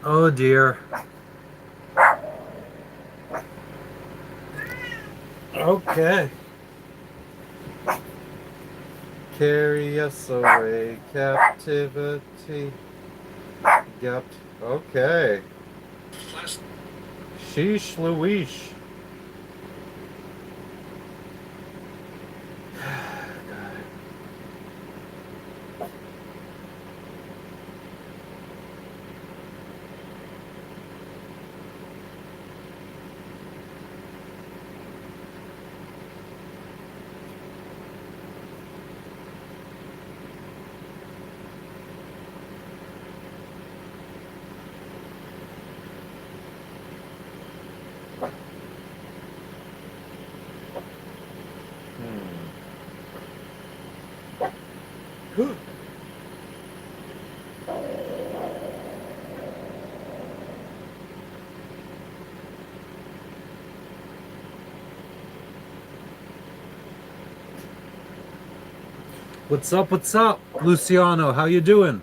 Oh dear. Okay. Carry us away, captivity. Yep. Okay. Sheesh Louise. Hmm. What's up? What's up, Luciano? How you doing?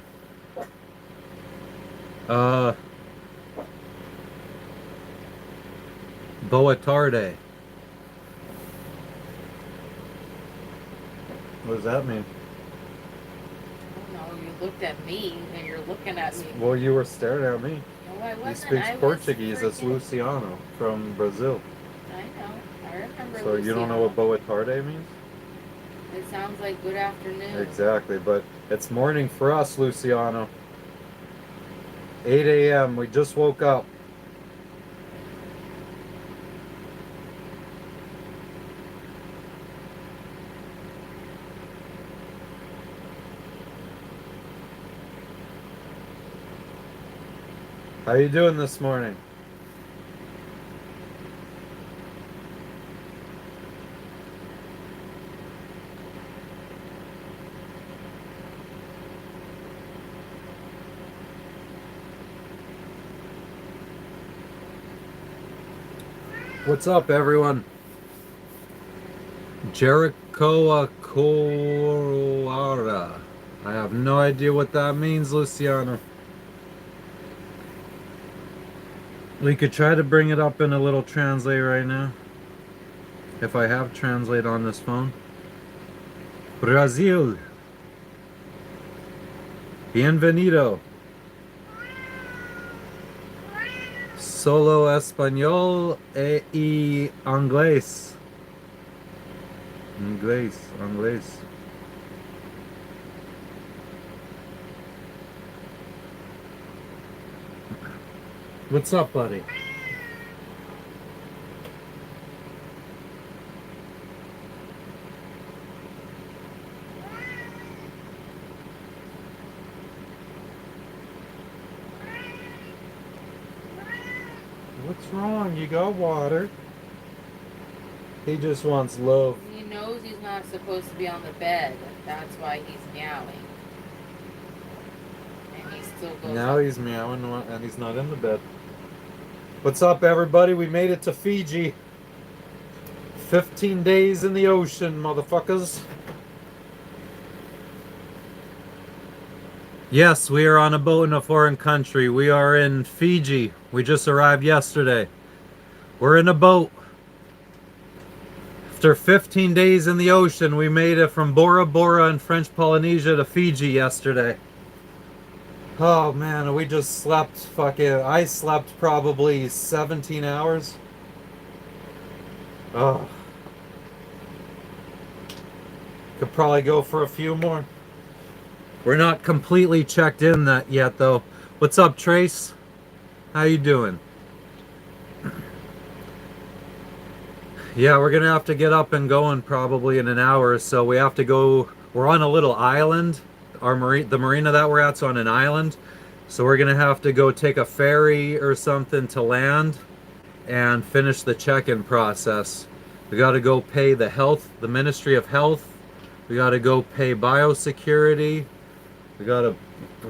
Uh, Boa tarde. What does that mean? I don't know. You looked at me, and you're looking at me. Well, you were staring at me. No, I He wasn't. speaks I was Portuguese. It's freaking. Luciano from Brazil. I know. I remember So you don't know what Luciano. Boa tarde means? It sounds like good afternoon. Exactly, but it's morning for us, Luciano. 8 a.m. We just woke up. How you doing this morning? What's up, everyone? Jericho Coara. I have no idea what that means, Luciano. We could try to bring it up in a little translate right now. If I have translate on this phone. Brazil. Bienvenido. Solo español y inglés. Inglés, inglés. What's up, buddy? What's wrong? You got water. He just wants love. He knows he's not supposed to be on the bed. That's why he's meowing. And he still goes Now up. he's meowing and he's not in the bed. What's up, everybody? We made it to Fiji. 15 days in the ocean, motherfuckers. Yes, we are on a boat in a foreign country. We are in Fiji. We just arrived yesterday. We're in a boat. After 15 days in the ocean, we made it from Bora Bora in French Polynesia to Fiji yesterday. Oh man, we just slept I slept probably 17 hours. Oh, could probably go for a few more. We're not completely checked in that yet though. What's up, Trace? How you doing? Yeah, we're gonna have to get up and going probably in an hour or so. We have to go. We're on a little island. The marina that we're at's on an island, so we're gonna have to go take a ferry or something to land and finish the check-in process. We got to go pay the Ministry of Health. We got to go pay biosecurity. We got to.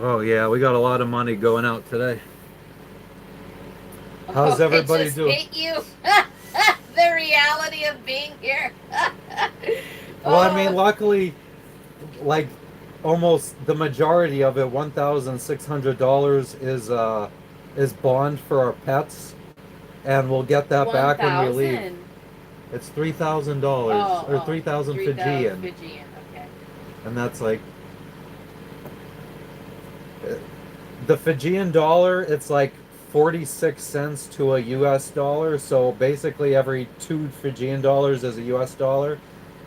Oh yeah, we got a lot of money going out today. How's Oh, it everybody just doing? hit you. The reality of being here. Well, I mean, Oh, luckily, like almost the majority of it, $1,600 is is bond for our pets, and we'll get that back when we leave. 1,000. It's $3,000 or Oh, 3,000 3,000 Fijian, Fijian. Okay. and that's like the Fijian dollar. It's like 46 cents to a US dollar. So basically, every two Fijian dollars is a US dollar.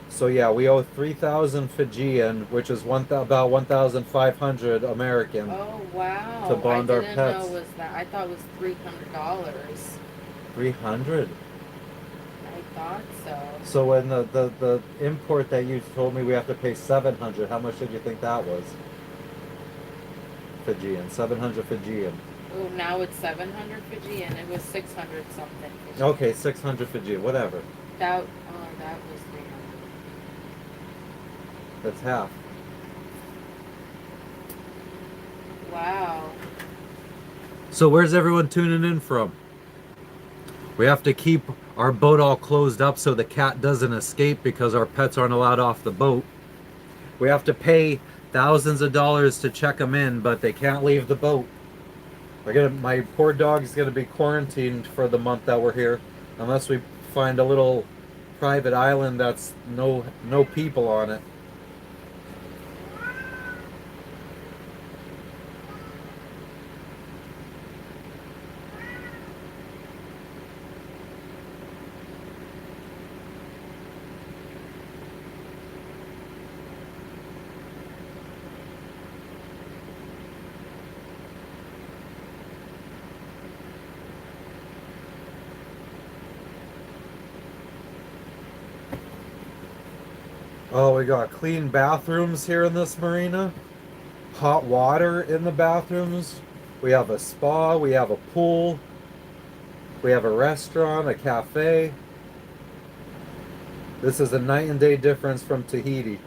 So yeah, we owe 3,000 Fijian, which is about 1,500 American Oh wow! to I bond our didn't know pets. it was that. I thought it was $300. 300. I thought so. So when the import that you told me we have to pay 700, how much did you think that was? Fijian, 700 Fijian. Oh, now it's 700 Fijian. It was 600 something Fijian. Okay, 600 Fijian, whatever. That was 300. That's half. Wow. So where's everyone tuning in from? We have to keep our boat all closed up so the cat doesn't escape because our pets aren't allowed off the boat. We have to pay thousands of dollars to check them in, but they can't leave the boat. My poor dog's gonna be quarantined for the month that we're here, unless we find a little private island that's no people on it. Oh, we got clean bathrooms here in this marina. Hot water in the bathrooms. We have a spa. We have a pool. We have a restaurant, a cafe. This is a night and day difference from Tahiti.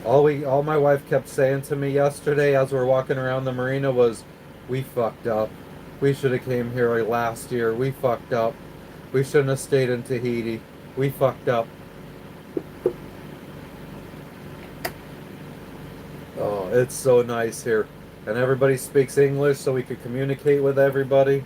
All my wife kept saying to me yesterday as we were walking around the marina was, "We fucked up. We should have came here like last year. We fucked up. We shouldn't have stayed in Tahiti. We fucked up." Oh, it's so nice here. And everybody speaks English so we could communicate with everybody.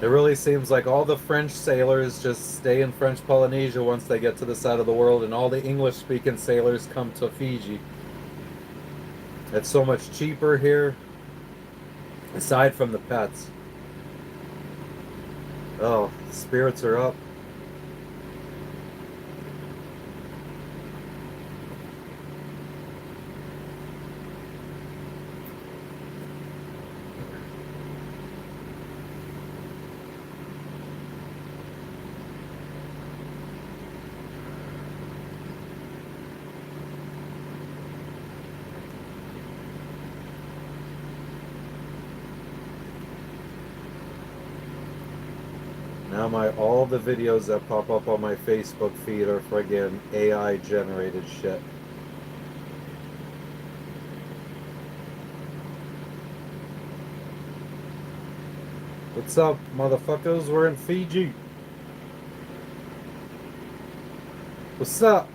It really seems like all the French sailors just stay in French Polynesia once they get to the side of the world, and all the English-speaking sailors come to Fiji. It's so much cheaper here, aside from the pets. Oh, spirits are up. Now all the videos that pop up on my Facebook feed are friggin' AI generated shit. What's up, motherfuckers? We're in Fiji. What's up?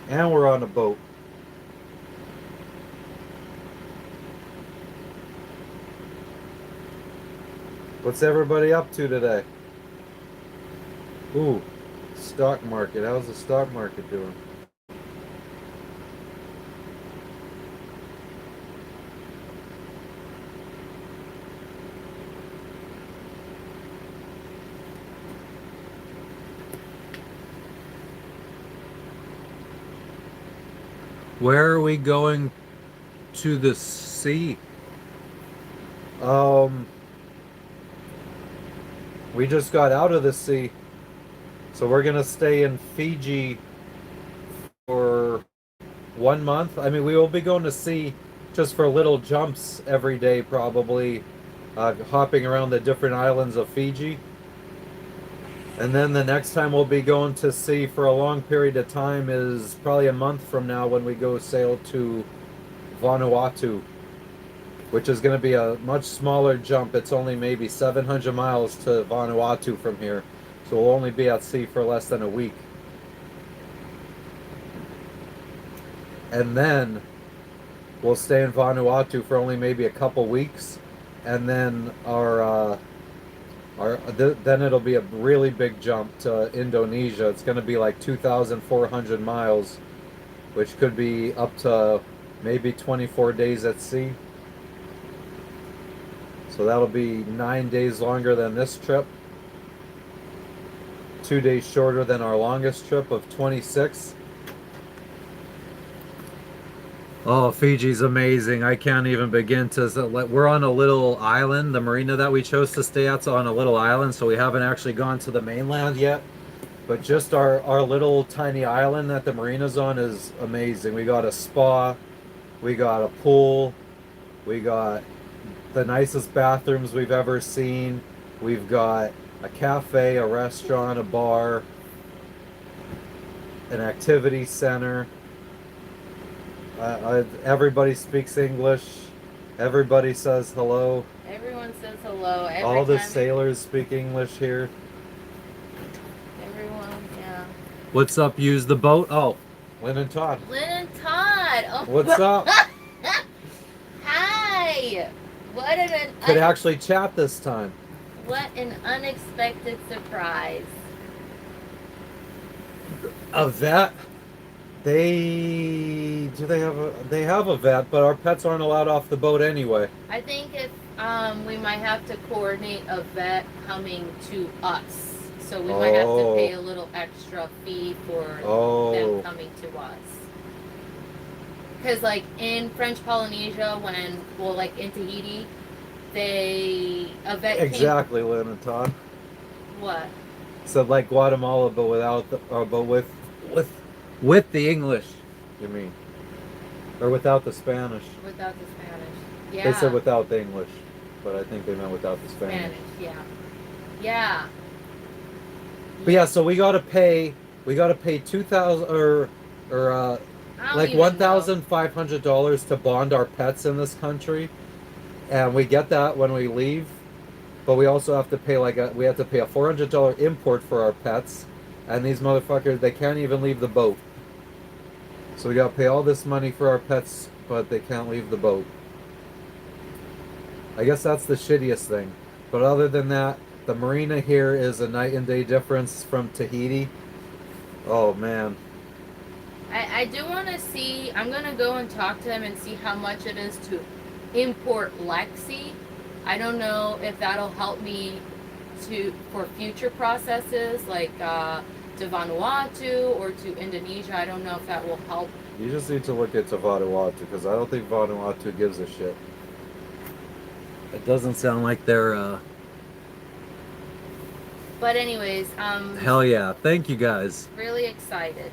And we're on a boat. What's everybody up to today? Ooh, stock market. How's the stock market doing? Where are we going to the sea? We just got out of the sea. So we're gonna stay in Fiji for 1 month. I mean, we will be going to sea just for little jumps every day, probably, hopping around the different islands of Fiji. And then the next time we'll be going to sea for a long period of time is probably a month from now when we go sail to Vanuatu, which is going to be a much smaller jump. It's only maybe 700 miles to Vanuatu from here. So we'll only be at sea for less than a week. and then we'll stay in Vanuatu for only maybe a couple weeks, and then then it'll be a really big jump to Indonesia. It's going to be like 2,400 miles, which could be up to maybe 24 days at sea. So that'll be 9 days longer than this trip. 2 days shorter than our longest trip of 26. Oh, Fiji's amazing. I can't even begin to. We're on a little island. The marina that we chose to stay at's on a little island, so we haven't actually gone to the mainland yet. But just our little tiny island that the marina's on is amazing. We got a spa, we got a pool, we got the nicest bathrooms we've ever seen. We've got a cafe, a restaurant, a bar, an activity center. Everybody speaks English. Everybody says hello. Everyone says hello. All the sailors speak English here. Everyone, yeah. What's up? Use the boat. Oh, Lynn and Todd. Lynn and Todd. Oh. What's up? Hi. What an Could actually chat this time. What an unexpected surprise. A vet. They have a vet, but our pets aren't allowed off the boat anyway. I think if we might have to coordinate a vet coming to us, so we might have to pay a little extra fee for them coming to us. Because like in French Polynesia, like in Tahiti, a vet exactly, Lynn and Todd. What? So like Guatemala, but with the English, you mean? Or without the Spanish? Without the Spanish. Yeah. They said without the English, but I think they meant without the Spanish. Yeah. Yeah. But yeah, so we gotta pay 2,000 or like $1,500 to bond our pets in this country, and we get that when we leave. But we also have to pay we have to pay a $400 import for our pets, and these motherfuckers, they can't even leave the boat. So we gotta pay all this money for our pets, but they can't leave the boat. I guess that's the shittiest thing. But other than that, the marina here is a night and day difference from Tahiti. Oh man. I do want to see, I'm going to go and talk to them and see how much it is to import Lexi. I don't know if that'll help me for future processes like to Vanuatu or to Indonesia. I don't know if that will help. You just need to look into Vanuatu, because I don't think Vanuatu gives a shit. It doesn't sound like they're But anyways, hell yeah. Thank you guys. Really excited.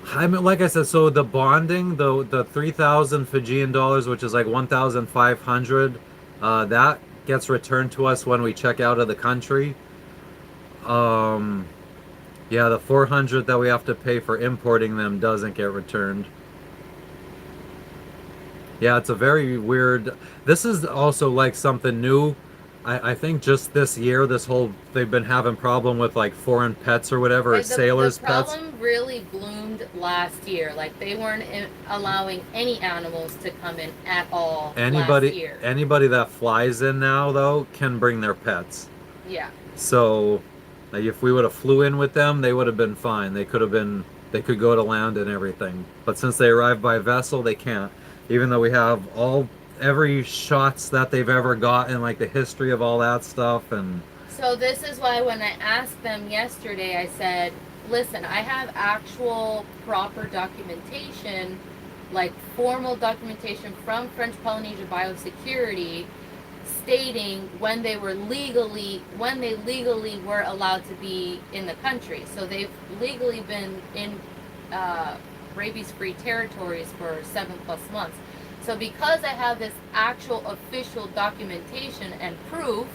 I mean, like I said, so the bonding, the 3,000 Fijian dollars, which is like 1,500, that gets returned to us when we check out of the country. Yeah, the 400 that we have to pay for importing them doesn't get returned. Yeah, it's a very weird. This is also like something new. I think just this year, they've been having problem with like foreign pets or whatever, or sailors' pets. The problem really bloomed last year. Like they weren't allowing any animals to come in at all last year. Anybody that flies in now though can bring their pets. Yeah. So, like, if we would have flew in with them, they would have been fine. They could go to land and everything. But since they arrived by vessel, they can't. Even though we have every shots that they've ever gotten, like the history of all that stuff. And so this is why when I asked them yesterday, I said, listen, I have actual proper documentation, like formal documentation from French Polynesia Biosecurity stating when they legally were allowed to be in the country. So they've legally been in rabies-free territories for 7+ months. So because I have this actual official documentation and proof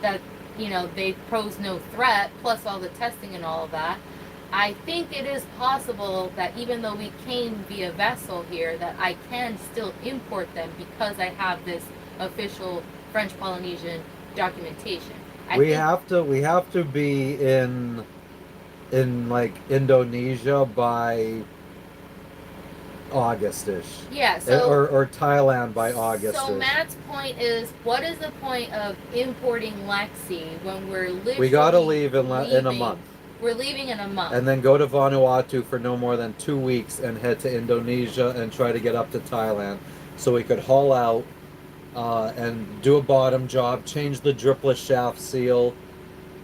that, they pose no threat, plus all the testing and all of that, I think it is possible that even though we came via vessel here, that I can still import them because I have this official French Polynesian documentation. We have to be in in like Indonesia by Augustish, Yeah, so or Thailand by so Augustish. Matt's point is, what is the point of importing Lexi when we're We gotta literally leave in a leaving? month, We're leaving in a month. and then go to Vanuatu for no more than 2 weeks, and head to Indonesia and try to get up to Thailand, so we could haul out and do a bottom job, change the dripless shaft seal,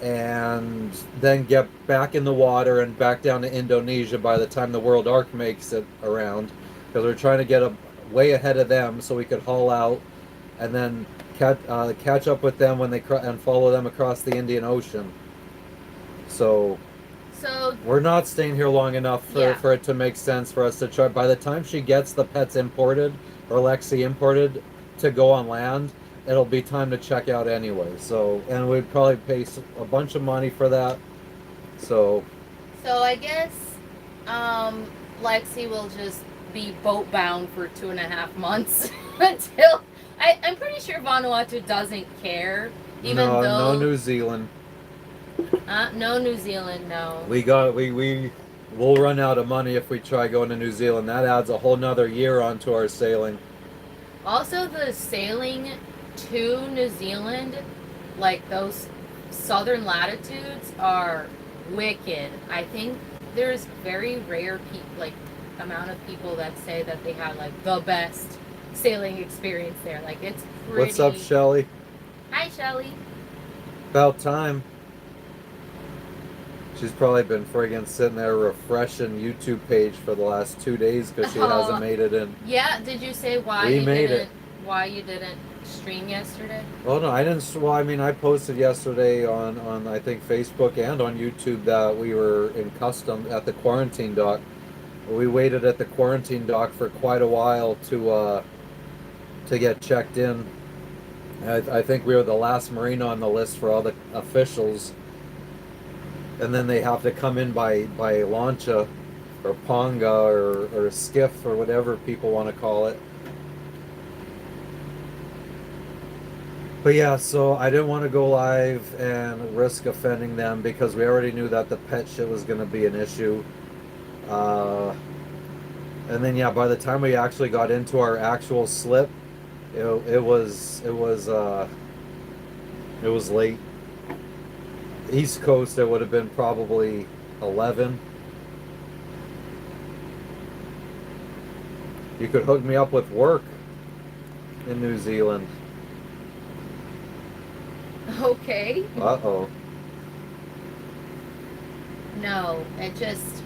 and then get back in the water and back down to Indonesia by the time the World Arc makes it around, because we're trying to get way ahead of them so we could haul out and then catch up with them when and follow them across the Indian Ocean. So So we're not staying here long enough yeah, for it to make sense for us to try. By the time she gets the pets imported, or Lexi imported, to go on land, it'll be time to check out anyway. So, and we'd probably pay a bunch of money for that. So, so I guess Lexi will just be boat bound for 2.5 months until I'm pretty sure Vanuatu doesn't care, even no though New Zealand. no New Zealand, no. We'll run out of money if we try going to New Zealand. That adds a whole nother year onto our sailing. Also, the sailing to New Zealand, like those southern latitudes, are wicked. I think there's very rare like amount of people that say that they had like the best sailing experience there. Like it's pretty. What's up, Shelly? Hi, Shelly. About time. She's probably been friggin' sitting there refreshing YouTube page for the last 2 days because she hasn't made it in. Yeah. Did you say why We you made didn't? it. Why you didn't stream yesterday? Oh no, I didn't. Well, I mean, I posted yesterday on I think Facebook and on YouTube that we were in custom at the quarantine dock. We waited at the quarantine dock for quite a while to get checked in. I think we were the last marina on the list for all the officials, and then they have to come in by lancha or ponga or skiff or whatever people want to call it. But yeah, so I didn't want to go live and risk offending them because we already knew that the pet shit was going to be an issue. Uh, and then yeah, by the time we actually got into our actual slip, it was late. East Coast, it would have been probably 11. You could hook me up with work in New Zealand. Okay. Uh-oh. No, it just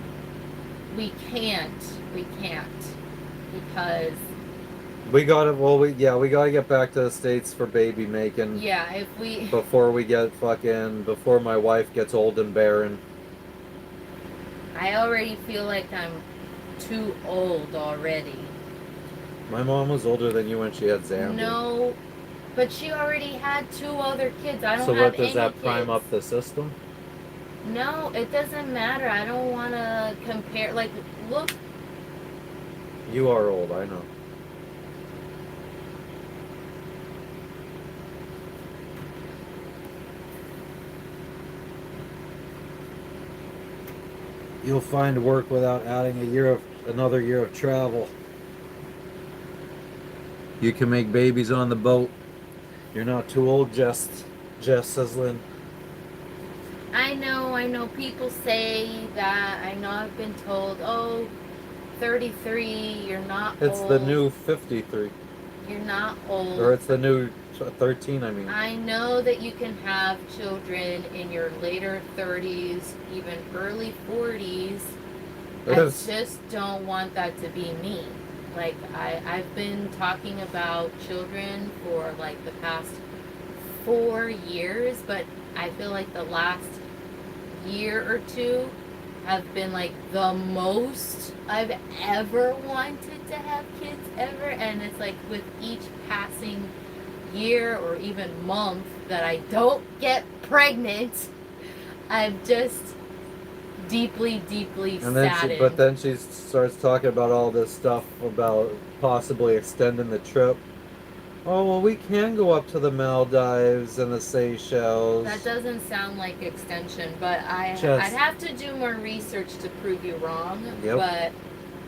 we can't because We gotta, well, we gotta get back to the States for baby making. yeah, if we Before we get before my wife gets old and barren. I already feel like I'm too old already. My mom was older than you when she had Xander. No, but she already had 2 other kids. I don't So have what, does any that prime kids. up the system? No, it doesn't matter. I don't want to compare. Like, look, You are old, I know. You'll find work without adding another year of travel. You can make babies on the boat. You're not too old, Jess says Lynn. I know. People say that. I know I've been told, oh, 33, you're not It's old. the new 53. You're not old. Or it's the new 13, I mean. I know that you can have children in your later 30s, even early 40s. I just don't want that to be me. Like, I've been talking about children for like the past 4 years, but I feel like the last year or two have been like the most I've ever wanted to have kids ever. And it's like with each passing year or even month that I don't get pregnant, I'm just deeply and then saddened. but then she starts talking about all this stuff about possibly extending the trip. Oh, well, we can go up to the Maldives and the Seychelles. That doesn't sound like extension, but I'd Just, have to do more research to prove you wrong. yep, But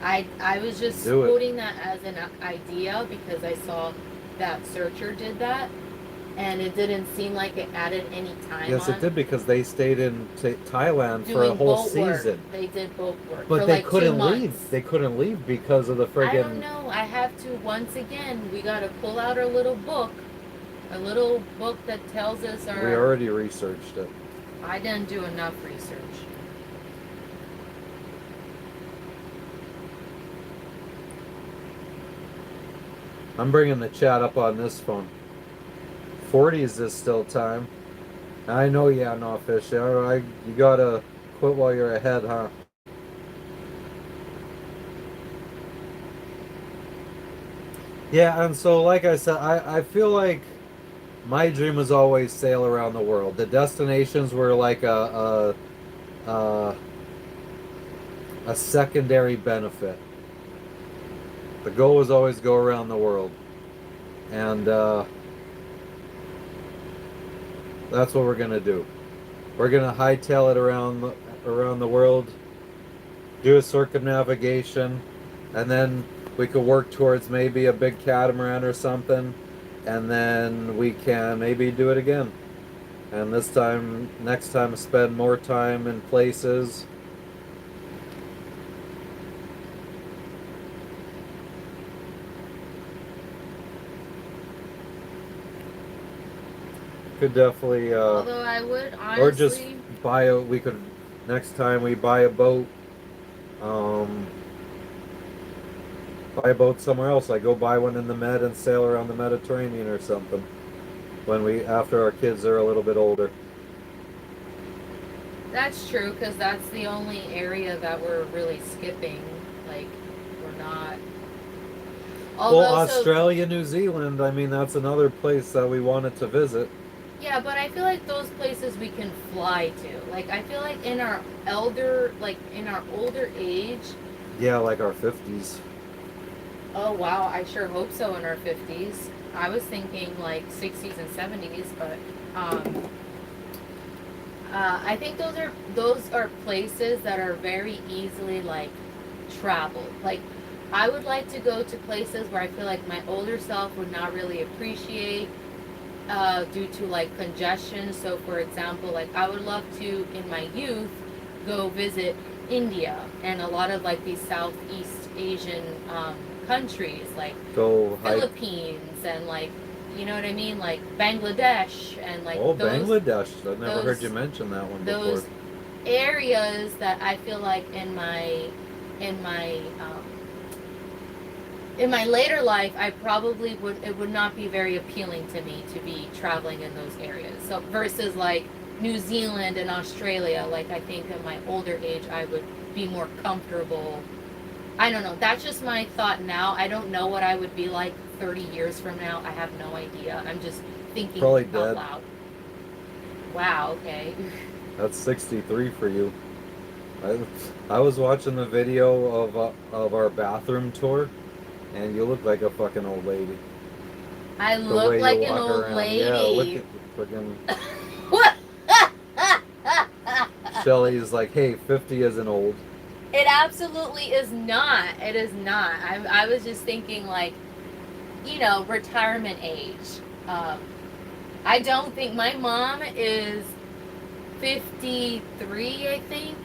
I was just do it. quoting that as an idea because I saw that searcher did that, and it didn't seem like it added any time Yes, it on did because they stayed in Thailand for a doing whole boat work. season. They did boat work But for they like 2 couldn't months. leave. They couldn't leave because of the I don't friggin'. know. I have to once again. We got to pull out our little book, a little book that tells us our. We already researched it. I didn't do enough research. I'm bringing the chat up on this phone. 40s is still time. I know, yeah, no fish. You gotta quit while you're ahead, huh? Yeah, and so like I said, I feel like my dream was always sail around the world. The destinations were like a secondary benefit. The goal was always go around the world, and that's what we're gonna do. We're gonna hightail it around the world, do a circumnavigation, and then we could work towards maybe a big catamaran or something, and then we can maybe do it again. And next time, spend more time in places. Could definitely, Although I would or just honestly, we could, next time we buy a boat, um, buy a boat somewhere else. Like go buy one in the Med and sail around the Mediterranean or something. After our kids are a little bit older. that's true because that's the only area that we're really skipping. Like, we're not. Well, Although, so Australia, New Zealand, I mean, that's another place that we wanted to visit. yeah, but I feel like those places we can fly to. Like, I feel like in our older age. Yeah, like our 50s. Oh wow, I sure hope so in our 50s. I was thinking like 60s and 70s, but um, I think those are places that are very easily like traveled. Like I would like to go to places where I feel like my older self would not really appreciate due to like congestion. So for example, like I would love to in my youth go visit India and a lot of like these Southeast Asian countries like Go hike. Philippines and like you know what I mean, like Bangladesh and like Oh, those Bangladesh. I've never heard those you mention that one before. those areas that I feel like in my in my later life, I probably would it would not be very appealing to me to be traveling in those areas. So versus like New Zealand and Australia, like I think in my older age I would be more comfortable. I don't know. That's just my thought now. I don't know what I would be like 30 years from now. I have no idea. I'm just thinking Probably out dead. loud. Wow, okay. That's 63 for you. I was watching the video of our bathroom tour, and you look like a fucking old lady. I The look way like you an walk old around. Yeah, look lady. at fucking. What? Shelly's like, hey, 50 isn't old. It absolutely is not. It is not. I was just thinking, like, retirement age. Um, I don't think my mom is 53, I think.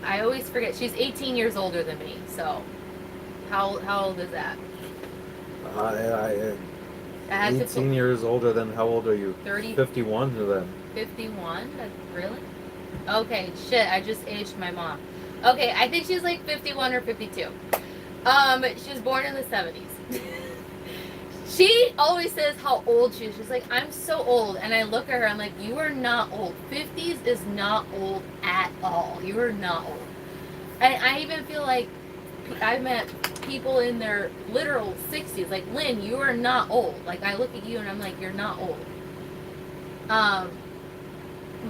I always forget. She's 18 years older than me. So, how old is that? I had to 18 years older than, how old are you? 30, 51 then. 51? Really? Okay, shit, I just aged my mom. Okay, I think she's like 51 or 52. She was born in the 70s. She always says how old she is. She's like, I'm so old. And I look at her, I'm like, you are not old. 50s is not old at all. You are not old. And I even feel like I met people in their literal 60s. Like, Lynn, you are not old. Like, I look at you and I'm like, you're not old.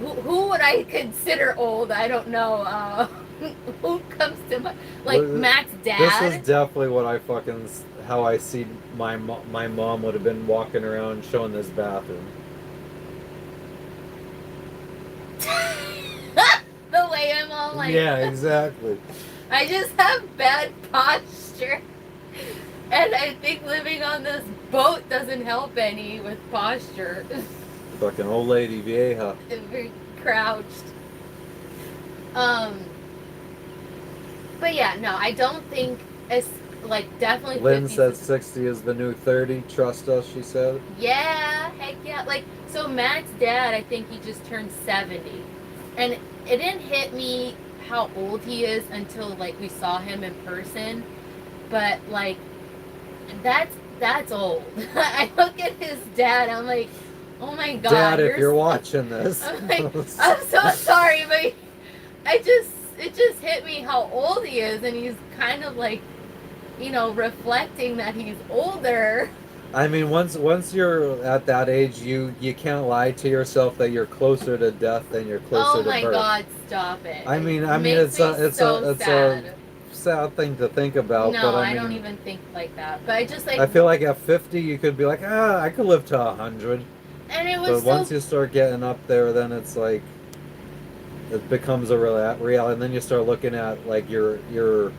Who would I consider old? I don't know. Who comes to my, like, Well, Mac's dad? This is definitely what I fucking how I see my mom would have been walking around showing this bathroom. The way I'm all like, Yeah, exactly. I just have bad posture. And I think living on this boat doesn't help any with posture. Fucking old lady vieja. Very crouched. But yeah, no, I don't think it's like definitely Lynn 50s said is- 60 is the new 30. Trust us, she said. Yeah, heck yeah. Like, so Matt's dad, I think he just turned 70. And it didn't hit me how old he is until like we saw him in person. But like that's old. I look at his dad, I'm like, oh my god. Dad, if you're watching this. I'm like, I'm so sorry, but it just hit me how old he is, and he's kind of like, reflecting that he's older. I mean, once you're at that age, you can't lie to yourself that you're closer to death than you're closer Oh to my birth. god, stop it. I mean, It makes me it's so a sad. sad thing to think about. No, but I I don't mean, even think like that. But I just like I feel like at 50, you could be like, I could live to 100. and it But was once so you start getting up there, then it's like it becomes a reality, and then you start looking at like your your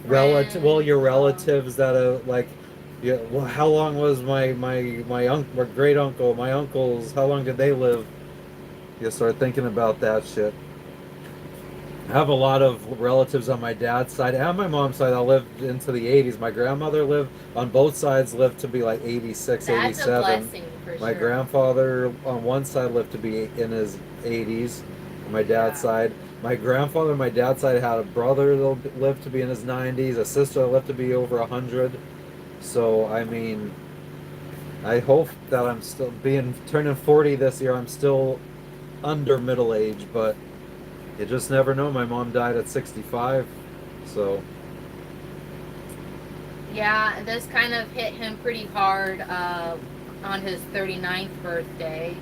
relative, well, your friends, relatives that are like, yeah, well, how long was my great uncle, my uncles, how long did they live? You start thinking about that shit. I have a lot of relatives on my dad's side and my mom's side that lived into the 80s. My grandmother lived on both sides, lived to be like 86, that's 87. a blessing for My sure. grandfather on one side lived to be in his 80s. On my dad's Yeah. side, my grandfather on my dad's side had a brother that lived to be in his 90s, a sister that lived to be over 100. So I mean, I hope that I'm still turning 40 this year. I'm still under middle age, but you just never know. My mom died at 65, so Yeah, this kind of hit him pretty hard on his 39th birthday.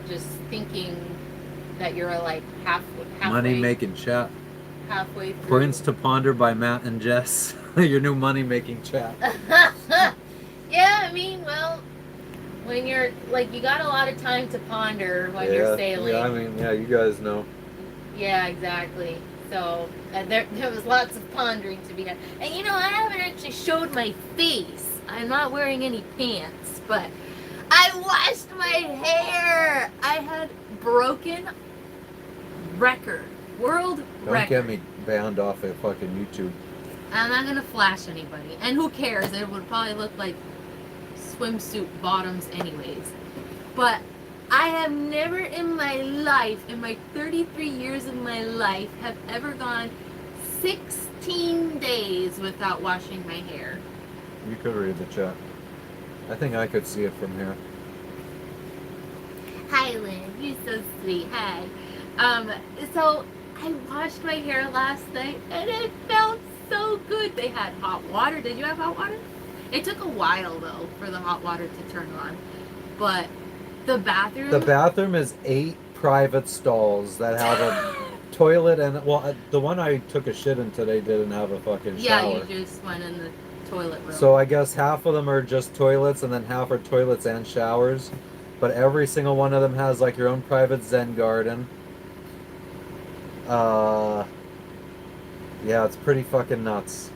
Just thinking that you're like halfway money making chat. halfway through. Points to ponder by Matt and Jess. Your new money making chat. Yeah, I mean, well, when you're like, you got a lot of time to ponder when you're sailing. Yeah, I mean, yeah, you guys know. Yeah, exactly. So there was lots of pondering to be done. And I haven't actually showed my face. I'm not wearing any pants, but I washed my hair. I had broken world Don't record. get me banned off of fucking YouTube. I'm not gonna flash anybody, and who cares? It would probably look like swimsuit bottoms anyways. But I have never in my life, in my 33 years of my life, have ever gone 16 days without washing my hair. You could read the chat. I think I could see it from here. Hi, Lynn. You're so sweet. Hi. So I washed my hair last night, and it felt so good. They had hot water. Did you have hot water? It took a while though for the hot water to turn on, but the bathroom. The bathroom is 8 private stalls that have a toilet and the one I took a shit in today didn't have a fucking shower. Yeah, you just went in the toilet room. So I guess half of them are just toilets and then half are toilets and showers. But every single one of them has like your own private Zen garden. Yeah, it's pretty fucking nuts.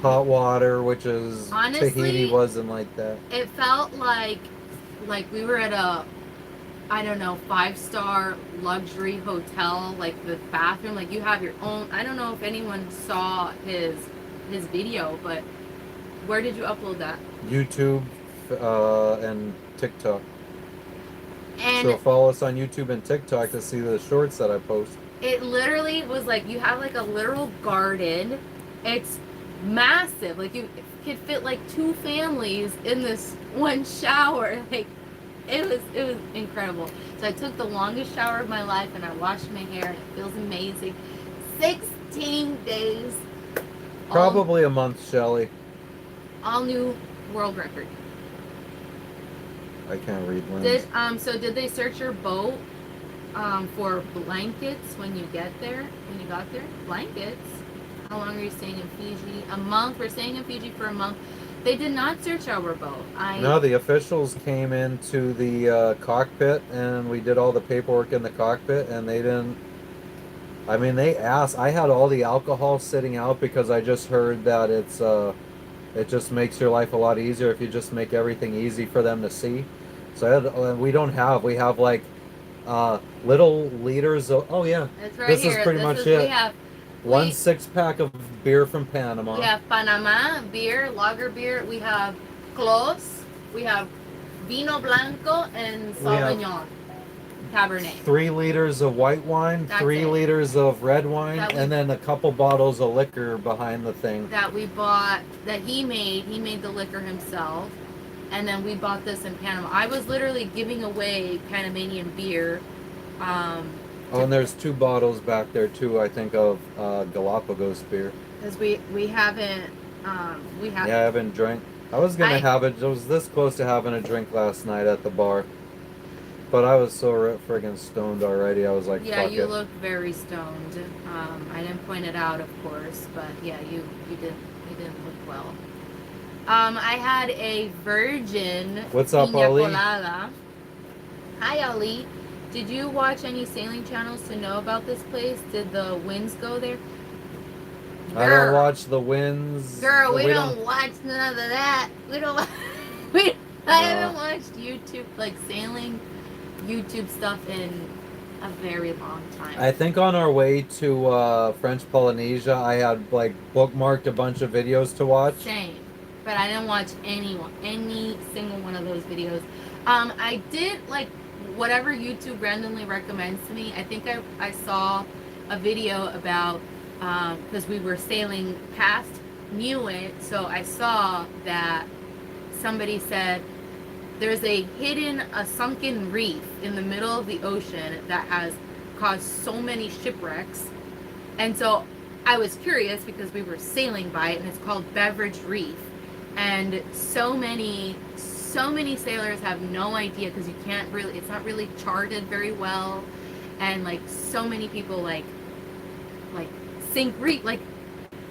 Hot water, which is Honestly, Tahiti wasn't like that. It felt like we were at a, I don't know, 5-star luxury hotel. Like the bathroom, like you have your own. I don't know if anyone saw his video, but where did you upload that? YouTube and TikTok. And So follow us on YouTube and TikTok to see the shorts that I post. it literally was like you have like a literal garden. It's massive. Like you could fit like 2 families in this one shower. Like it was incredible. So I took the longest shower of my life and I washed my hair and it feels amazing. 16 days. Probably a month, Shelly. All new world record. I can't read Lynn's. Did they search your boat for blankets when you got there? Blankets? How long are you staying in Fiji? A month. We're staying in Fiji for a month. They did not search our boat. No, the officials came into the cockpit and we did all the paperwork in the cockpit, and they didn't. I mean, they asked. I had all the alcohol sitting out because I just heard that it just makes your life a lot easier if you just make everything easy for them to see. So we have like little liters of. Oh yeah, It's right this here. is pretty This much is, it. we have One we, 6-pack of beer from Panama. we have Panama beer, lager beer. We have Clos. We have Vino Blanco and We have Sauvignon Cabernet. 3 liters of white wine, That's 3 it. liters of red wine, That we- and then a couple bottles of liquor behind the thing. That we bought, that he made. He made the liquor himself. And then we bought this in Panama. I was literally giving away Panamanian beer. Oh, and there's 2 bottles back there too, I think, of Galapagos beer. Because we haven't, we haven't. Yeah, I haven't drank. I was gonna have it. I was this close to having a drink last night at the bar, but I was so friggin' stoned already. I was like, Yeah, fuck you it. look very stoned. I didn't point it out, of course, but yeah, you didn't look well. I had a virgin What's up, piña Ali? colada. Hi, Ali. Did you watch any sailing channels to know about this place? Did the winds go there? I don't watch the winds. Girl, we don't watch none of that. We don't. I haven't watched YouTube, like sailing YouTube stuff, in a very long time. I think on our way to French Polynesia, I had like bookmarked a bunch of videos to watch. Same, but I didn't watch any single one of those videos. I did like whatever YouTube randomly recommends to me. I think I saw a video about because we were sailing past Niue, so I saw that somebody said there's a sunken reef in the middle of the ocean that has caused so many shipwrecks. And so I was curious because we were sailing by it, and it's called Beverage Reef. And so many sailors have no idea because it's not really charted very well. And like so many people like sink reef, like,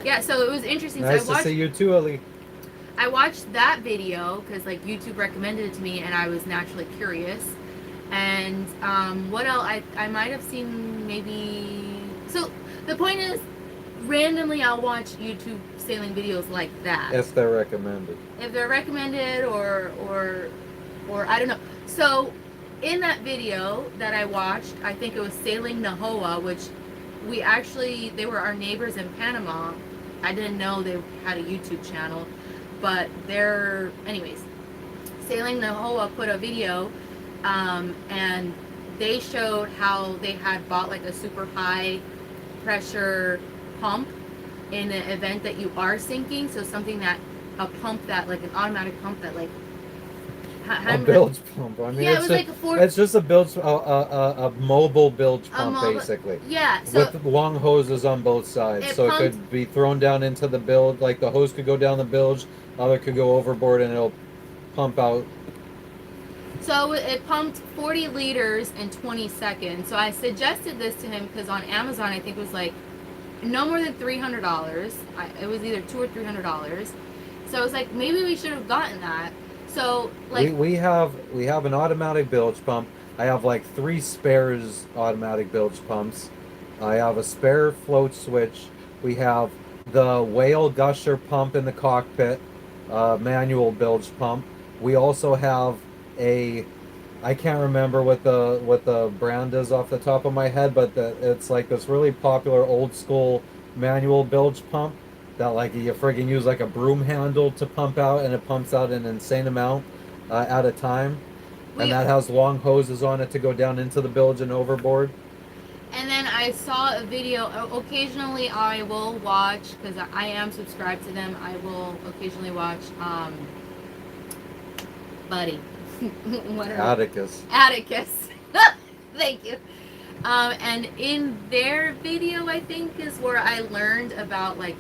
yeah, so it was interesting. Nice So to see you too, Ali. I watched that video because like YouTube recommended it to me, and I was naturally curious. And what else? I might have seen maybe. So the point is, randomly I'll watch YouTube sailing videos like that. If they're recommended. If they're recommended, or I don't know. So in that video that I watched, I think it was Sailing Nahoa, which they were our neighbors in Panama. I didn't know they had a YouTube channel. But anyways, Sailing Nahoa put a video, and they showed how they had bought like a super high pressure pump in an event that you are sinking. So a pump that like an automatic pump that like. A bilge pump. I mean, yeah, it's just a mobile bilge pump, basically. Yeah, so with long hoses on both sides, so it could be thrown down into the bilge. Like the hose could go down the bilge, other could go overboard, and it'll pump out. So it pumped 40 liters in 20 seconds. So I suggested this to him because on Amazon I think it was like no more than $300. It was either $200 or $300. So I was like, maybe we should have gotten that. So like we have an automatic bilge pump. I have like 3 spares automatic bilge pumps. I have a spare float switch. We have the whale gusher pump in the cockpit, manual bilge pump. We also have I can't remember what the brand is off the top of my head, but it's like this really popular old school manual bilge pump that like you friggin' use like a broom handle to pump out, and it pumps out an insane amount at a time. And that has long hoses on it to go down into the bilge and overboard. And then I saw a video. Occasionally I will watch, because I am subscribed to them, I will occasionally watch Buddy. Atticus. Thank you. And in their video, I think, is where I learned about, like,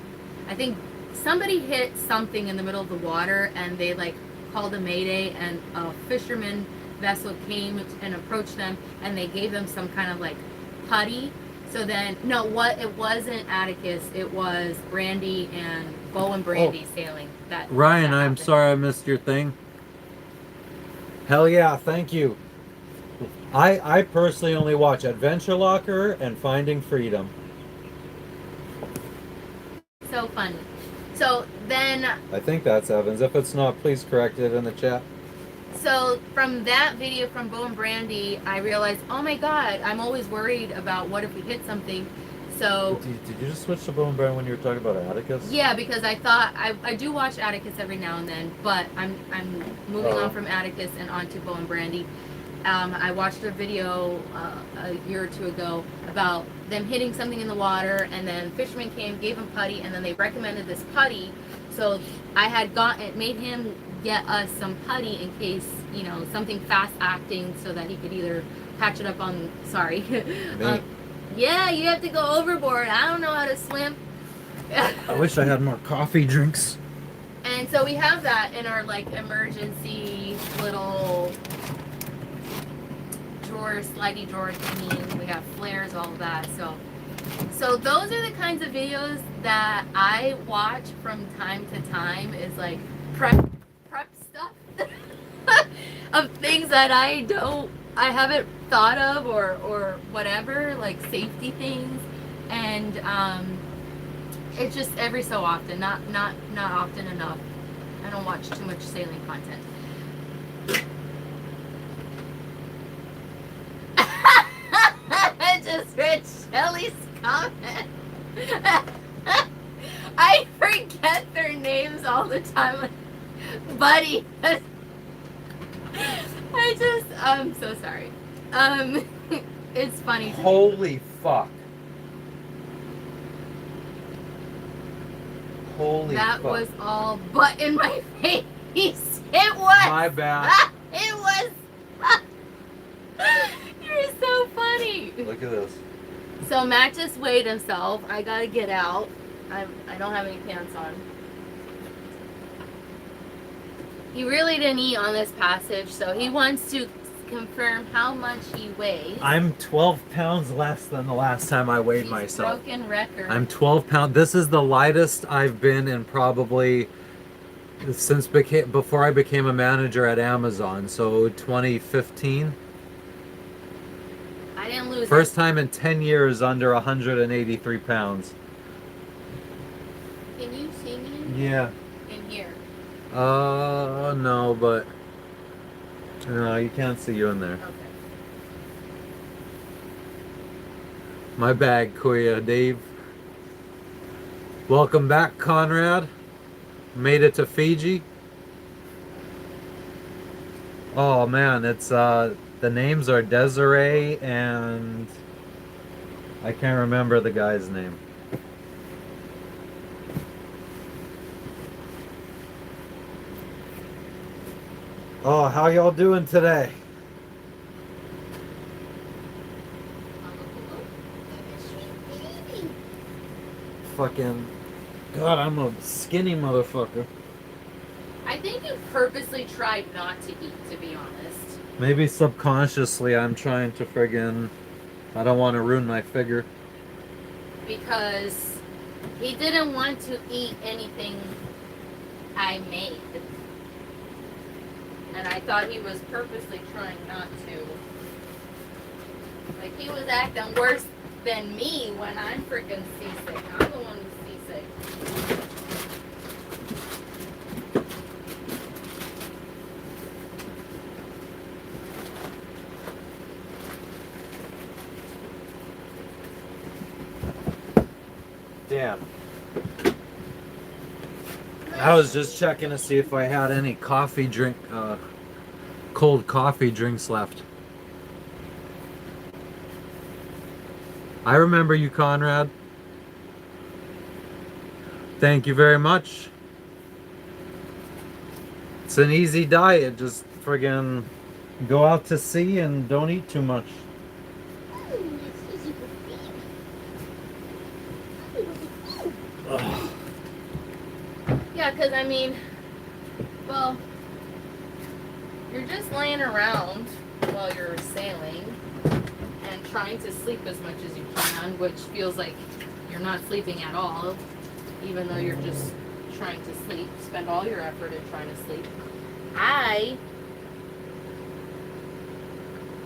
I think somebody hit something in the middle of the water, and they like called a mayday, and a fisherman vessel came and approached them, and they gave them some kind of like putty So then, no, what it wasn't Atticus. It was Brandy and Bo and Brandy sailing. Ryan, that I'm happened. sorry I missed your thing. Hell yeah, thank you. I personally only watch Adventure Locker and Finding Freedom. So funny. So then, I think that's Evans. If it's not, please correct it in the chat. so from that video from Bo and Brandy, I realized, oh my god, I'm always worried about what if we hit something. So Did you just switch to Bone Brand when you were talking about Atticus? yeah, because I thought I do watch Atticus every now and then, but I'm moving on from Atticus and on to Bo and Brandy. I watched a video a year or two ago about them hitting something in the water, and then fishermen came, gave them putty, and then they recommended this putty. So I had made him get us some putty in case, you know, something fast acting, so that he could either catch it up on. Sorry. Yeah, you have to go overboard. I don't know how to swim. I wish I had more coffee drinks. And so we have that in our like emergency little drawer, slidey drawer thingy. We have flares, all of that. So those are the kinds of videos that I watch from time to time. Is like prep stuff of things that I haven't thought of or whatever, like safety things, and it's just every so often, not often enough. I don't watch too much sailing content. I just read Shelly's comment. I forget their names all the time, buddy. I'm so sorry. It's funny. Holy fuck. Holy That fuck. was all but in my face. It was. My bad. It was. You're so funny. Look at this. So Matt just weighed himself. I gotta get out. I don't have any pants on. He really didn't eat on this passage, so he wants to confirm how much he weighs. I'm 12 pounds less than the last time I weighed He's myself. broken record. I'm 12 pounds. This is the lightest I've been in probably since before I became a manager at Amazon. So 2015. I didn't lose. First time in 10 years under 183 pounds. Can you see me Yeah. in here? No, but no, you can't see you in there. Okay. My bag, Kuya, Dave. Welcome back, Conrad. Made it to Fiji. Oh man, it's the names are Desiree and I can't remember the guy's name. Oh, how y'all doing today? Fucking God, I'm a skinny motherfucker. I think you purposely tried not to eat, to be honest. Maybe subconsciously I'm trying to friggin' I don't want to ruin my figure. Because he didn't want to eat anything I made. And I thought he was purposely trying not to. Like, he was acting worse than me when I'm freaking seasick. I'm the one who's seasick. Damn. I was just checking to see if I had any cold coffee drinks left. I remember you, Conrad. Thank you very much. It's an easy diet. Just friggin' go out to sea and don't eat too much. Ugh. Yeah, because I mean, well, you're just laying around while you're sailing and trying to sleep as much as you can, which feels like you're not sleeping at all, even though you're just trying to sleep. Spend all your effort in trying to sleep. I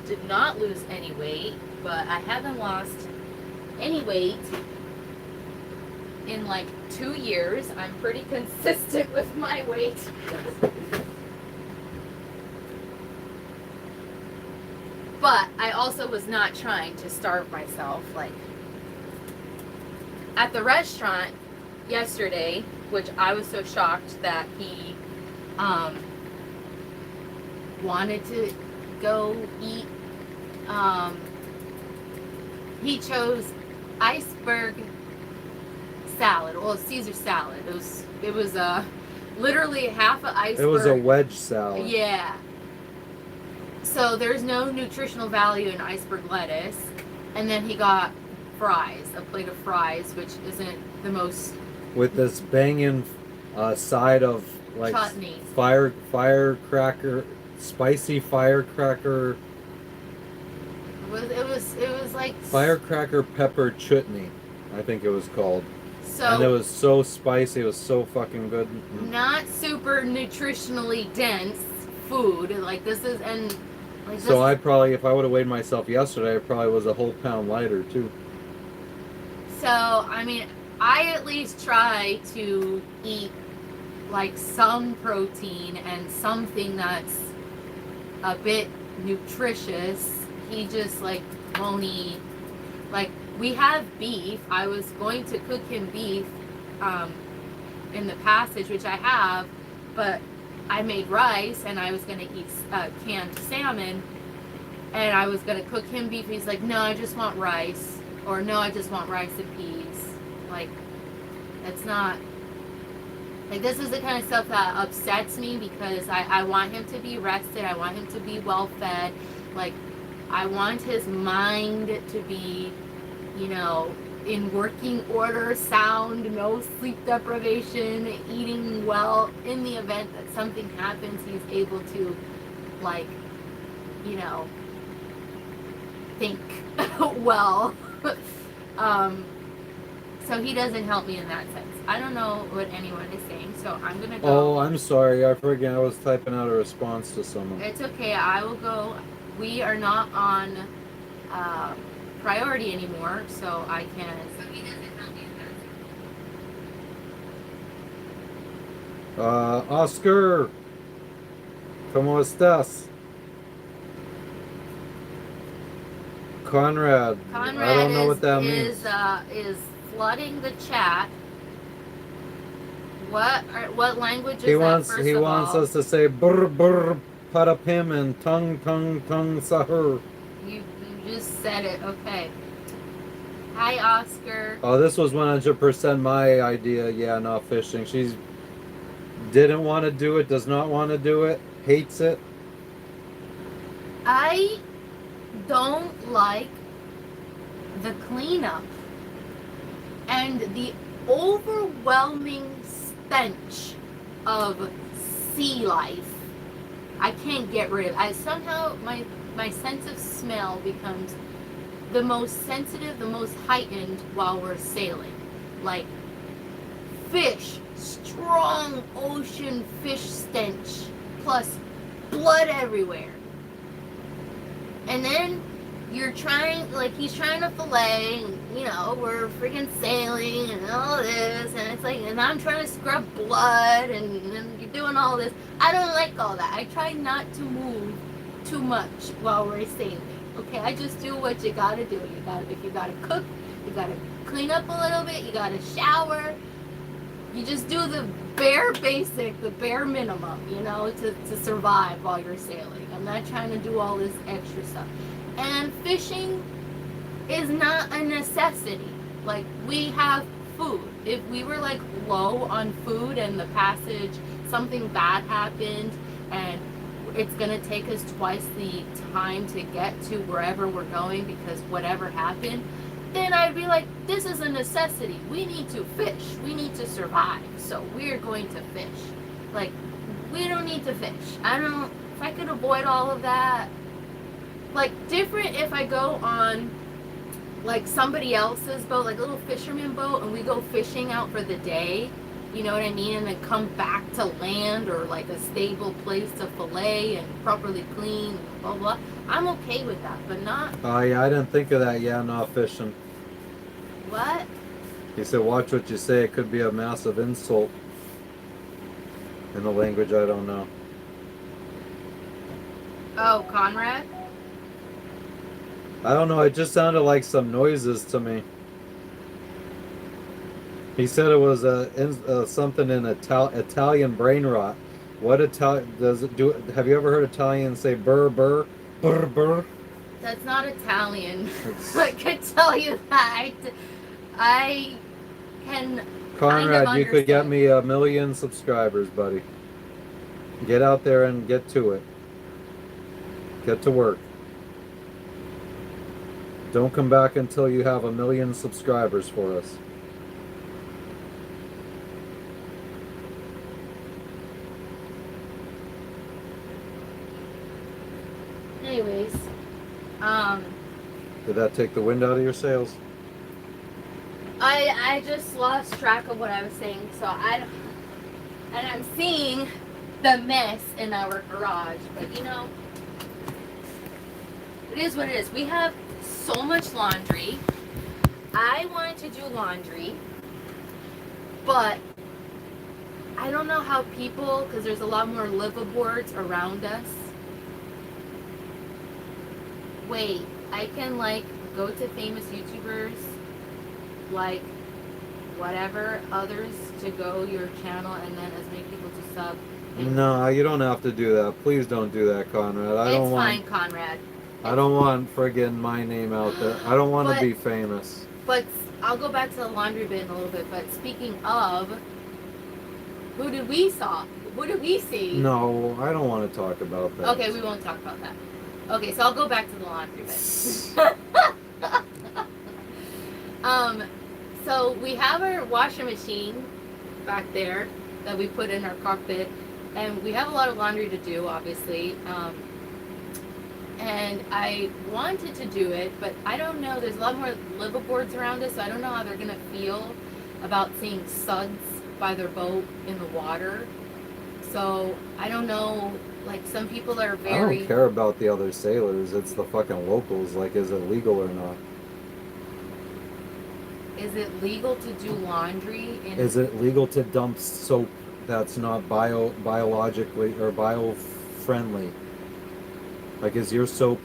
did not lose any weight, but I haven't lost any weight in like 2 years. I'm pretty consistent with my weight. But I also was not trying to starve myself. Like at the restaurant yesterday, which I was so shocked that he wanted to go eat. He chose iceberg salad, well, Caesar salad. It was literally half an iceberg. It was a wedge salad. Yeah. So there's no nutritional value in iceberg lettuce, and then he got fries, a plate of fries, which isn't the most. With this banging side of like chutney. Firecracker, spicy firecracker. It was like Firecracker pepper chutney, I think it was called. So and it was so spicy. It was so fucking good. Not super nutritionally dense food. Like this is and. Like So I probably, if I would have weighed myself yesterday, I probably was a whole pound lighter too. So I mean, I at least try to eat like some protein and something that's a bit nutritious. He just like won't eat. Like we have beef. I was going to cook him beef in the passage, which I have, but I made rice and I was going to eat canned salmon, and I was going to cook him beef. He's like, no, I just want rice, or no, I just want rice and peas. Like, that's not, like, this is the kind of stuff that upsets me, because I want him to be rested. I want him to be well fed. Like, I want his mind to be, you know, in working order, sound, no sleep deprivation, eating well. In the event that something happens, he's able to, like, you know, think well. So he doesn't help me in that sense. I don't know what anyone is saying, so I'm gonna go. Oh, I'm sorry. I forget. I was typing out a response to someone. It's okay. I will go. We are not on priority anymore, so I can. So he doesn't help me in that. Oscar, ¿cómo estás? Conrad. Conrad I don't know what that means. Is flooding the chat. What language is He that? wants us to say brr brr parapim and tung sahur. You just said it. Okay. Hi, Oscar. Oh, this was 100% my idea. Yeah, not fishing. She's didn't want to do it, does not want to do it, hates it. I don't like the cleanup and the overwhelming stench of sea life. I can't get rid of it. Somehow my sense of smell becomes the most sensitive, the most heightened while we're sailing. Like fish, strong ocean fish stench, plus blood everywhere. And then you're trying, like, he's trying to fillet, and, you know, we're freaking sailing and all this, and it's like, and I'm trying to scrub blood, and you're doing all this. I don't like all that. I try not to move too much while we're sailing. Okay, I just do what you gotta do. If you gotta cook, you gotta clean up a little bit, you gotta shower. You just do the bare basic, the bare minimum, you know, to survive while you're sailing. I'm not trying to do all this extra stuff. And fishing is not a necessity. Like, we have food. If we were like low on food and the passage, something bad happened, and it's gonna take us twice the time to get to wherever we're going because whatever happened, then I'd be like, this is a necessity. We need to fish. We need to survive. So we're going to fish. Like, we don't need to fish. If I could avoid all of that, like different if I go on like somebody else's boat, like a little fisherman boat, and we go fishing out for the day. You know what I mean? And then come back to land or like a stable place to fillet and properly clean, and blah blah. I'm okay with that, but not Oh yeah, I didn't think of that. Yeah, not fishing. what? He said, "Watch what you say. It could be a massive insult." In the language I don't know. Oh, Conrad. I don't know. It just sounded like some noises to me. He said it was something in Italian brain rot. What Italian does it do? Have you ever heard Italians say burr burr burr burr? That's not Italian. It's, I can tell you that. I can Conrad, kind you of could get understand. me 1,000,000 subscribers, buddy. Get out there and get to it. Get to work. Don't come back until you have 1,000,000 subscribers for us. Anyways, um, Did that take the wind out of your sails? I just lost track of what I was saying. So and I'm seeing the mess in our garage. But you know, it is what it is. We have so much laundry. I wanted to do laundry, but I don't know how people, because there's a lot more liveaboards around us. Wait, I can like go to famous YouTubers, like whatever, others to go your channel and then as many people to sub. No, you don't have to do that. Please don't do that, Conrad. It's fine, Conrad. I don't want friggin' my name out there. I don't want to But- be famous. But I'll go back to the laundry bin a little bit. But speaking of, who did we saw? Who did we see? No, I don't want to talk about that. Okay, we won't talk about that. Okay, so I'll go back to the laundry bin. So we have our washing machine back there that we put in our cockpit, and we have a lot of laundry to do, obviously. And I wanted to do it, but I don't know. There's a lot more liveaboards around us, so I don't know how they're gonna feel about seeing suds by their boat in the water. So I don't know. Like some people are I very. don't care about the other sailors. It's the fucking locals. Like, is it legal or not? Is it legal to do laundry in? Is it legal to dump soap that's not biologically or bio-friendly? Like, is your soap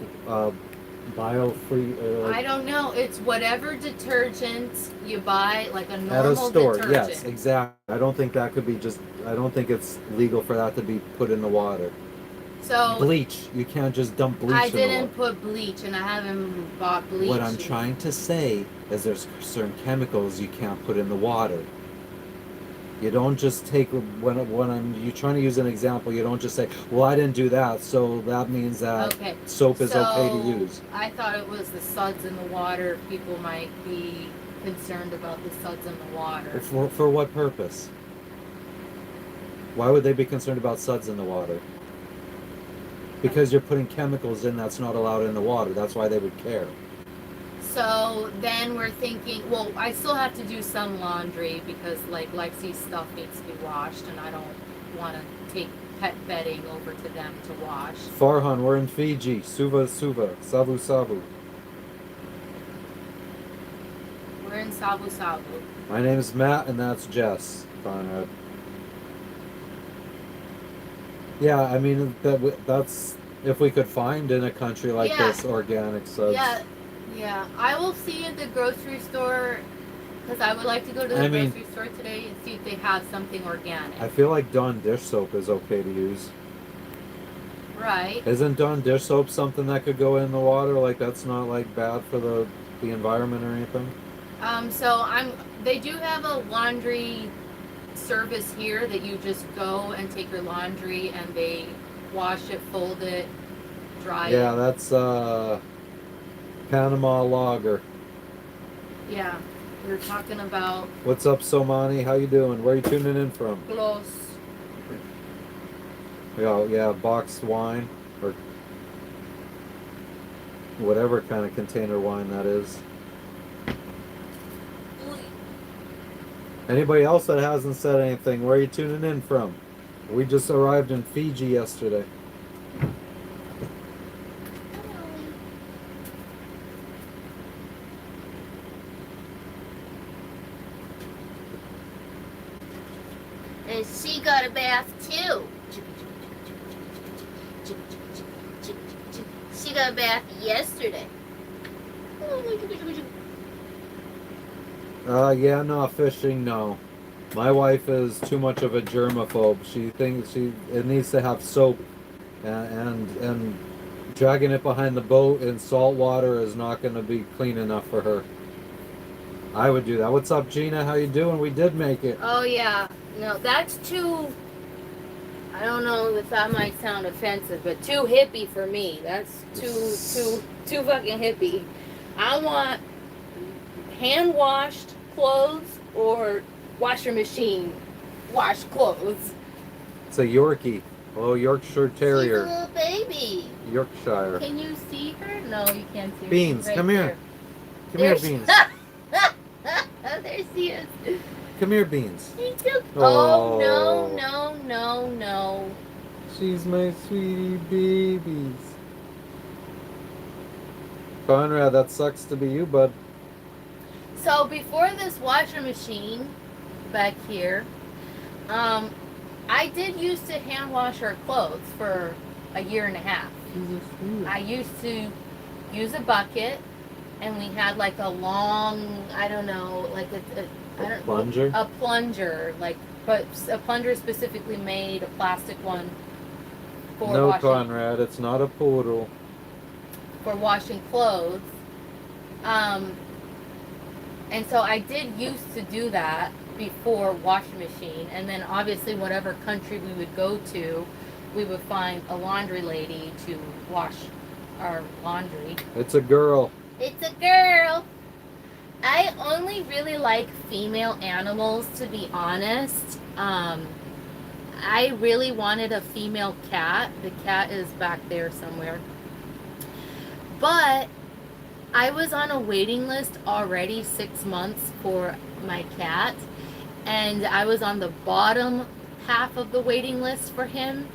bio-free? I don't know. It's whatever detergent you buy, like a At a normal store, detergent. yes, exactly. I don't think that could be just. I don't think it's legal for that to be put in the water. So Bleach, you can't just dump bleach I in the didn't water. put bleach, and I haven't bought bleach. What I'm trying to say is there's certain chemicals you can't put in the water. You don't just take you're trying to use an example. You don't just say, "Well, I didn't do that, so that means that Okay. soap is okay to So, use." I thought it was the suds in the water. People might be concerned about the suds in the water. For what purpose? Why would they be concerned about suds in the water? Because you're putting chemicals in that's not allowed in the water. That's why they would care. So then we're thinking, well, I still have to do some laundry because like Lexi's stuff needs to be washed, and I don't want to take pet bedding over to them to wash. Farhan, we're in Fiji. Suva, Savu, Savu. We're in Sabu Sabu. My name is Matt, and that's Jess, Conrad. Yeah, I mean that's if we could find in a country like Yeah. this organic suds. Yeah. I will see at the grocery store because I would like to go to the grocery store today and see if they have something organic. I feel like Dawn dish soap is okay to use. Right. Isn't Dawn dish soap something that could go in the water? Like that's not like bad for the environment or anything? They do have a laundry service here that you just go and take your laundry and they wash it, fold it, dry it. Yeah, that's Panama Lager. Yeah. We were talking about What's up, Somani? How you doing? Where are you tuning in from? gloss. Yeah, boxed wine or whatever kind of container wine that is. Anybody else that hasn't said anything, where are you tuning in from? We just arrived in Fiji yesterday. And she got a bath too. She got a bath yesterday. Yeah, no, fishing, no. My wife is too much of a germaphobe. She thinks it needs to have soap, and dragging it behind the boat in salt water is not going to be clean enough for her. I would do that. What's up, Gina? How you doing? We did make it. Oh yeah, no, that's too. I don't know if that might sound offensive, but too hippie for me. That's too fucking hippie. I want hand washed clothes or washer machine wash clothes. It's a Yorkie. Oh, Yorkshire Terrier. She's a little baby. Yorkshire. Can you see her? No, you can't see her. Beans, She's right come here. there. Come here, Beans. There she is. Come here, Beans. She's so. Oh. Oh no. She's my sweetie babies. Conrad, that sucks to be you, bud. So before this washer machine back here, I did used to hand wash our clothes for a year and a half. I used to use a bucket, and we had like a long, I don't know, like a Plunger? A plunger, but a plunger specifically made, a plastic one for No, washing. Conrad, it's not a poodle. For washing clothes. And so I did used to do that before washing machine, and then obviously whatever country we would go to, we would find a laundry lady to wash our laundry. It's a girl. It's a girl. I only really like female animals, to be honest. I really wanted a female cat. The cat is back there somewhere. But I was on a waiting list already 6 months for my cat, and I was on the bottom half of the waiting list for him,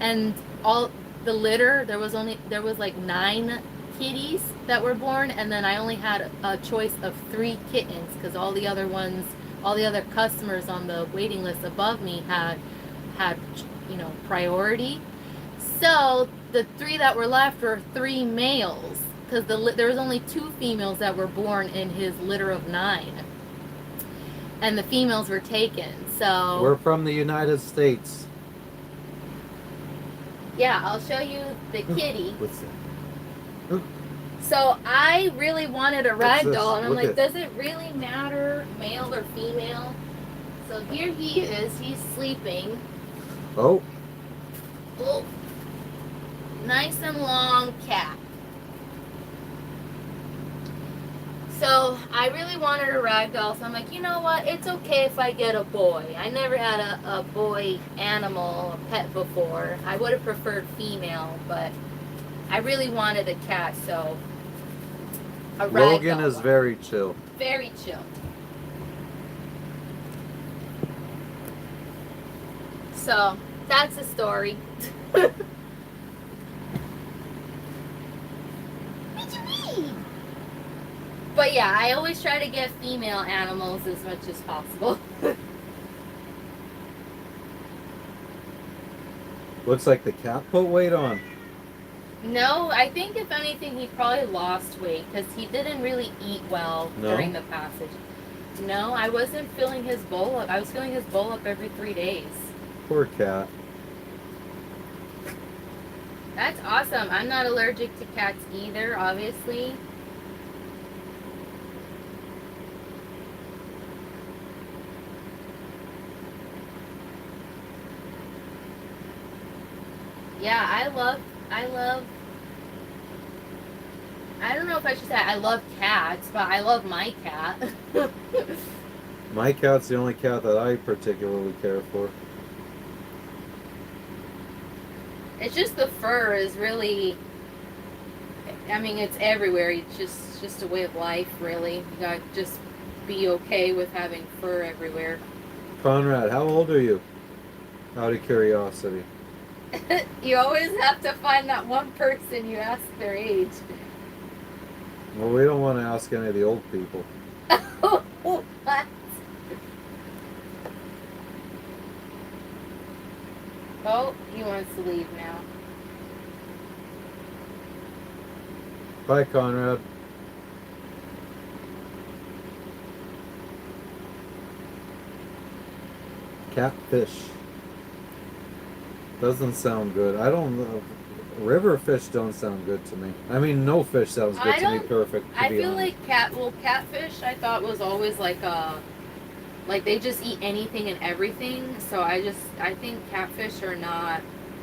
and all the litter, there was like 9 kitties that were born, and then I only had a choice of 3 kittens because all the other customers on the waiting list above me had priority. So the 3 that were left were 3 males, because there was only 2 females that were born in his litter of 9, and the females were taken. So We're from the United States. yeah, I'll show you the kitty. What's that? So I really wanted a rag this? doll, and I'm Look like, at- does it really matter, male or female? So here he is. He's sleeping. Oh, Oh, nice and long cat. So I really wanted a rag doll, so I'm like, you know what? It's okay if I get a boy. I never had a boy animal, a pet before. I would have preferred female, but I really wanted a cat, so a rag Logan doll. is very chill. Very chill. So that's the story. What you mean? But yeah, I always try to get female animals as much as possible. Looks like the cat put weight on. No, I think if anything, he probably lost weight because he didn't really eat well No? during the passage. No, I wasn't filling his bowl up. I was filling his bowl up every 3 days. Poor cat. That's awesome. I'm not allergic to cats either, obviously. Yeah, I don't know if I should say I love cats, but I love my cat. My cat's the only cat that I particularly care for. It's just the fur is really, I mean, it's everywhere. It's just a way of life, really. You gotta just be okay with having fur everywhere. Conrad, how old are you? Out of curiosity. You always have to find that one person you ask their age. Well, we don't want to ask any of the old people. What? Oh, he wants to leave now. Bye, Conrad. Catfish. Doesn't sound good. I don't know. River fish don't sound good to me. I mean, no fish sounds good I to me. don't. Perfect. To I be feel honest. like catfish. I thought was always like they just eat anything and everything. So I think catfish are not.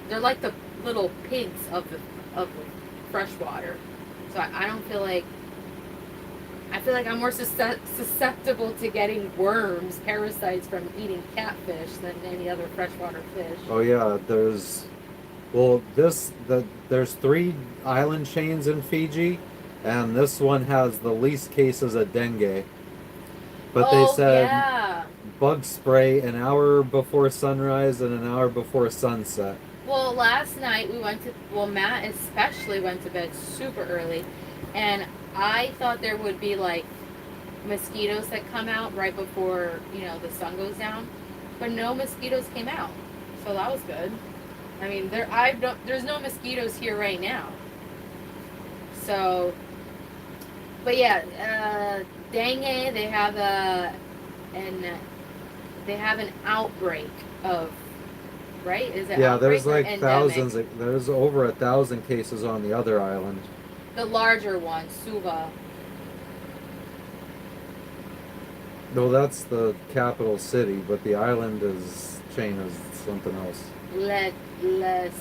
They're like the little pigs of the freshwater. So I don't feel like. I feel like I'm more susceptible to getting worms, parasites from eating catfish than any other freshwater fish. Oh yeah, there's 3 island chains in Fiji, and this one has the least cases of dengue. But they Oh said yeah. bug spray an hour before sunrise and an hour before sunset. Well, last night Matt especially went to bed super early, and I thought there would be like mosquitoes that come out right before, the sun goes down, but no mosquitoes came out. So that was good. I mean, there's no mosquitoes here right now. So, but yeah, dengue, and they have an outbreak of, right? Is it Yeah, outbreak there's or like endemic? there's over 1,000 cases on the other island. The larger one, Suva. No, that's the capital city, but the island chain is something else. Le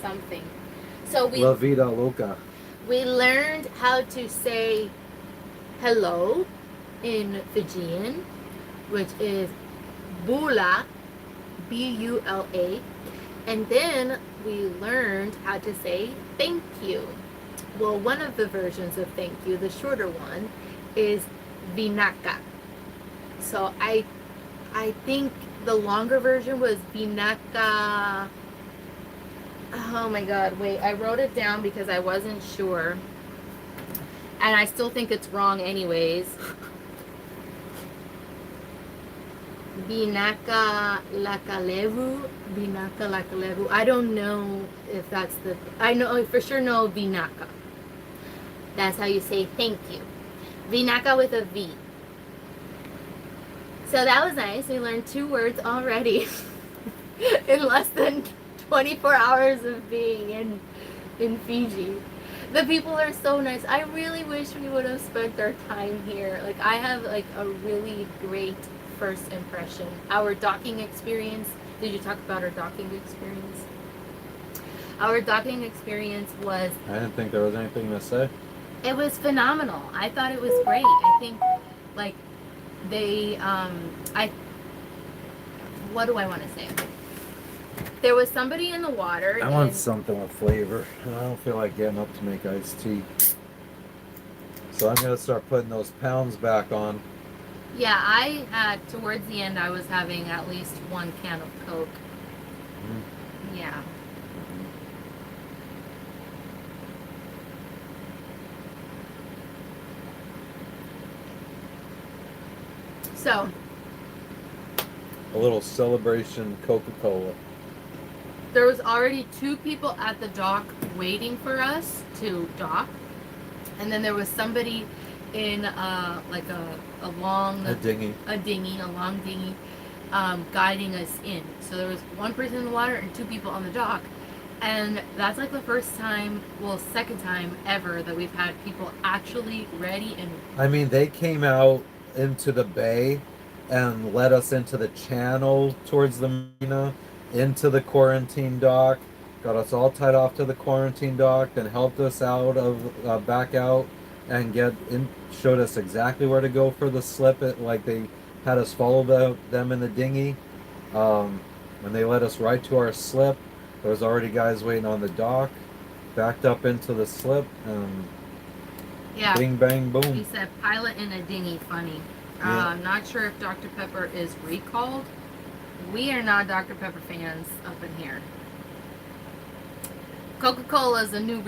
something. So La vida loca. we learned how to say hello in Fijian, which is bula, Bula, and then we learned how to say thank you. Well, one of the versions of thank you, the shorter one, is vinaka. So I think the longer version was vinaka. Oh my god, wait, I wrote it down because I wasn't sure. And I still think it's wrong anyways. Binaka Lakalevu. Binaka Lakalevu. I don't know if that's I know for sure know Vinaka. That's how you say thank you. Vinaka with a V. So that was nice. We learned 2 words already in less than 24 hours of being in Fiji. The people are so nice. I really wish we would have spent our time here. Like I have like a really great first impression. Our docking experience. Did you talk about our docking experience? Our docking experience was. I didn't think there was anything to say. It was phenomenal. I thought it was great. I think like they what do I want to say? There was somebody in the water. I want something with flavor. I don't feel like getting up to make iced tea. So I'm gonna start putting those pounds back on. Yeah, I towards the end I was having at least 1 can of Coke. Mm. Yeah. So A little celebration Coca-Cola. there was already 2 people at the dock waiting for us to dock, and then there was somebody in like a long dinghy. A long dinghy, guiding us in. So there was 1 person in the water and 2 people on the dock, and that's like the first time, well, second time ever that we've had people actually ready and. I mean, they came out into the bay and led us into the channel towards the marina, into the quarantine dock, got us all tied off to the quarantine dock, then helped us out of back out and get in, showed us exactly where to go for the slip. Like they had us follow them in the dinghy. When they led us right to our slip, there was already guys waiting on the dock, backed up into the slip, and Yeah. Bing, bang, He boom. said pilot in a dinghy, funny. Yeah. I'm not sure if Dr. Pepper is recalled. We are not Dr. Pepper fans up in here. Coca-Cola is a new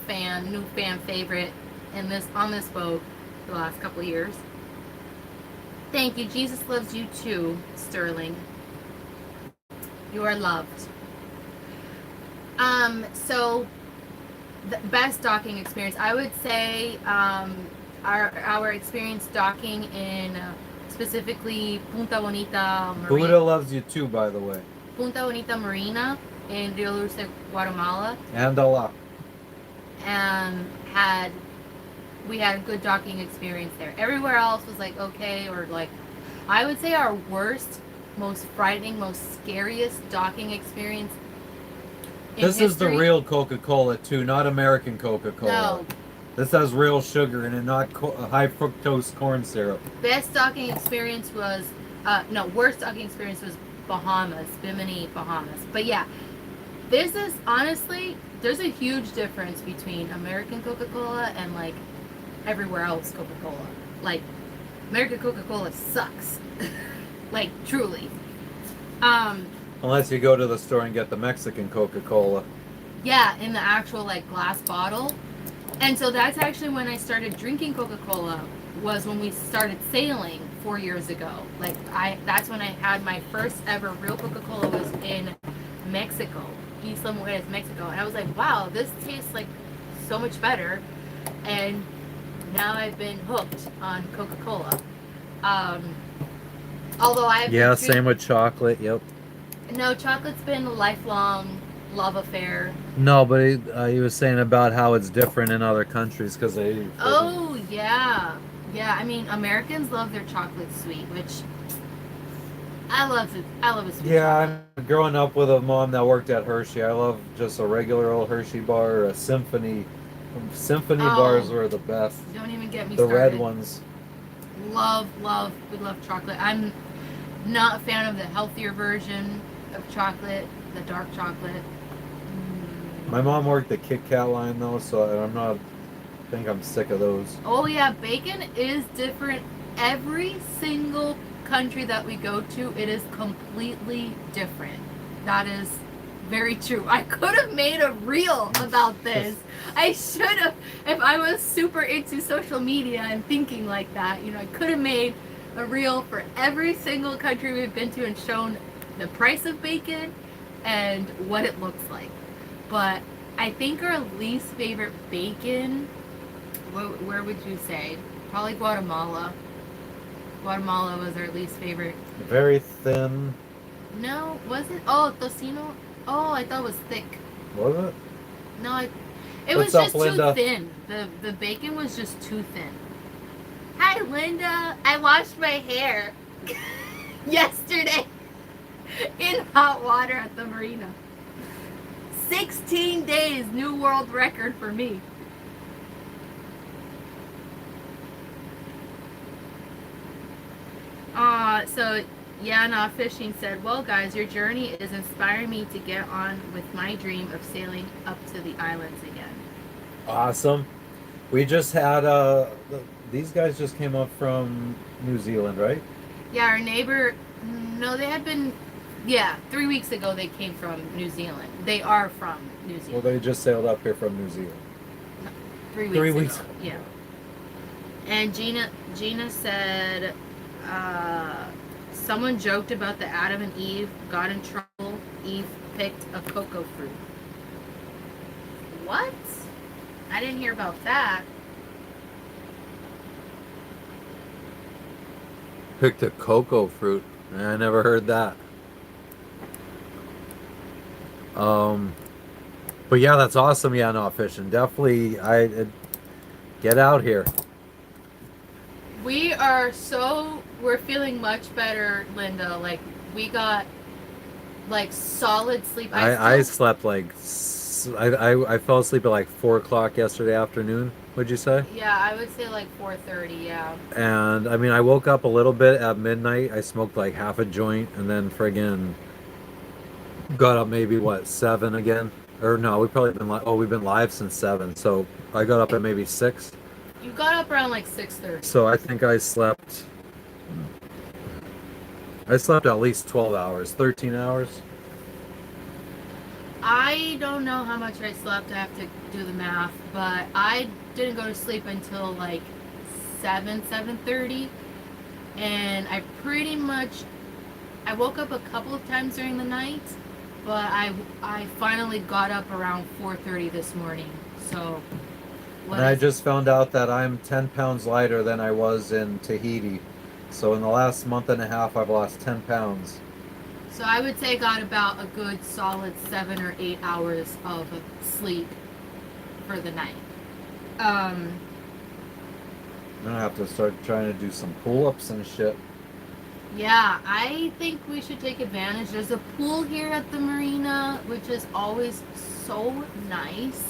fan favorite on this boat the last couple of years. Thank you. Jesus loves you too, Sterling. You are loved. So the best docking experience, I would say, our experience docking in specifically Punta Bonita Marina. Buddha loves you too, by the way. Punta Bonita Marina in Rio Dulce, Guatemala, And Allah. and we had a good docking experience there. Everywhere else was like okay, or like I would say our worst, most frightening, most scariest docking experience in This is the history. real Coca-Cola too, not American Coca-Cola. No. This has real sugar in it, not high fructose corn syrup. Best docking experience was worst docking experience was Bahamas, Bimini, Bahamas. But yeah, there's a huge difference between American Coca-Cola and like everywhere else Coca-Cola. Like American Coca-Cola sucks. Like truly. Unless you go to the store and get the Mexican Coca-Cola. Yeah, in the actual like glass bottle. And so that's actually when I started drinking Coca-Cola, was when we started sailing 4 years ago. Like that's when I had my first ever real Coca-Cola, was in Mexico, Isla Mujeres, Mexico. And I was like, wow, this tastes like so much better. And now I've been hooked on Coca-Cola. Although I have Yeah, same with chocolate. Yep. No, chocolate's been a lifelong love affair. No, but he was saying about how it's different in other countries because they. Oh yeah, yeah. I mean, Americans love their chocolate sweet, which I love it. I love a sweet. Yeah, chocolate. I'm growing up with a mom that worked at Hershey. I love just a regular old Hershey bar or a Symphony. Symphony bars were the best. Don't even get me the started. red ones. We love chocolate. I'm not a fan of the healthier version of chocolate, the dark chocolate. My mom worked the Kit Kat line though, so I think I'm sick of those. Oh yeah, bacon is different. Every single country that we go to, it is completely different. That is very true. I could have made a reel about this. I should have, if I was super into social media and thinking like that. I could have made a reel for every single country we've been to and shown the price of bacon and what it looks like. But I think our least favorite bacon, where would you say? Probably Guatemala. Guatemala was our least favorite. Very thin. No, was it? Oh, tocino. Oh, I thought it was thick. Was it? No, it What's was up, just Linda? too thin. The bacon was just too thin. Hi, Linda. I washed my hair yesterday in hot water at the marina. 16 days, new world record for me. So Yana Fishing said, well guys, your journey is inspiring me to get on with my dream of sailing up to the islands again. Awesome. We just had these guys just came up from New Zealand, right? Yeah, our neighbor, no, they had been, 3 weeks ago they came from New Zealand. They are from New Zealand. Well, they just sailed up here from New Zealand. 3 weeks 3 ago. weeks. Yeah. And Gina said, someone joked about the Adam and Eve got in trouble. Eve picked a cocoa fruit. What? I didn't hear about that. Picked a cocoa fruit. I never heard that. But yeah, that's awesome. Yeah, no, fishing. Definitely, get out here. We're feeling much better, Linda. Like, we got, like, solid sleep. I slept like, I fell asleep at like 4 o'clock yesterday afternoon. Would you say? Yeah, I would say like 4:30, yeah. And I mean, I woke up a little bit at midnight. I smoked like half a joint and then friggin' got up maybe 7 again? Or no, we've been live since 7. So I got up at maybe 6. You got up around like 6:30. So I think I slept at least 12 hours, 13 hours. I don't know how much I slept. I have to do the math, but I didn't go to sleep until like 7:30, and I woke up a couple of times during the night, but I finally got up around 4:30 this morning. So And I just found out that I'm 10 pounds lighter than I was in Tahiti. So in the last month and a half, I've lost 10 pounds. So I would say I got about a good solid 7 or 8 hours of sleep for the night. Um, I'm gonna have to start trying to do some pull-ups and shit. yeah, I think we should take advantage. There's a pool here at the marina, which is always so nice.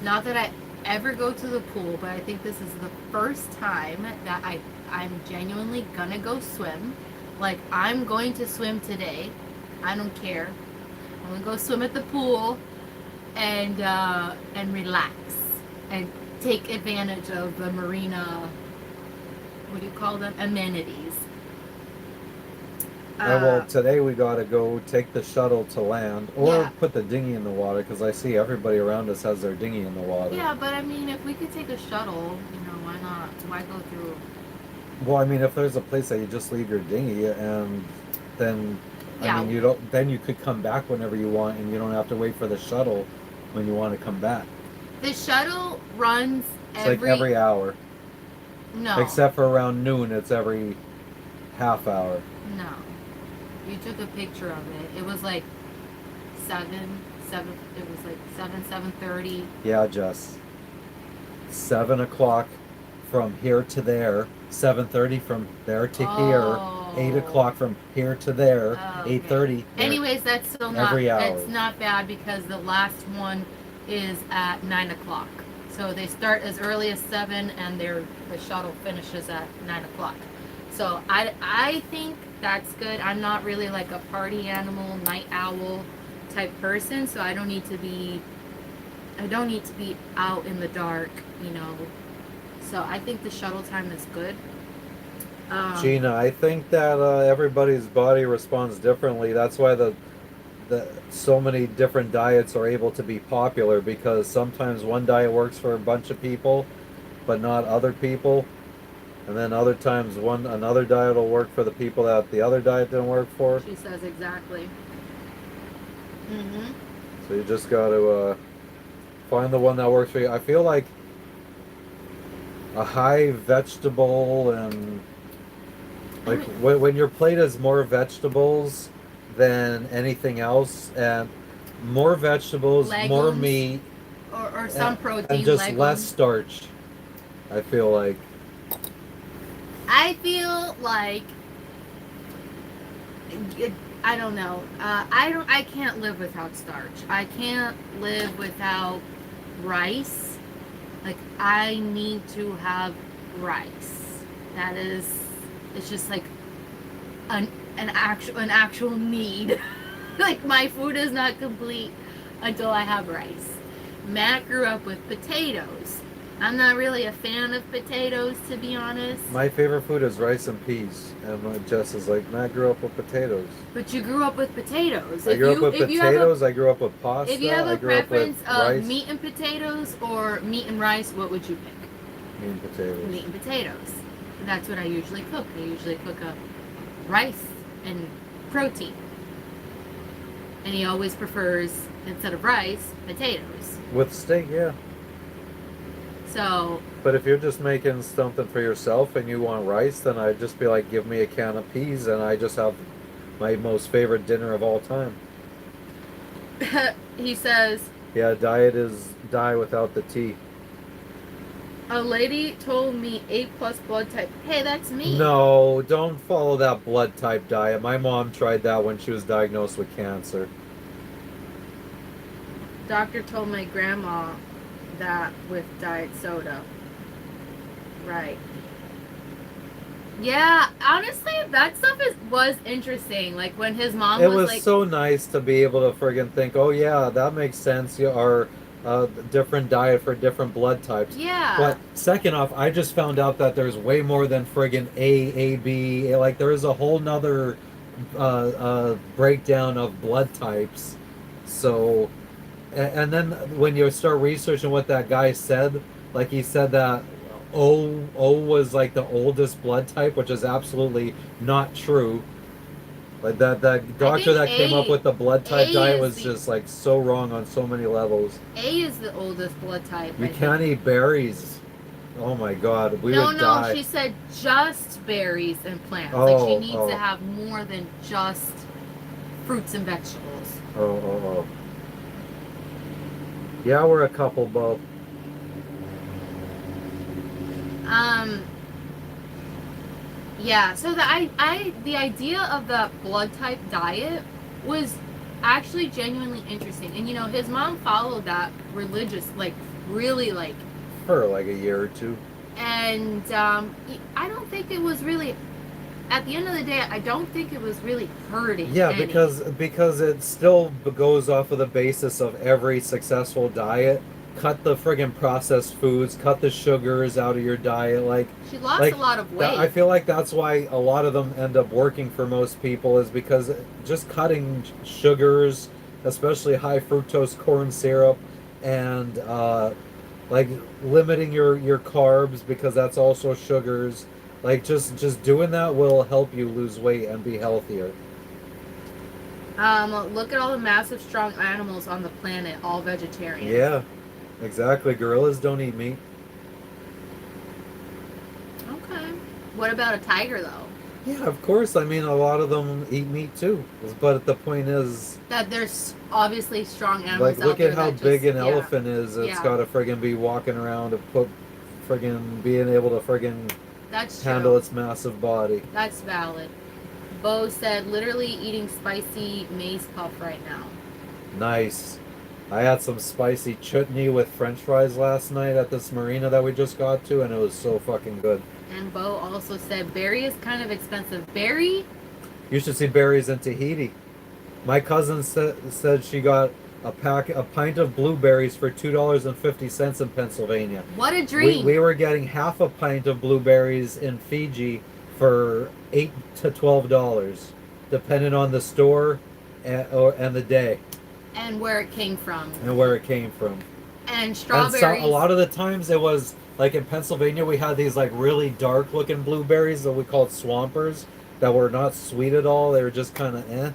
Not that I ever go to the pool, but I think this is the first time that I'm genuinely gonna go swim. Like, I'm going to swim today. I don't care. I'm gonna go swim at the pool and relax and take advantage of the marina. What do you call them? Amenities. Well, today we gotta go take the shuttle to land, or Yeah. put the dinghy in the water, because I see everybody around us has their dinghy in the water. Yeah, but I mean, if we could take a shuttle, why not? Why go through? Well, I mean, if there's a place that you just leave your dinghy, and then, Yeah. I mean, then you could come back whenever you want, and you don't have to wait for the shuttle when you want to come back. The shuttle runs It's like every hour. No. Except for around noon, it's every half hour. No. You took a picture of it. It was like 7:30. Yeah, Jess. 7 o'clock from here to there. 7:30 from there to here. 8 o'clock from here to there. Oh, okay. 8:30. Anyways, that's still not every hour. That's not bad because the last one is at 9 o'clock. So they start as early as 7, and the shuttle finishes at 9 o'clock. So I think that's good. I'm not really like a party animal, night owl type person, so I don't need to be out in the dark, So I think the shuttle time is good. Gina, I think that everybody's body responds differently. That's why the so many different diets are able to be popular, because sometimes one diet works for a bunch of people, but not other people. And then other times another diet will work for the people that the other diet didn't work for. She says exactly. So you just got to find the one that works for you. I feel like a high vegetable and like when your plate is more vegetables than anything else, and more vegetables, more Legumes, meat, or some protein, and just legumes. less starch. I feel like I don't know. I can't live without starch. I can't live without rice. Like, I need to have rice. It's just like an actual need. Like, my food is not complete until I have rice. Matt grew up with potatoes. I'm not really a fan of potatoes, to be honest. my favorite food is rice and peas, and Jess is like, Matt grew up with potatoes. But you grew up with potatoes. I grew up with potatoes. I grew up with pasta. If you have I a grew up with preference of rice. meat and potatoes or meat and rice, what would you pick? Meat and potatoes. Meat and potatoes. That's what I usually cook. I usually cook up rice and protein. And he always prefers, instead of rice, potatoes. With steak, yeah. So, But if you're just making something for yourself and you want rice, then I'd just be like, give me a can of peas, and I just have my most favorite dinner of all time. he says, Yeah, diet is die without the tea. a lady told me A+ blood type. Hey, that's me. No, don't follow that blood type diet. My mom tried that when she was diagnosed with cancer. Doctor told my grandma that with diet soda. Right. Yeah, honestly, that stuff was interesting. Like, when his mom It was was like, so nice to be able to friggin' think, oh yeah, that makes sense. Our different diet for different blood types. Yeah. But second off, I just found out that there's way more than friggin' A, B. Like there is a whole nother breakdown of blood types. So, and then when you start researching what that guy said, like he said that O was like the oldest blood type, which is absolutely not true. Like that I doctor think that came up with the blood A type diet is was just like so wrong on so many levels. A is the oldest blood type. You I can't think. eat berries. Oh my God, we No, would no, die. she said just berries and plants. Like she Oh, needs to oh, have more than just fruits and vegetables. oh. Yeah, we're a couple both. Um, yeah. So the idea of the blood type diet was actually genuinely interesting. And you know, his mom followed that religious, like really like, For like a year or two. and I don't think it was really. At the end of the day, I don't think it was really hurting. Yeah, any. because it still goes off of the basis of every successful diet. Cut the friggin' processed foods, cut the sugars out of your diet. She lost Like a lot of weight. I feel like that's why a lot of them end up working for most people is because just cutting sugars, especially high fructose corn syrup, and like limiting your carbs because that's also sugars. Like just doing that will help you lose weight and be healthier. Look at all the massive, strong animals on the planet, all vegetarian. Yeah, exactly. Gorillas don't eat meat. Okay. What about a tiger, though? Yeah, of course. I mean, a lot of them eat meat too. But the point is, That there's obviously strong like, animals out look there at how that big just, an yeah. elephant is. It's Yeah. got to friggin' be walking around to put friggin' being able to friggin' That's handle true. its massive body. That's valid. Bo said, literally eating spicy maize puff right now. Nice. I had some spicy chutney with French fries last night at this marina that we just got to, and it was so fucking good. And Bo also said, berry is kind of expensive. Berry? You should see berries in Tahiti. My cousin said she got a pint of blueberries for $2.50 in Pennsylvania. What a dream. We were getting half a pint of blueberries in Fiji for $8 to $12, depending on the store and the day And where it came from. and where it came from. And And strawberries. so, a lot of the times it was like in Pennsylvania, we had these like really dark looking blueberries that we called swampers that were not sweet at all. They were just kind of eh.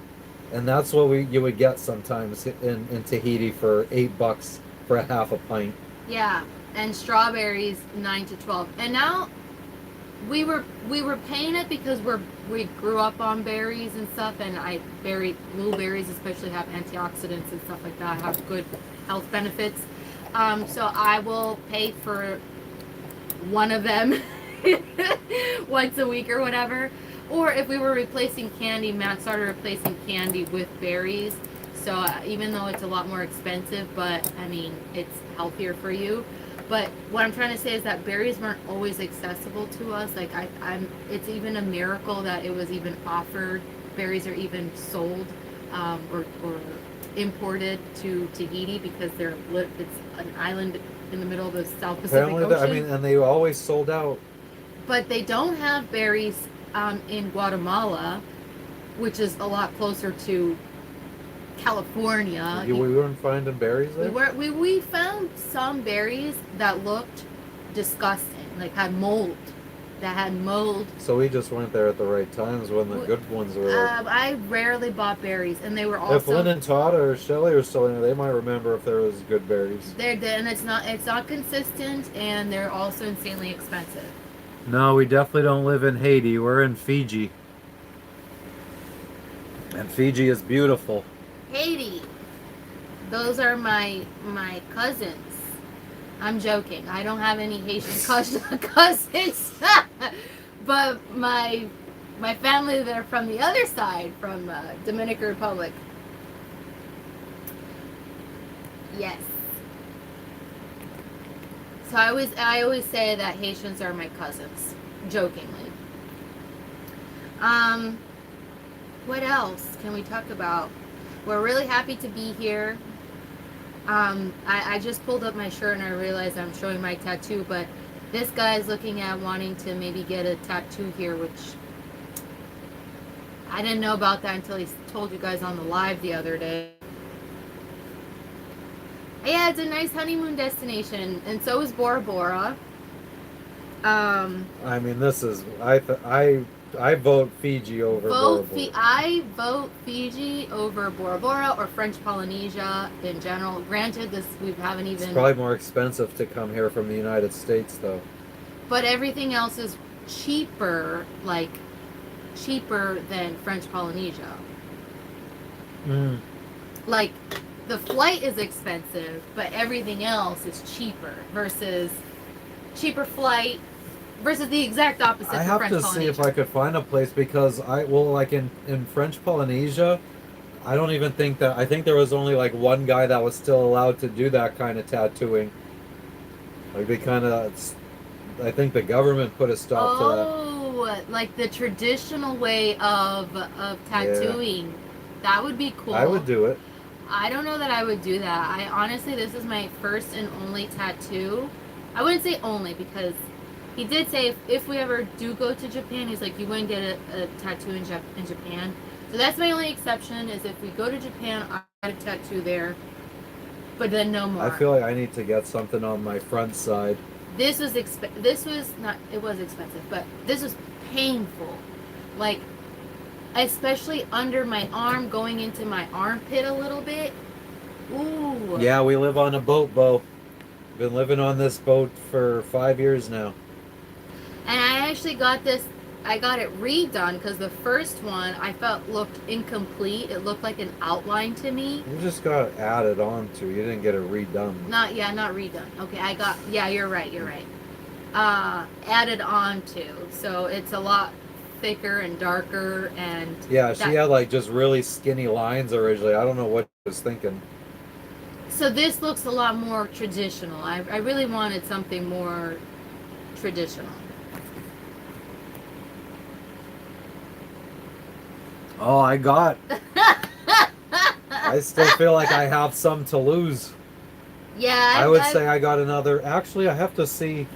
And that's what you would get sometimes in Tahiti for $8 for a half a pint. Yeah. And strawberries 9 to 12. And now we were paying it because we grew up on berries and stuff, and blueberries especially have antioxidants and stuff like that, have good health benefits. So I will pay for one of them once a week or whatever. Or if we were replacing candy, Matt started replacing candy with berries. So even though it's a lot more expensive, but I mean it's healthier for you. But what I'm trying to say is that berries weren't always accessible to us. Like it's even a miracle that it was even offered. Berries are even sold or imported to Tahiti because it's an island in the middle of the South Pacific Apparently, Ocean. and they always sold out. But they don't have berries in Guatemala, which is a lot closer to California. We weren't finding berries there. We found some berries that looked disgusting, like had mold. That had mold. So we just went there at the right times when the good ones were there. I rarely bought berries, and they were also. If Lynn and Todd or Shelly are still in there, they might remember if there was good berries. And it's not consistent, and they're also insanely expensive. No, we definitely don't live in Haiti. We're in Fiji. And Fiji is beautiful. Haiti. Those are my cousins. I'm joking. I don't have any Haitian cousins. But my family, they're from the other side, from Dominican Republic. Yes. So I always say that Haitians are my cousins, jokingly. What else can we talk about? We're really happy to be here. I just pulled up my shirt and I realized I'm showing my tattoo, but this guy's looking at wanting to maybe get a tattoo here, which I didn't know about that until he told you guys on the live the other day. Yeah, it's a nice honeymoon destination, and so is Bora Bora. I mean, this is I vote Fiji over Bora Bora. I vote Fiji over Bora Bora or French Polynesia in general. Granted, we haven't even. It's probably more expensive to come here from the United States, though. But everything else is cheaper, like cheaper than French Polynesia. Mm. Like the flight is expensive, but everything else is cheaper versus cheaper flight versus the exact opposite. I for have French to Polynesia. see if I could find a place because like in French Polynesia, I don't even think that I think there was only like one guy that was still allowed to do that kind of tattooing. Like they kind of, I think the government put a stop to that. Oh, like the traditional way of tattooing. Yeah. That would be cool. I would do it. I don't know that I would do that. I honestly, this is my first and only tattoo. I wouldn't say only because he did say if we ever do go to Japan, he's like, you wouldn't get a tattoo in Japan. So that's my only exception is if we go to Japan, I get a tattoo there. But then no more. I feel like I need to get something on my front side. This was expensive, but this was painful. Like, especially under my arm, going into my armpit a little bit. Ooh. Yeah, we live on a boat, Bo. Been living on this boat for 5 years now. And I actually got it redone because the first one I felt looked incomplete. It looked like an outline to me. You just got added on to. You didn't get it redone. Not redone. Okay, you're right. Added on to. So it's a lot thicker and darker and... Yeah, she had like just really skinny lines originally. I don't know what she was thinking. So this looks a lot more traditional. I really wanted something more traditional. Oh, I still feel like I have some to lose. Yeah. I would say I got another. Actually, I have to see.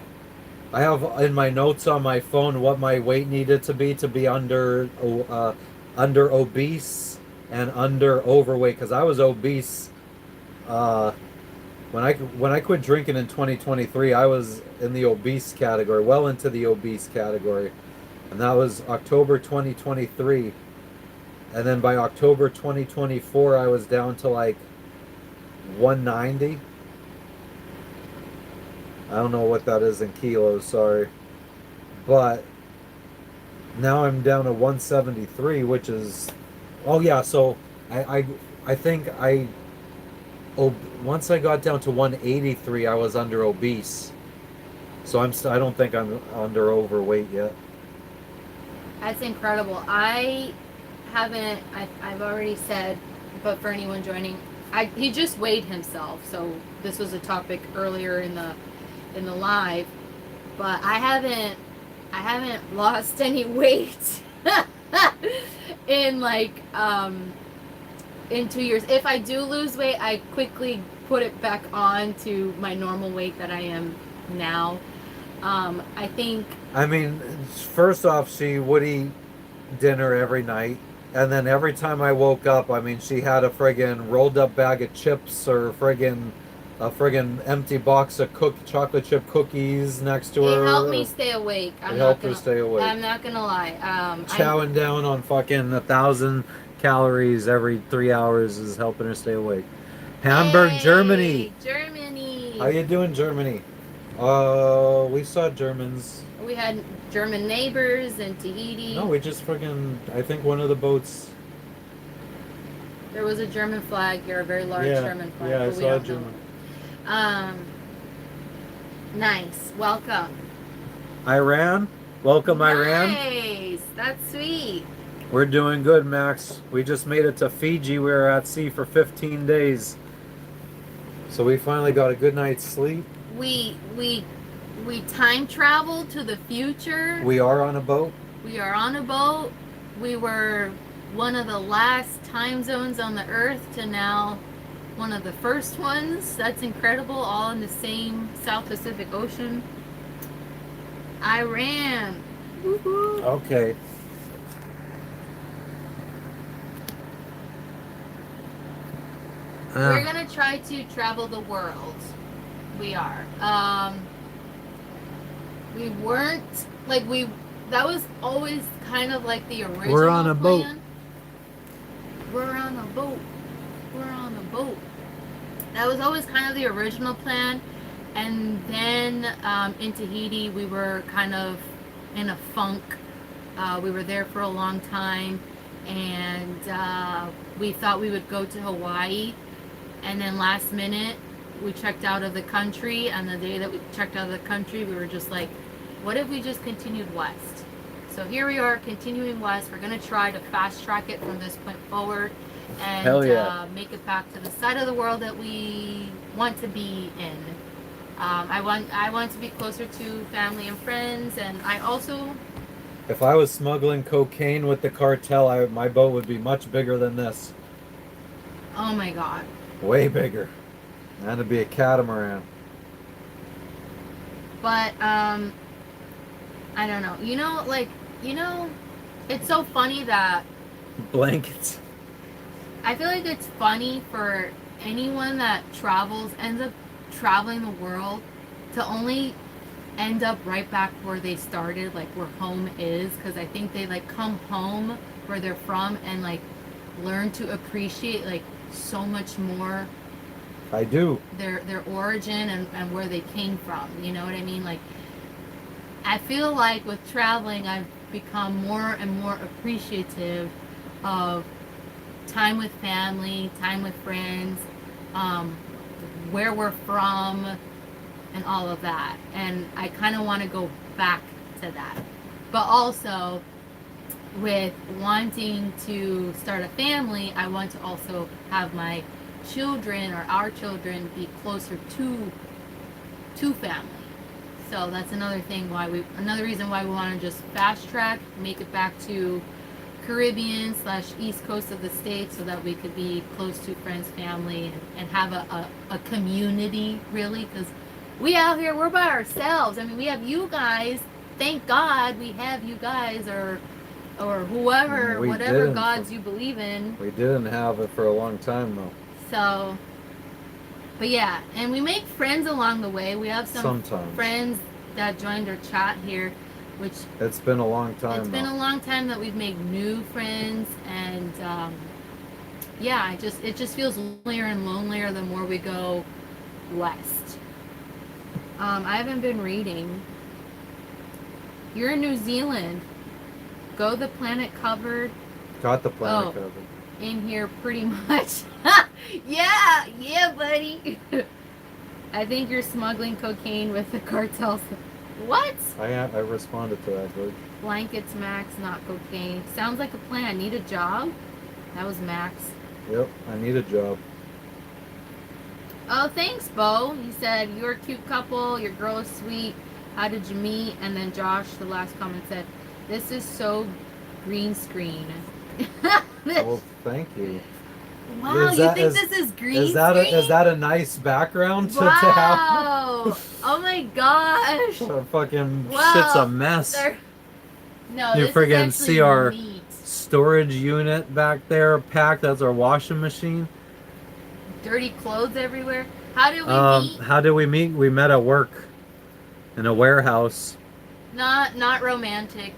I have in my notes on my phone what my weight needed to be under obese and under overweight because I was obese. When I quit drinking in 2023, I was in the obese category, well into the obese category, and that was October 2023. And then by October 2024, I was down to like 190. I don't know what that is in kilos, sorry. But now I'm down to 173, which is... Oh yeah, so I think once I got down to 183, I was under obese. So I don't think I'm under overweight yet. That's incredible. I've already said, but for anyone joining, he just weighed himself. So this was a topic earlier in the live, but I haven't lost any weight in in 2 years. If I do lose weight, I quickly put it back on to my normal weight that I am now. I think. I mean, first off, she would eat dinner every night. And then every time I woke up, I mean, she had a friggin' rolled up bag of chips or a friggin' empty box of chocolate chip cookies next to her. It helped me stay awake. It helped her stay awake. I'm not gonna lie. Chowing down on fucking 1,000 calories every 3 hours is helping her stay awake. Hamburg, hey, Germany. Germany. How you doing, Germany? We saw Germans. We had German neighbors in Tahiti. No, we just friggin', I think one of the boats. There was a German flag here, a very large German flag. Yeah, I saw a German. Nice. Welcome. Iran? Welcome, Iran. Nice. That's sweet. We're doing good, Max. We just made it to Fiji. We were at sea for 15 days. So we finally got a good night's sleep. We time traveled to the future. We are on a boat. We are on a boat. We were one of the last time zones on the earth to now one of the first ones. That's incredible. All in the same South Pacific Ocean. Iran. Woo-hoo. Okay. We're gonna try to travel the world. We are. We weren't like we. That was always kind of like the original. We're on a boat. plan. We're on a boat. We're on a boat. That was always kind of the original plan, and then in Tahiti we were kind of in a funk. We were there for a long time, and we thought we would go to Hawaii. And then last minute, we checked out of the country. And the day that we checked out of the country, we were just like, what if we just continued west? So here we are, continuing west. We're going to try to fast track it from this point forward. And Hell yeah. make it back to the side of the world that we want to be in. I want to be closer to family and friends. And I also... If I was smuggling cocaine with the cartel, my boat would be much bigger than this. Oh my God. Way bigger. And it'd be a catamaran. But, I don't know. It's so funny that Blankets. I feel like it's funny for anyone that ends up traveling the world to only end up right back where they started, like where home is. Because I think they like come home where they're from and like learn to appreciate like so much more I do. their origin and where they came from. You know what I mean? Like, I feel like with traveling, I've become more and more appreciative of time with family, time with friends, where we're from, and all of that. And I kind of want to go back to that. But also, with wanting to start a family, I want to also have my children or our children be closer to family. So that's another reason why we want to just fast track, make it back to Caribbean / East Coast of the States so that we could be close to friends, family, and have a community, really, because we out here, we're by ourselves. I mean, we have you guys. Thank God we have you guys, or whoever, whatever gods you believe in. We didn't have it for a long time, though. So, but yeah, and we make friends along the way. We have some Sometimes. friends that joined our chat here, which It's been a long time. it's been a long time that we've made new friends, and yeah, it just feels lonelier and lonelier the more we go west. I haven't been reading. You're in New Zealand. Go the planet covered. Got the planet Oh. covered. In here pretty much. yeah, buddy. I think you're smuggling cocaine with the cartels. What? I responded to that, dude. Blankets, Max, not cocaine. Sounds like a plan. Need a job? That was Max. Yep, I need a job. Oh, thanks, Bo. He said, you're a cute couple. Your girl is sweet. How did you meet? And then Josh, the last comment, said, this is so green screen. Well, thank you. Wow, you think this is green Is that a nice background to have? Wow. Oh my gosh. Fucking Wow. shit's a mess. No, You this friggin' is see our neat. storage unit back there packed. That's our washing machine. Dirty clothes everywhere. How did we meet? How did we meet? We met at work in a warehouse. Not romantic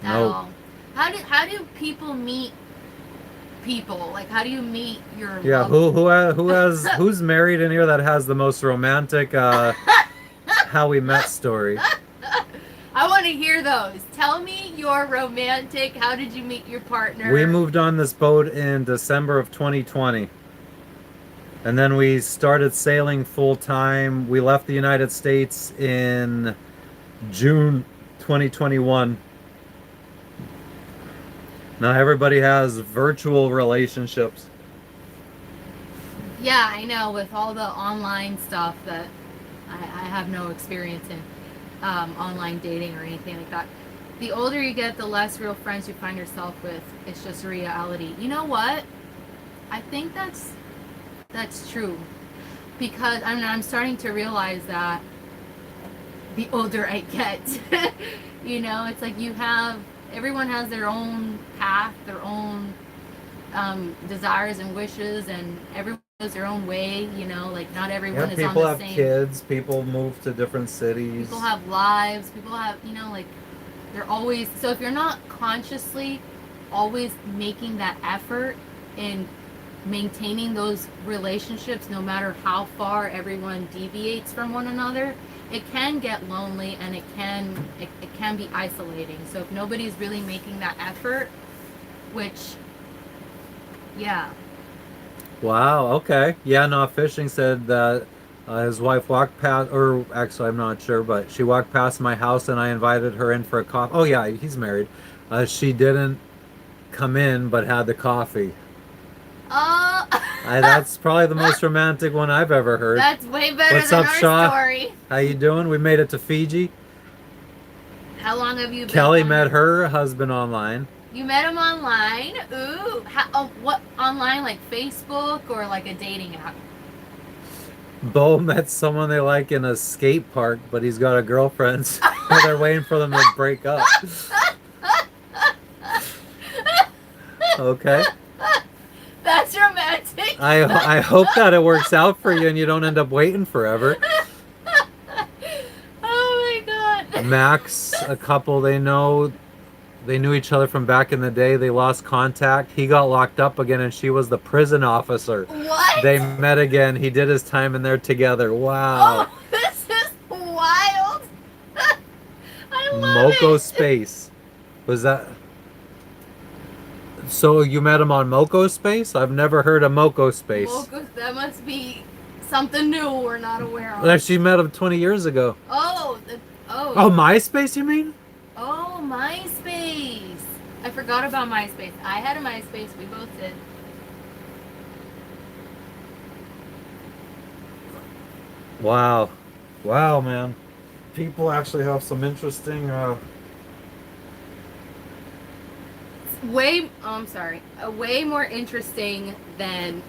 at Nope. all. How do people meet people? Like, how do you meet your Yeah, love- who's married in here that has the most romantic how we met story? I want to hear those. Tell me your romantic. How did you meet your partner? We moved on this boat in December of 2020. And then we started sailing full time. We left the United States in June 2021. Now everybody has virtual relationships. Yeah, I know. With all the online stuff that I have no experience in, online dating or anything like that. The older you get, the less real friends you find yourself with. It's just a reality. You know what? I think that's That's true. Because I'm starting to realize that the older I get, it's like everyone has their own path, their own desires and wishes, and everyone goes their own way, like not everyone is on people the have same. kids, people move to different cities. People have lives, people have, like they're always, so if you're not consciously always making that effort in maintaining those relationships, no matter how far everyone deviates from one another, it can get lonely, and it can be isolating. So if nobody's really making that effort, which, yeah. Wow, okay. Yeah, no, Fishing said that his wife walked past, or actually, I'm not sure, but she walked past my house and I invited her in for a coffee. Oh, yeah, he's married. She didn't come in, but had the coffee. Oh, That's probably the most romantic one I've ever heard. that's way better What's than up, our Shaw? story. How you doing? We made it to Fiji. How long have you been Kelly on met it? her husband online. You met him online? Ooh. What, online, like Facebook or like a dating app? Bo met someone they like in a skate park, but he's got a girlfriend, so they're waiting for them to break up. Okay. That's romantic. I hope that it works out for you and you don't end up waiting forever. Oh my god. Max, a couple they knew each other from back in the day. They lost contact. He got locked up again and she was the prison officer. What? They met again. He did his time and they're together. Wow. Oh, this is wild. I love Moko it. Space. Was that so you met him on Moko Space? I've never heard of Moko Space. That must be something new we're not aware of. She met him 20 years ago. Oh, Oh, MySpace, you mean? Oh, MySpace. I forgot about MySpace. I had a MySpace. We both did. Wow. Wow, man. People actually have some interesting I'm sorry. Way more interesting than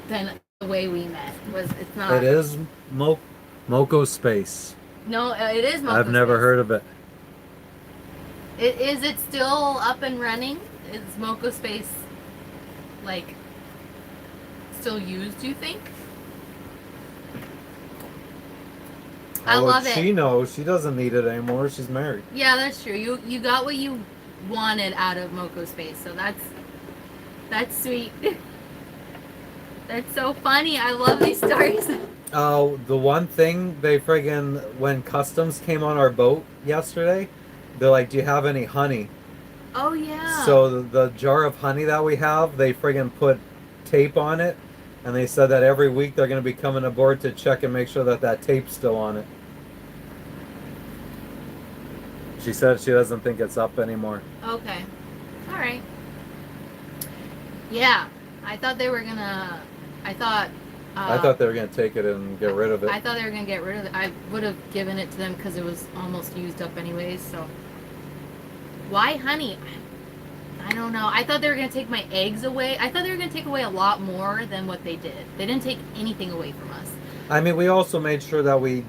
the way we met. It's not. It is Moko Space. No, it is Moko I've never Space. heard of it. Is it still up and running? Is Moko Space like still used, do you think? I love it. She knows. She doesn't need it anymore. She's married. Yeah, that's true. You got what you wanted out of Moko Space, so that's sweet. That's so funny. I love these stories. Oh, the one thing they friggin' when customs came on our boat yesterday, they're like, "Do you have any honey?" Oh yeah. So the jar of honey that we have, they friggin' put tape on it, and they said that every week they're gonna be coming aboard to check and make sure that that tape's still on it. She said she doesn't think it's up anymore. Okay. All right. Yeah, I thought they were gonna. I thought they were gonna take it and get rid of it. I thought they were gonna get rid of it. I would have given it to them because it was almost used up anyways. So why honey? I don't know. I thought they were gonna take my eggs away. I thought they were gonna take away a lot more than what they did. They didn't take anything away from us. I mean, we also made sure that we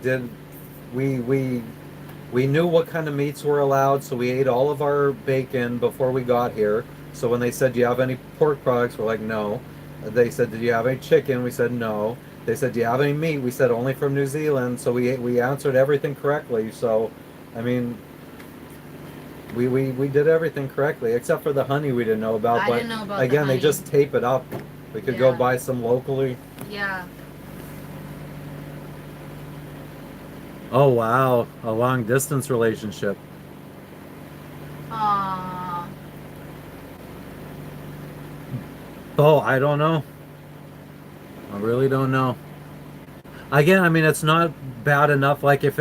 knew what kind of meats were allowed, so we ate all of our bacon before we got here. So when they said, "Do you have any pork products?" we're like, "No." They said, "Did you have any chicken?" We said, "No." They said, "Do you have any meat?" We said, "Only from New Zealand." So we answered everything correctly. So, I mean, we did everything correctly, except for the honey we didn't know about. I But didn't know about the again, they honey. just tape it up. We could go Yeah. buy some locally. Yeah. Oh wow, a long distance relationship. Aww. Oh, I don't know. I really don't know. Again, I mean, it's not bad enough. Like if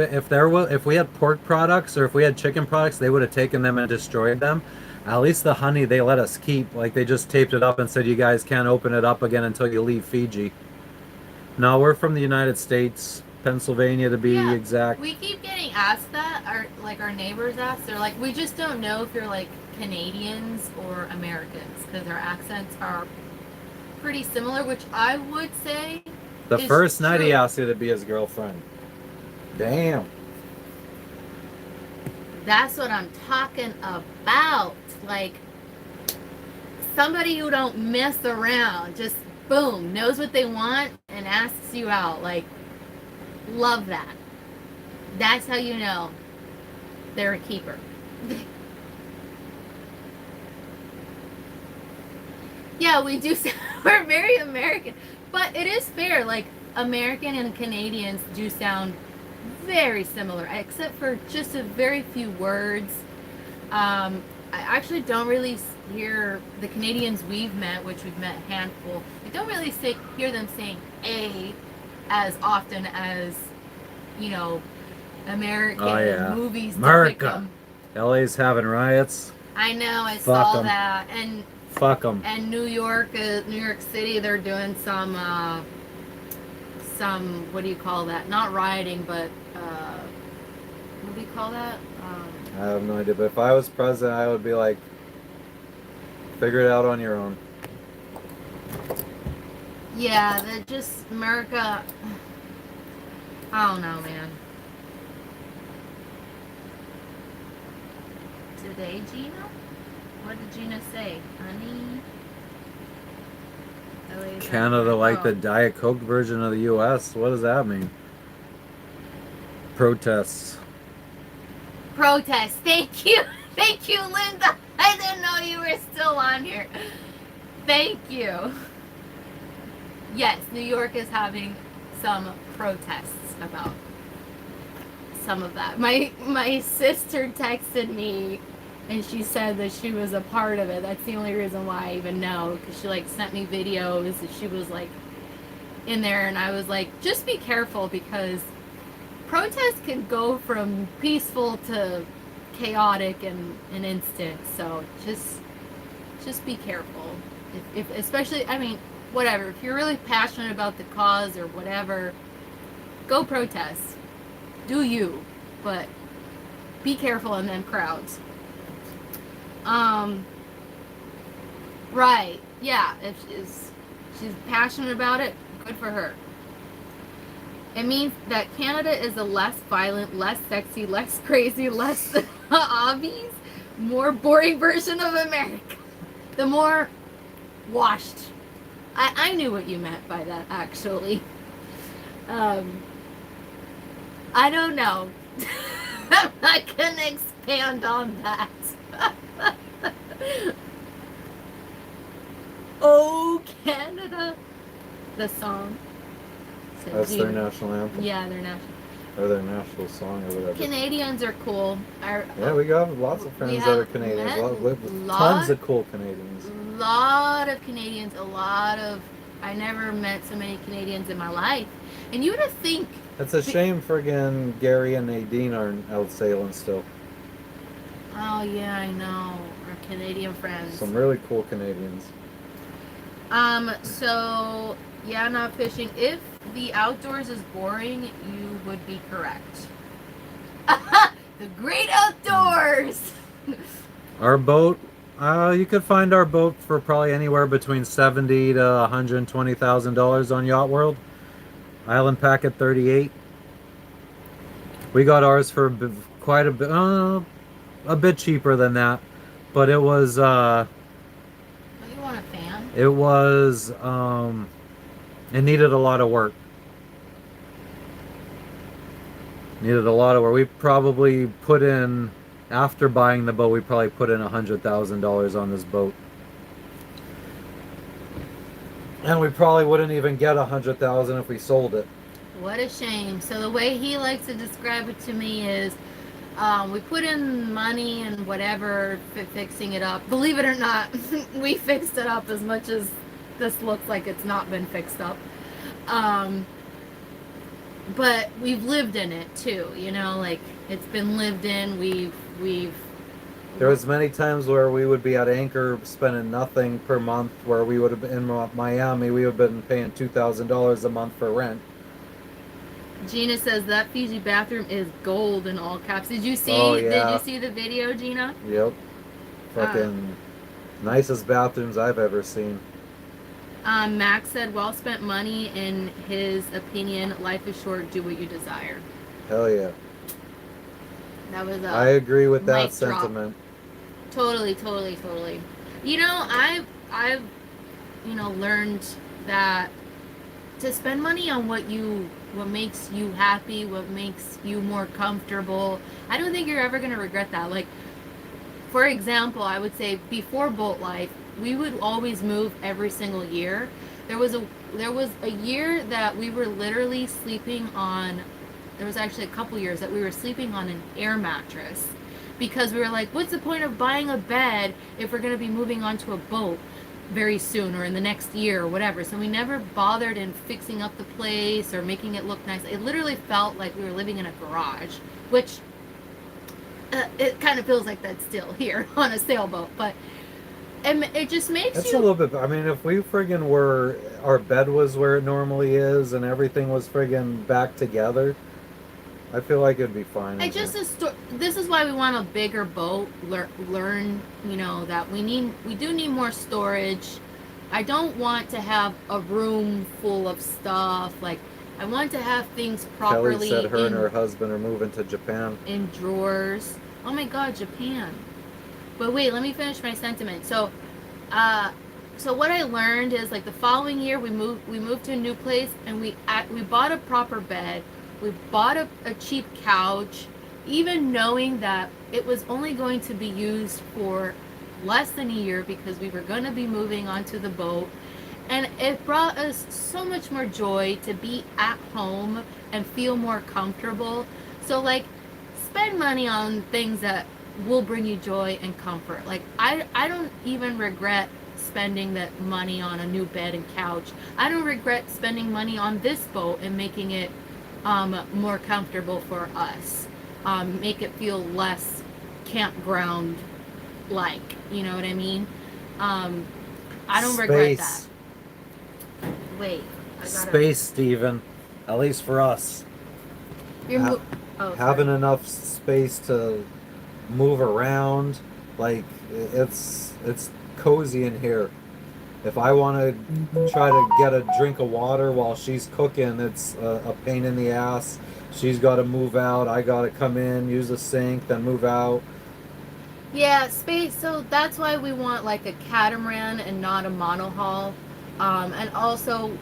we had pork products or if we had chicken products, they would have taken them and destroyed them. At least the honey they let us keep. Like they just taped it up and said you guys can't open it up again until you leave Fiji. No, we're from the United States, Pennsylvania to be Yeah, exact. We keep getting asked that. Our neighbors ask. They're like, we just don't know if you're like Canadians or Americans because our accents are pretty similar, which I would say The is first night he true. asked you to be his girlfriend. Damn. That's what I'm talking about. Like, somebody who don't mess around, just boom, knows what they want and asks you out. Like, love that. That's how you know they're a keeper. Yeah, we do. We're very American, but it is fair. Like, American and Canadians do sound very similar, except for just a very few words. I actually don't really hear the Canadians we've met, which we've met a handful. I don't really hear them saying "a" as often as, you know, American Oh, yeah. movies depict America. them. LA's having riots. I know, I Fuck saw 'em. that, and Fuck them. New York City, they're doing some what do you call that? Not rioting, but what do you call that? I have no idea. But if I was president, I would be like, figure it out on your own. Yeah, that just America. I don't know, man. Today, Gina? What did Gina say? Honey? Canada like the Diet Coke version of the U.S. What does that mean? Protests. Protest. Thank you. Thank you, Linda. I didn't know you were still on here. Thank you. Yes, New York is having some protests about some of that. My sister texted me and she said that she was a part of it. That's the only reason why I even know, because she like sent me videos and she was like in there, and I was like, just be careful, because protests can go from peaceful to chaotic in an instant. So just be careful. If especially, I mean, whatever, if you're really passionate about the cause or whatever, go protest. Do you, but be careful in them crowds. Right, yeah, if she's passionate about it, good for her. It means that Canada is a less violent, less sexy, less crazy, less obvious, more boring version of America. The more washed. I knew what you meant by that, actually. I don't know. I'm not gonna expand on that. Oh, Canada. The song. That's their national anthem. Yeah, their national. Or their national song or whatever. Canadians are cool. Yeah, we got lots of friends that are Canadians. Tons of cool Canadians. A lot of Canadians. I never met so many Canadians in my life. And you would think. It's a shame friggin' Gary and Nadine aren't out sailing still. Oh, yeah, I know. Our Canadian friends. Some really cool Canadians. So, yeah, not fishing. If the outdoors is boring, you would be correct. The great outdoors! Our boat, you could find our boat for probably anywhere between $70,000 to $120,000 on Yacht World. Island Packet 38. We got ours for quite a bit cheaper than that, but it was You want a fan? it was it needed a lot of work. We probably put in, after buying the boat, we probably put in $100,000 on this boat. And we probably wouldn't even get $100,000 if we sold it. What a shame. So the way he likes to describe it to me is, we put in money and whatever, fixing it up. Believe it or not, we fixed it up as much as this looks like it's not been fixed up. But we've lived in it too, you know, like it's been lived in. There was many times where we would be at anchor spending nothing per month, where we would have been in Miami, we would have been paying $2,000 a month for rent. Gina says that Fiji bathroom is gold in all caps. Did you see? Oh, yeah. Did you see the video, Gina? Yep. Fucking nicest bathrooms I've ever seen. Max said, well spent money. In his opinion, life is short. Do what you desire. Hell yeah. That was I a agree with that mic drop. sentiment. Totally, totally, totally. You know, I've learned that to spend money on what makes you happy, what makes you more comfortable. I don't think you're ever gonna regret that. Like, for example, I would say before Bolt Life, we would always move every single year. There was a year that we were literally sleeping on. There was actually a couple years that we were sleeping on an air mattress because we were like, what's the point of buying a bed if we're going to be moving onto a boat very soon or in the next year or whatever. So we never bothered in fixing up the place or making it look nice. It literally felt like we were living in a garage, which it kind of feels like that still here on a sailboat. But it just makes It's you. a little bit. I mean, if we friggin' were, our bed was where it normally is, and everything was friggin' back together, I feel like it'd be fine. I just this is why we want a bigger boat. Learn, that we do need more storage. I don't want to have a room full of stuff. Like, I want to have things properly Kelly said her and her husband are moving to Japan. in drawers. Oh my God, Japan. But wait, let me finish my sentiment. So what I learned is, like, the following year we moved to a new place, and we bought a proper bed. We bought a cheap couch, even knowing that it was only going to be used for less than a year because we were going to be moving onto the boat. And it brought us so much more joy to be at home and feel more comfortable. So, like, spend money on things that will bring you joy and comfort. Like, I don't even regret spending that money on a new bed and couch. I don't regret spending money on this boat and making it more comfortable for us. Make it feel less campground like. You know what I mean? I don't regret that. Wait, Space, Steven. At least for us. Having enough space to move around, like, it's cozy in here. If I want to try to get a drink of water while she's cooking, it's a pain in the ass. She's got to move out. I got to come in, use the sink, then move out. Yeah, space. So that's why we want, like, a catamaran and not a monohull. And also,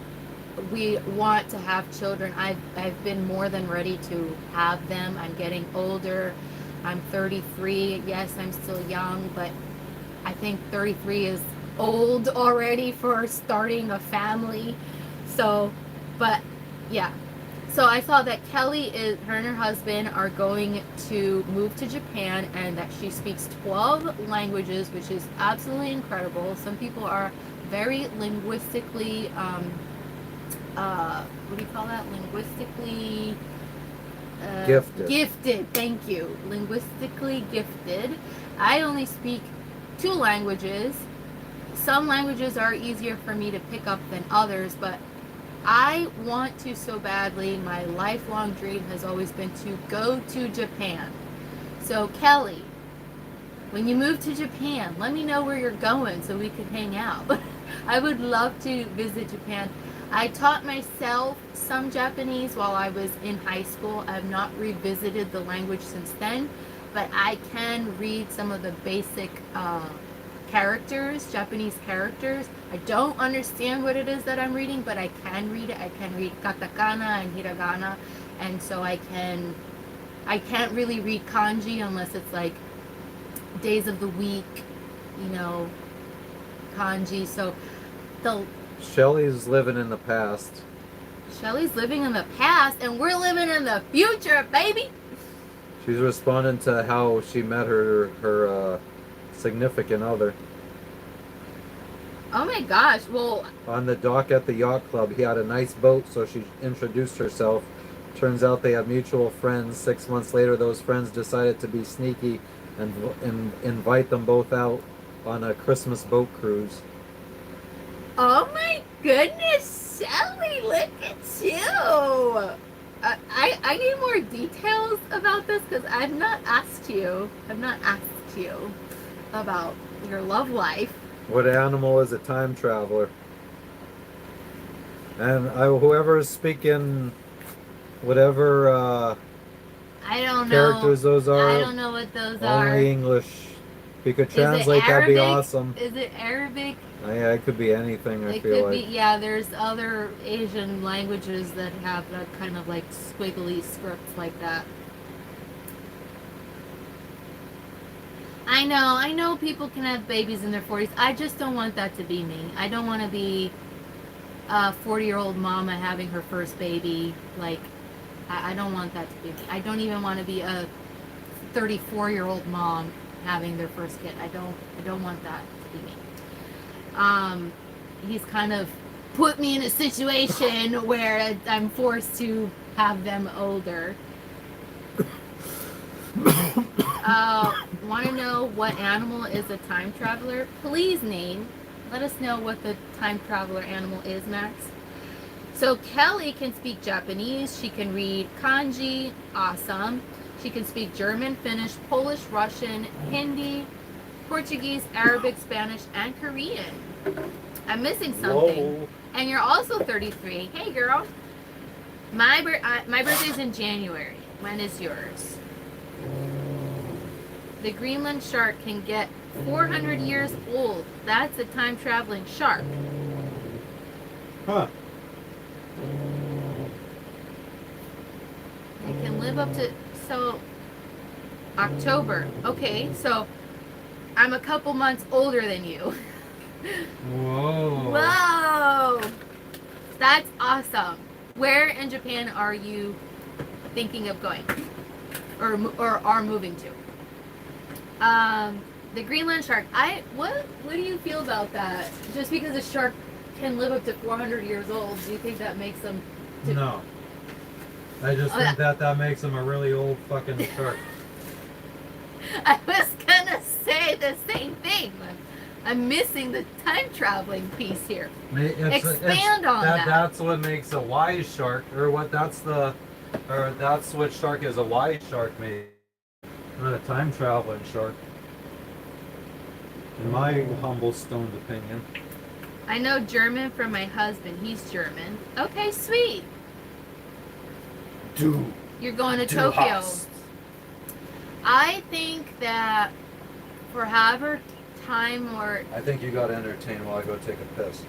we want to have children. I've been more than ready to have them. I'm getting older. I'm 33. Yes, I'm still young, but I think 33 is old already for starting a family. So, but yeah. So I saw that her and her husband are going to move to Japan, and that she speaks 12 languages, which is absolutely incredible. Some people are very linguistically, what do you call that? Linguistically gifted. Thank you. Linguistically gifted. I only speak 2 languages. Some languages are easier for me to pick up than others, but I want to so badly. My lifelong dream has always been to go to Japan. So, Kelly, when you move to Japan, let me know where you're going so we can hang out. I would love to visit Japan. I taught myself some Japanese while I was in high school. I have not revisited the language since then, but I can read some of the basic characters, Japanese characters. I don't understand what it is that I'm reading, but I can read it. I can read katakana and hiragana, and so I can't really read kanji unless it's like days of the week, kanji. So Shelly's living in the past. Shelly's living in the past, and we're living in the future, baby. She's responding to how she met her significant other. Oh my gosh, well... On the dock at the yacht club, he had a nice boat, so she introduced herself. Turns out they have mutual friends. 6 months later, those friends decided to be sneaky and invite them both out on a Christmas boat cruise. Oh my goodness, Shelly, look at you! I need more details about this because I've not asked you about your love life. What animal is a time traveler? And whoever's speaking whatever I don't know. characters those I are, don't know what those are. only English. If you could Is it translate, that'd be Arabic? awesome. Is it Arabic? Yeah, it could be anything, I It feel could be, like. yeah, there's other Asian languages that have that kind of like squiggly scripts like that. I know people can have babies in their 40s. I just don't want that to be me. I don't want to be a 40-year-old mama having her first baby. Like, I don't want that to be me. I don't even want to be a 34-year-old mom having their first kid. I don't want that to be me. He's kind of put me in a situation where I'm forced to have them older. Want to know what animal is a time traveler? Please name. Let us know what the time traveler animal is, Max. So Kelly can speak Japanese. She can read kanji. Awesome. She can speak German, Finnish, Polish, Russian, Hindi, Portuguese, Arabic, Spanish, and Korean. I'm missing something. Whoa. And you're also 33. Hey, girl. My birthday's in January. When is yours? The Greenland shark can get 400 years old. That's a time traveling shark. Huh. It can live up to October. Okay, so I'm a couple months older than you. Whoa. Whoa! That's awesome. Where in Japan are you thinking of going? Or are moving to? The Greenland shark. What do you feel about that? Just because a shark can live up to 400 years old, do you think that makes them? No. I just think that makes him a really old fucking shark. I was gonna say the same thing. I'm missing the time traveling piece here. Expand on that. That's what makes a wise shark, or that's what shark is a wise shark, maybe. Not a time traveling shark. In my humble stoned opinion. I know German from my husband. He's German. Okay, sweet. You're going to Tokyo. Hast. I think that for however time or I think you got to entertain while I go take a piss.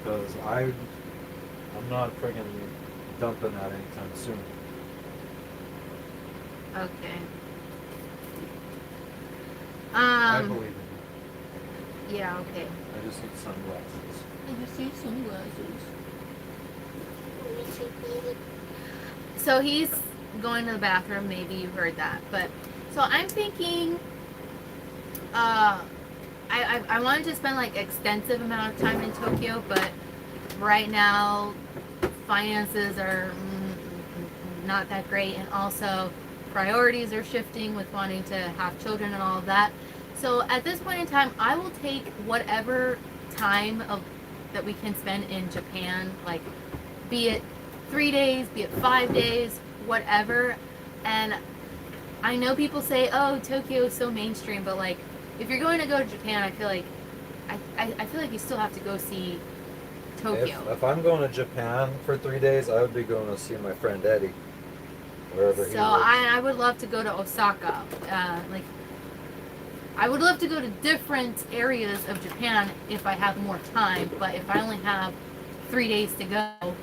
Because I'm not friggin' dumping that anytime soon. okay. I believe in you. Yeah. Okay. I just need sunglasses. I just need sunglasses. So he's going to the bathroom. Maybe you heard that, but so I'm thinking. I wanted to spend like extensive amount of time in Tokyo, but right now finances are not that great, and also priorities are shifting with wanting to have children and all of that. So at this point in time, I will take whatever time that we can spend in Japan, like be it 3 days, be it 5 days, whatever. And I know people say, "Oh, Tokyo is so mainstream," but like, if you're going to go to Japan, I feel like you still have to go see Tokyo. If I'm going to Japan for 3 days, I would be going to see my friend Eddie, wherever he So lives. I would love to go to Osaka. I would love to go to different areas of Japan if I have more time. But if I only have 3 days to go,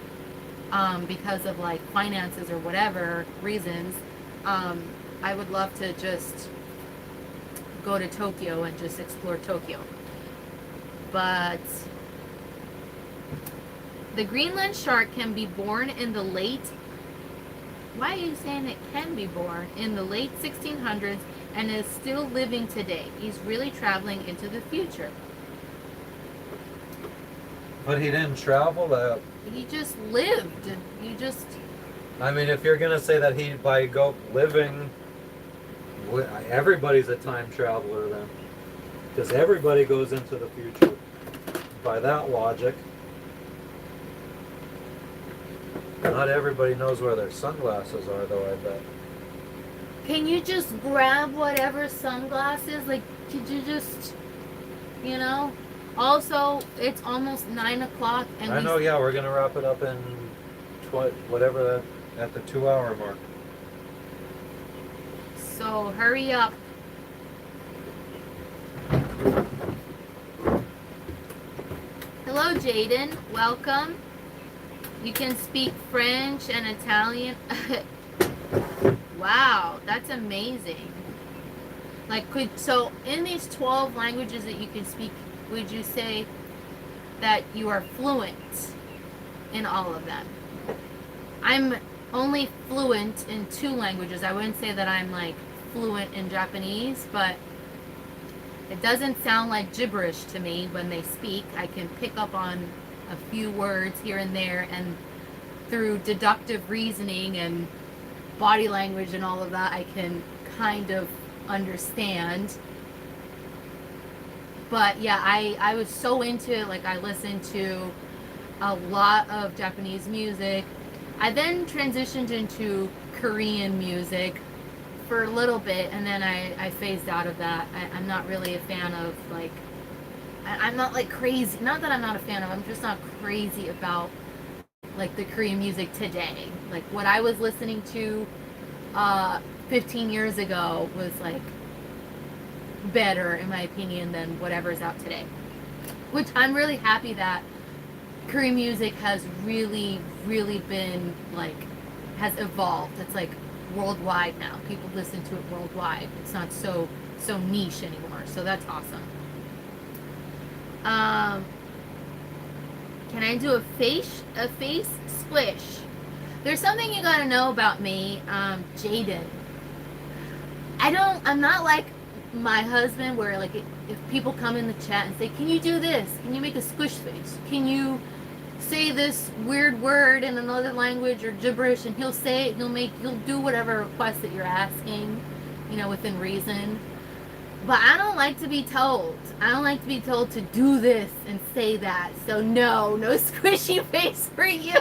because of like finances or whatever reasons, I would love to just go to Tokyo and just explore Tokyo. But the Greenland shark can be born in the late. Why are you saying it can be born in the late 1600s and is still living today? He's really traveling into the future. But he didn't travel that. He just lived. I mean, if you're gonna say that living, everybody's a time traveler then, because everybody goes into the future. By that logic, not everybody knows where their sunglasses are, though. I bet. Can you just grab whatever sunglasses? Like, could you just, you know? Also, it's almost 9 o'clock, and I know, yeah, we're gonna wrap it up in whatever at the 2 hour mark. so hurry up. Hello, Jaden. Welcome. You can speak French and Italian. Wow, that's amazing. Like, so in these 12 languages that you can speak, would you say that you are fluent in all of them? I'm only fluent in 2 languages. I wouldn't say that I'm like fluent in Japanese, but it doesn't sound like gibberish to me when they speak. I can pick up on a few words here and there, and through deductive reasoning and body language and all of that, I can kind of understand. But yeah, I was so into it. Like, I listened to a lot of Japanese music. I then transitioned into Korean music for a little bit, and then I phased out of that. I'm not really a fan of, like, I'm not like crazy, not that I'm not a fan of, I'm just not crazy about like the Korean music today. Like, what I was listening to 15 years ago was like better, in my opinion, than whatever's out today. Which I'm really happy that Korean music has really, really been like, has evolved. It's like worldwide now. People listen to it worldwide. It's not so niche anymore. So that's awesome. Can I do a face squish? There's something you gotta know about me, Jaden. I'm not like my husband, where like if people come in the chat and say, can you do this? Can you make a squish face? Can you say this weird word in another language or gibberish? And he'll say it, he'll do whatever request that you're asking, within reason. But I don't like to be told. I don't like to be told to do this and say that. So no squishy face for you.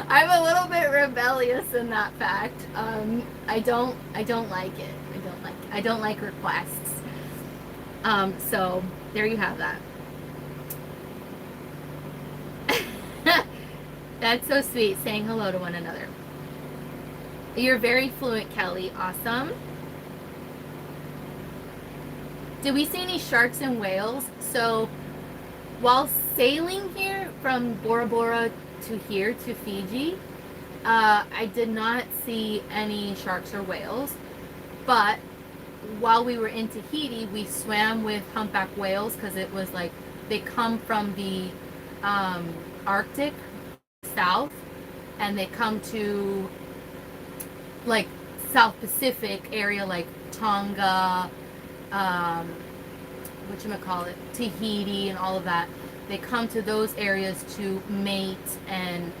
I'm a little bit rebellious in that fact. I don't like it. I don't like requests. So there you have that. That's so sweet, saying hello to one another. You're very fluent, Kelly. Awesome. Did we see any sharks and whales? So while sailing here from Bora Bora to here to Fiji, I did not see any sharks or whales. But while we were in Tahiti, we swam with humpback whales, because it was like they come from the Arctic south, and they come to like South Pacific area, like Tonga, Tahiti and all of that. They come to those areas to mate and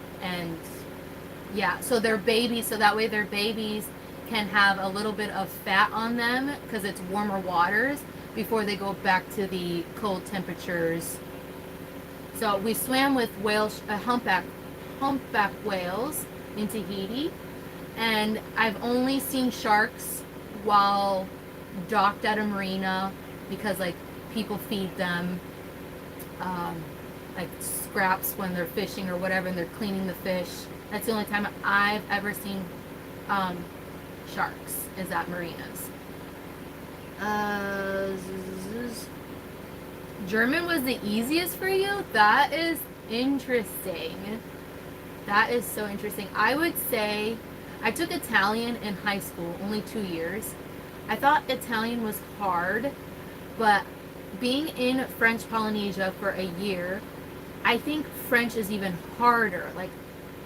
yeah, so their babies, so that way their babies can have a little bit of fat on them, because it's warmer waters, before they go back to the cold temperatures. So we swam with humpback whales in Tahiti, and I've only seen sharks while docked at a marina, because like people feed them like scraps when they're fishing or whatever, and they're cleaning the fish. That's the only time I've ever seen sharks, is at marinas. German was the easiest for you? That is interesting. That is so interesting. I would say I took Italian in high school, only 2 years. I thought Italian was hard, but being in French Polynesia for a year, I think French is even harder. Like,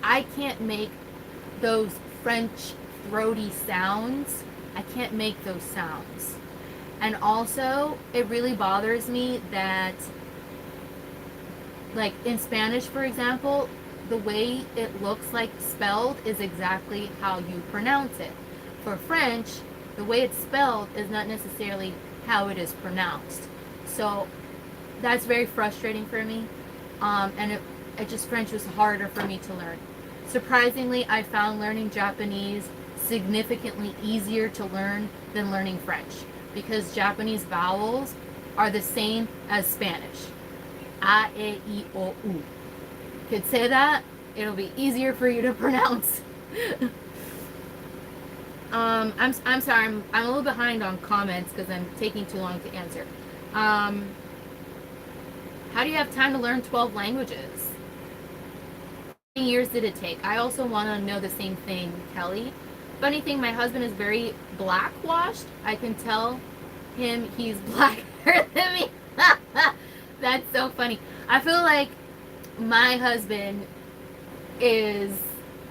I can't make those French throaty sounds. I can't make those sounds. And also, it really bothers me that, like in Spanish, for example, the way it looks like spelled is exactly how you pronounce it. For French, the way it's spelled is not necessarily how it is pronounced. So that's very frustrating for me. And it just, French was harder for me to learn. Surprisingly, I found learning Japanese significantly easier to learn than learning French, because Japanese vowels are the same as Spanish. A, E, I, O, U. Could say that, it'll be easier for you to pronounce. I'm sorry, I'm a little behind on comments because I'm taking too long to answer. How do you have time to learn 12 languages? How many years did it take? I also want to know the same thing, Kelly. Funny thing, my husband is very blackwashed. I can tell him he's blacker than me. That's so funny. I feel like my husband is,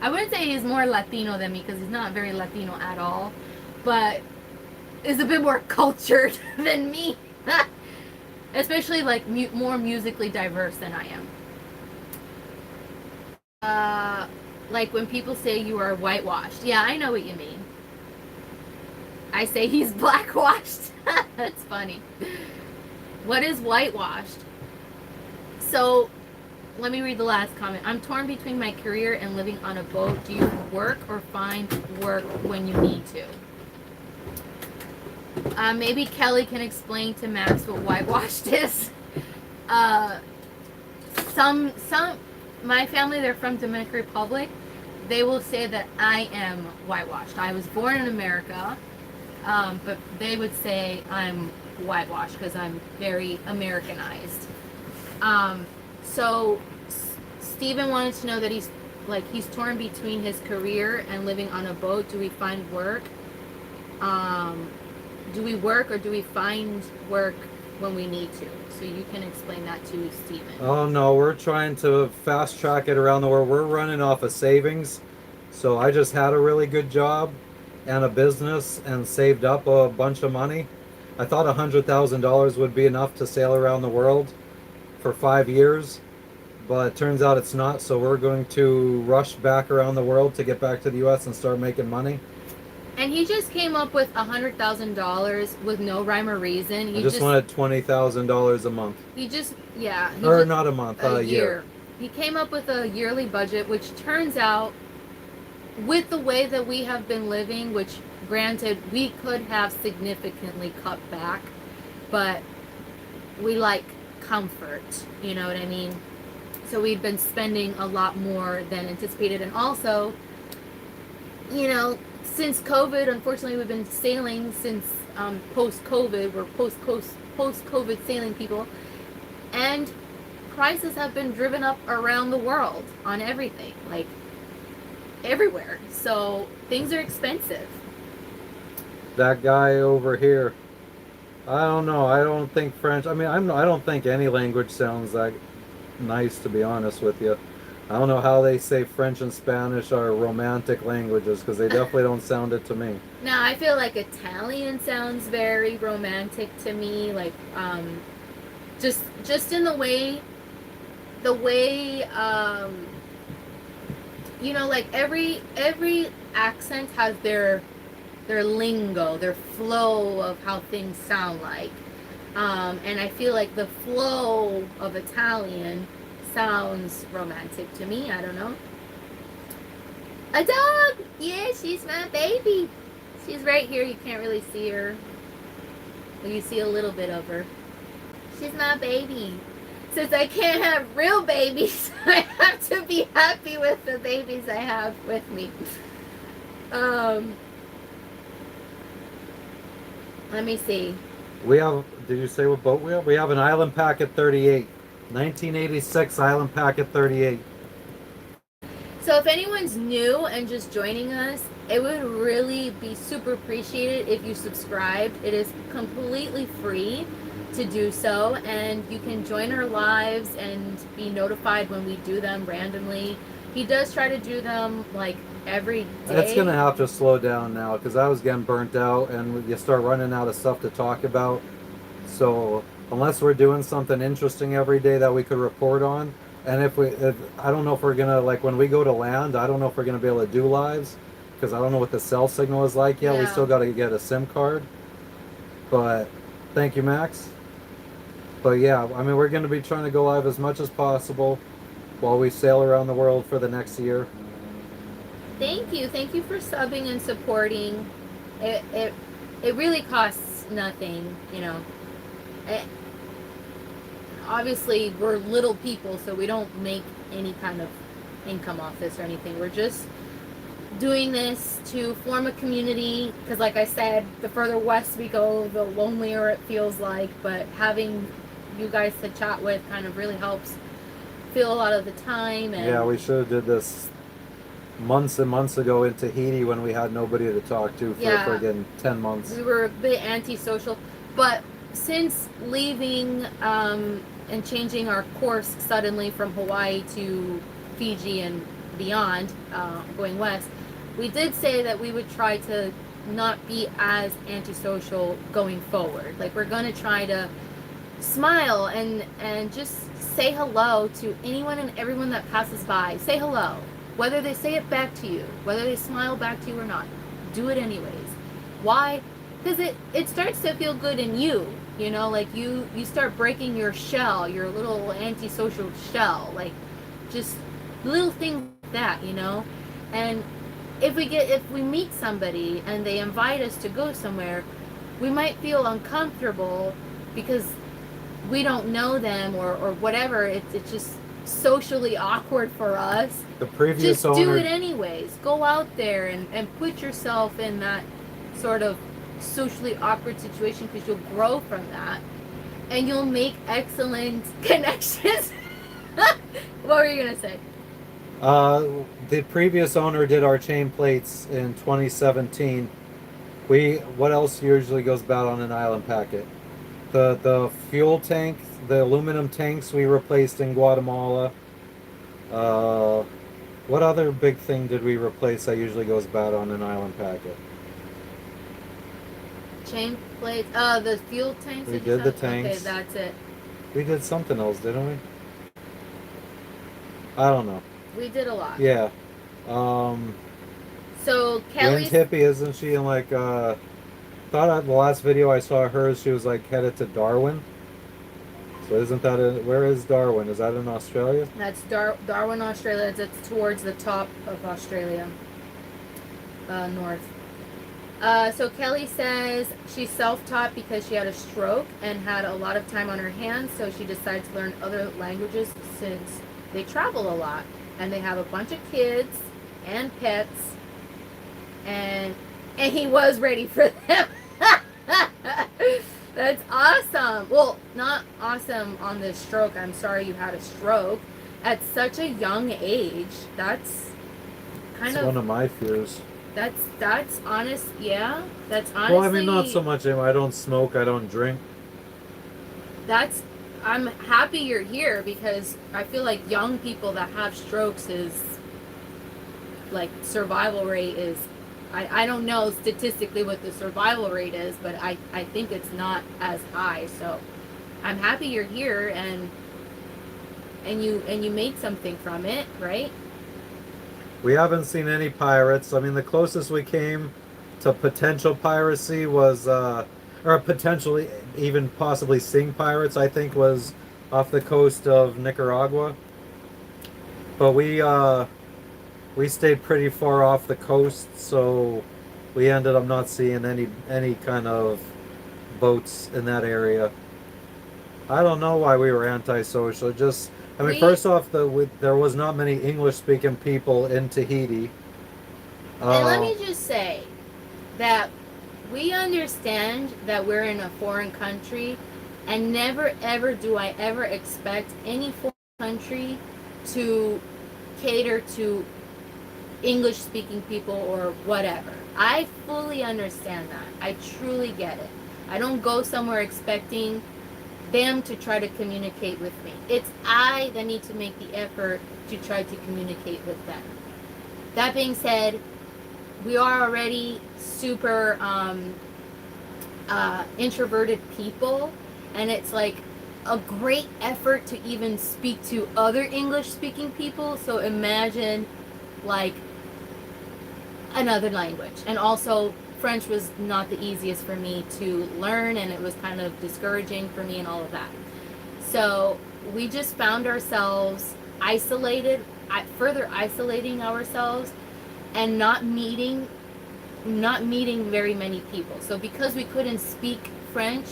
I wouldn't say he's more Latino than me because he's not very Latino at all, but is a bit more cultured than me. Especially like more musically diverse than I am. Like when people say you are whitewashed. Yeah, I know what you mean. I say he's blackwashed. That's funny. What is whitewashed? So, let me read the last comment. I'm torn between my career and living on a boat. Do you work or find work when you need to? Maybe Kelly can explain to Max what whitewashed is. Some my family, they're from Dominican Republic. They will say that I am whitewashed. I was born in America, but they would say I'm whitewashed because I'm very Americanized. So Steven wanted to know that he's torn between his career and living on a boat. Do we find work? Do we work or do we find work when we need to? So you can explain that to Steven. Oh no, we're trying to fast track it around the world. We're running off of savings. So I just had a really good job and a business and saved up a bunch of money. I thought $100,000 would be enough to sail around the world for 5 years, but it turns out it's not. So we're going to rush back around the world to get back to the US and start making money. And he just came up with $100,000 with no rhyme or reason. I just wanted $20,000 a month. Not a month, a year. He came up with a yearly budget, which turns out, with the way that we have been living, which granted we could have significantly cut back, but we like comfort, you know what I mean? So we've been spending a lot more than anticipated, and also, you know, since COVID, unfortunately, we've been sailing since post-COVID. We're post-COVID sailing people. And prices have been driven up around the world on everything. Like, everywhere. So, things are expensive. That guy over here, I don't know. I don't think French, I don't think any language sounds that nice, to be honest with you. I don't know how they say French and Spanish are romantic languages because they definitely don't sound it to me. No, I feel like Italian sounds very romantic to me. Like, just in the way, you know, like every accent has their lingo, their flow of how things sound like. And I feel like the flow of Italian sounds romantic to me. I don't know. A dog! Yeah, she's my baby. She's right here. You can't really see her. Well, you see a little bit of her. She's my baby. Since I can't have real babies, I have to be happy with the babies I have with me. Let me see. Did you say what boat we have? We have an Island Packet 38. 1986 Island Packet 38. So if anyone's new and just joining us, it would really be super appreciated if you subscribed. It is completely free to do so, and you can join our lives and be notified when we do them randomly. He does try to do them like every day. It's gonna have to slow down now because I was getting burnt out and you start running out of stuff to talk about. So unless we're doing something interesting every day that we could report on, and if I don't know if we're gonna, like when we go to land, I don't know if we're gonna be able to do lives because I don't know what the cell signal is like yet. Yeah. We still got to get a SIM card. But thank you, Max. But yeah, I mean, we're gonna be trying to go live as much as possible while we sail around the world for the next year. Thank you for subbing and supporting. It really costs nothing, you know. obviously we're little people, so we don't make any kind of income off this or anything. We're just doing this to form a community because, like I said, the further west we go, the lonelier it feels like. But having you guys to chat with kind of really helps fill a lot of the time. And Yeah, we should have did this months and months ago in Tahiti when we had nobody to talk to for friggin' 10 months. We were a bit antisocial, but since leaving and changing our course suddenly from Hawaii to Fiji and beyond, going west, we did say that we would try to not be as antisocial going forward. Like, we're going to try to smile and just say hello to anyone and everyone that passes by. Say hello. Whether they say it back to you, whether they smile back to you or not, do it anyways. Why? Because it starts to feel good in you. You know, like you start breaking your shell, your little antisocial shell. Like, just little things like that, you know? And if we meet somebody and they invite us to go somewhere, we might feel uncomfortable because we don't know them or whatever. It's just socially awkward for us. The previous just owner... do it anyways. Go out there and put yourself in that sort of socially awkward situation, because you'll grow from that and you'll make excellent connections. What were you gonna say? The previous owner did our chain plates in 2017. What else usually goes bad on an island packet? The fuel tank, the aluminum tanks we replaced in Guatemala. What other big thing did we replace that usually goes bad on an island packet? Chain plates. The fuel tanks. We did the tanks. Okay, that's it. We did something else, didn't we? I don't know. We did a lot. Yeah. So Kelly's hippie, isn't she? In like, thought the last video I saw hers, she was like headed to Darwin. So isn't that where is Darwin? Is that in Australia? That's Darwin, Australia. It's towards the top of Australia, north. So Kelly says she's self-taught because she had a stroke and had a lot of time on her hands, so she decided to learn other languages since they travel a lot and they have a bunch of kids and pets, and he was ready for them. That's awesome. Well, not awesome on this stroke. I'm sorry you had a stroke at such a young age. That's kind of one of my fears. That's honest. Yeah, that's honestly. Well, I mean, not so much. I don't smoke. I don't drink. I'm happy you're here, because I feel like young people that have strokes is like survival rate is. I don't know statistically what the survival rate is, but I think it's not as high. So I'm happy you're here and you made something from it, right? We haven't seen any pirates. I mean, the closest we came to potential piracy was, or potentially even possibly seeing pirates, I think, was off the coast of Nicaragua. But we stayed pretty far off the coast, so we ended up not seeing any kind of boats in that area. I don't know why we were antisocial. Just, I mean, first off, there was not many English-speaking people in Tahiti. And let me just say that we understand that we're in a foreign country, and never ever do I ever expect any foreign country to cater to English-speaking people or whatever. I fully understand that. I truly get it. I don't go somewhere expecting them to try to communicate with me. It's I that need to make the effort to try to communicate with them. That being said, we are already super introverted people, and it's like a great effort to even speak to other English-speaking people. So imagine like another language. And also French was not the easiest for me to learn, and it was kind of discouraging for me and all of that. So we just found ourselves isolated, further isolating ourselves, and not meeting very many people. So because we couldn't speak French,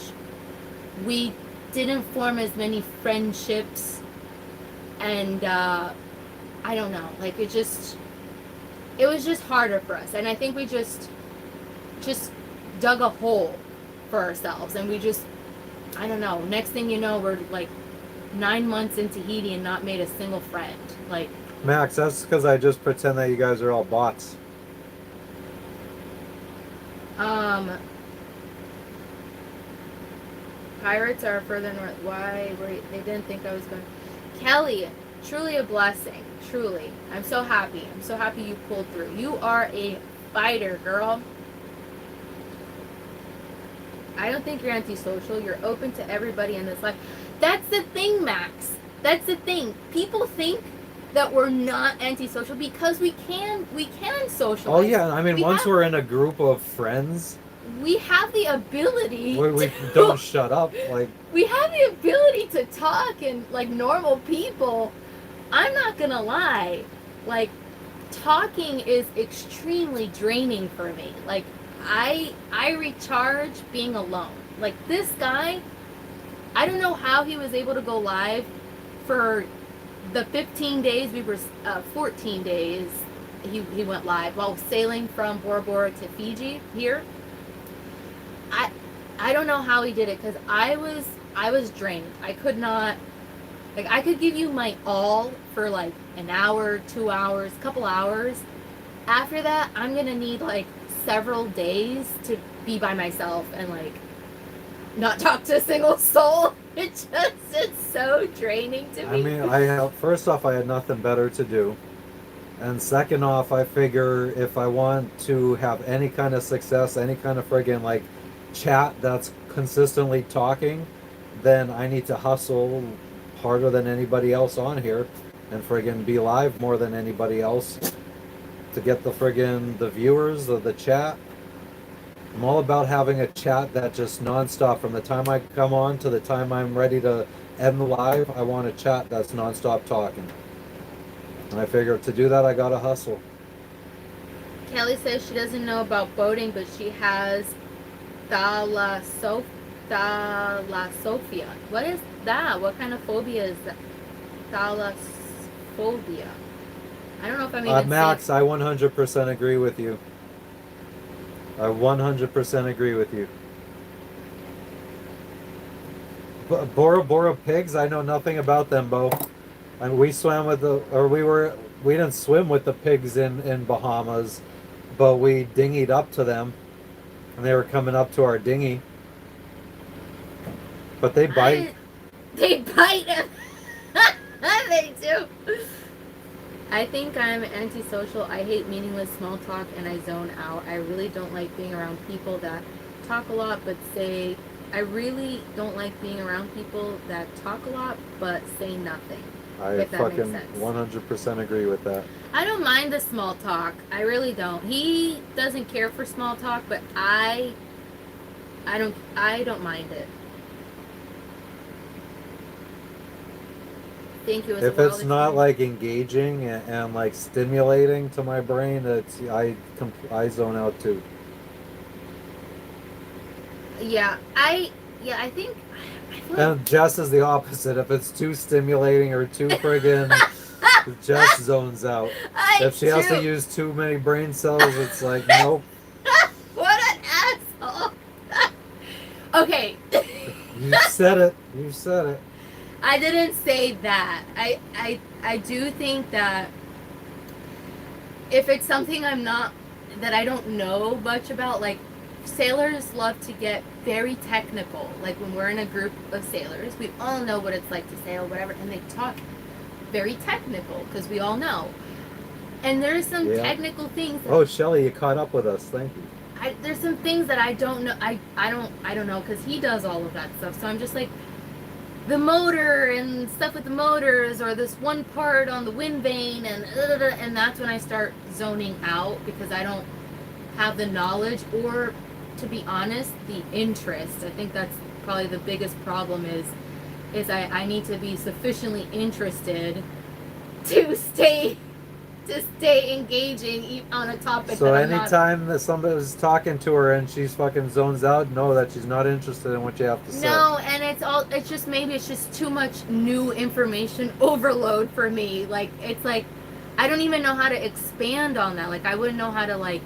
we didn't form as many friendships, and I don't know, like it was just harder for us, and I think we just dug a hole for ourselves, and we just, I don't know, next thing you know, we're like 9 months in Tahiti and not made a single friend. Like, Max, that's because I just pretend that you guys are all bots. Pirates are further north. Why were they didn't think I was going? Kelly, truly a blessing. Truly, I'm so happy. I'm so happy you pulled through. You are a fighter, girl. I don't think you're antisocial. You're open to everybody in this life. That's the thing, Max. That's the thing. People think that we're not antisocial because we can socialize. Oh yeah, I mean, once we're in a group of friends, we have the ability we don't shut up. Like, we have the ability to talk and like normal people. I'm not gonna lie, like talking is extremely draining for me. Like I recharge being alone. Like this guy, I don't know how he was able to go live for the 15 days we were 14 days he went live while sailing from Bora Bora to Fiji here. I don't know how he did it, because I was drained. I could not, like, I could give you my all for like an hour, 2 hours, couple hours. After that, I'm gonna need like several days to be by myself and like not talk to a single soul. It's so draining to me. I mean, first off, I had nothing better to do. And second off, I figure if I want to have any kind of success, any kind of friggin' like chat that's consistently talking, then I need to hustle harder than anybody else on here and friggin' be live more than anybody else to get the viewers of the chat. I'm all about having a chat that just nonstop from the time I come on to the time I'm ready to end the live. I want a chat that's nonstop talking. And I figure to do that, I gotta hustle. Kelly says she doesn't know about boating, but she has thalassophia. What is that? What kind of phobia is that? Thalassophobia. I don't know if I'm even Max, saying... I 100% agree with you. I 100% agree with you. Bora Bora pigs, I know nothing about them, Bo. And we swam with we didn't swim with the pigs in Bahamas, but we dinghied up to them, and they were coming up to our dinghy. But they bite. They bite him. They do. I think I'm antisocial. I hate meaningless small talk and I zone out. I really don't like being around people that talk a lot but say... I really don't like being around people that talk a lot but say nothing. I fucking 100% agree with that. I don't mind the small talk. I really don't. He doesn't care for small talk, but I don't mind it. Thank you. If it's not like engaging and like stimulating to my brain, I zone out too. Yeah, I think. And Jess is the opposite. If it's too stimulating or too friggin', Jess zones out. If she has to use too many brain cells, it's like, nope. What an asshole. Okay. You said it. You said it. I didn't say that. I do think that if it's something that I don't know much about, like, sailors love to get very technical. Like when we're in a group of sailors, we all know what it's like to sail, whatever, and they talk very technical because we all know. And there's some technical things. Oh, Shelly, you caught up with us. Thank you. There's some things that I don't know. I don't know, because he does all of that stuff. So I'm just like, the motor and stuff with the motors, or this one part on the wind vane, and that's when I start zoning out, because I don't have the knowledge, or, to be honest, the interest. I think that's probably the biggest problem is I need to be sufficiently interested to stay to stay engaging on a topic So that I'm not. anytime that somebody's talking to her and she's fucking zones out, know that she's not interested in what you have to say. No, and it's just maybe it's just too much new information overload for me. Like it's like I don't even know how to expand on that. Like I wouldn't know how to like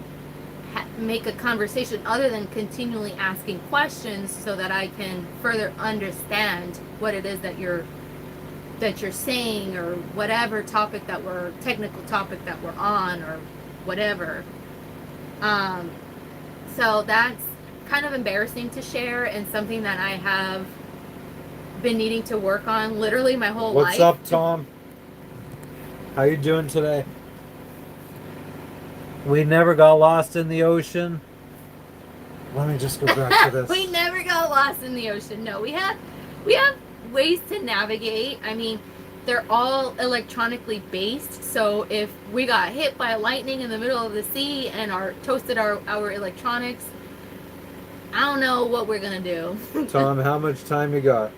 make a conversation other than continually asking questions so that I can further understand what it is that you're saying, or whatever technical topic that we're on, or whatever. So that's kind of embarrassing to share, and something that I have been needing to work on literally my whole life. What's up, Tom? How you doing today? We never got lost in the ocean. Let me just go back to this. We never got lost in the ocean. No, we have ways to navigate. I mean, they're all electronically based. So if we got hit by lightning in the middle of the sea and toasted our electronics, I don't know what we're gonna do. Tom, how much time you got?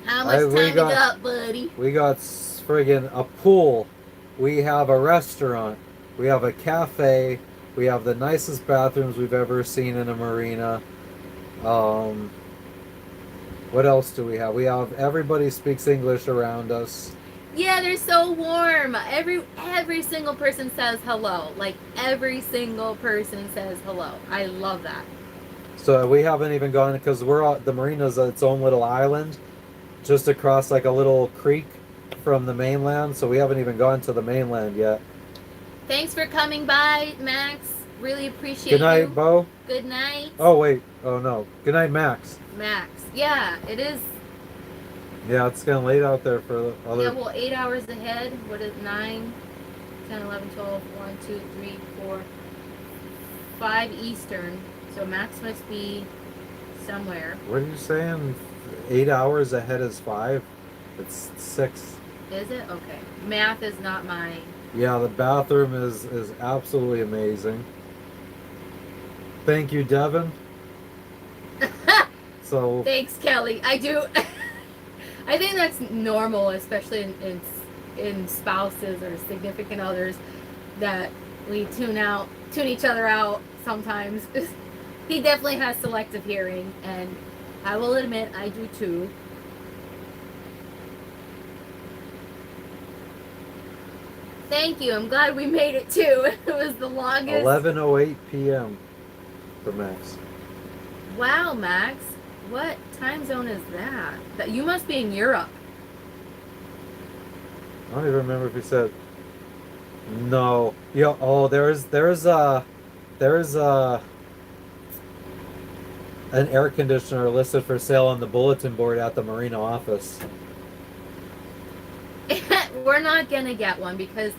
How much time you got, buddy? We got friggin' a pool. We have a restaurant. We have a cafe. We have the nicest bathrooms we've ever seen in a marina. What else do we have? We have everybody speaks English around us. Yeah, they're so warm. Every single person says hello. Like every single person says hello. I love that. So we haven't even gone, because the marina's its own little island, just across like a little creek from the mainland. So we haven't even gone to the mainland yet. Thanks for coming by, Max. Really appreciate Good night, you. Bo. Good night. Oh wait. Oh no. Good night, Max. Max. Yeah, it is. Yeah, it's getting late out there for the other. Yeah, well, 8 hours ahead. What is 9, 10, 11, 12, 1, 2, 3, 4, 5 Eastern. So Max must be somewhere. What are you saying? 8 hours ahead is 5? It's 6. Is it? Okay. Math is not my... Yeah, the bathroom is absolutely amazing. Thank you, Devin. So Thanks, Kelly. I do... I think that's normal, especially in spouses or significant others, that we tune each other out sometimes. He definitely has selective hearing, and I will admit I do too. Thank you. I'm glad we made it too. It was the longest. 11:08 p.m. for Max. Wow, Max. What time zone is that? You must be in Europe. I don't even remember if he said. No. Yeah. Oh, there's an air conditioner listed for sale on the bulletin board at the marina office. We're not gonna get one because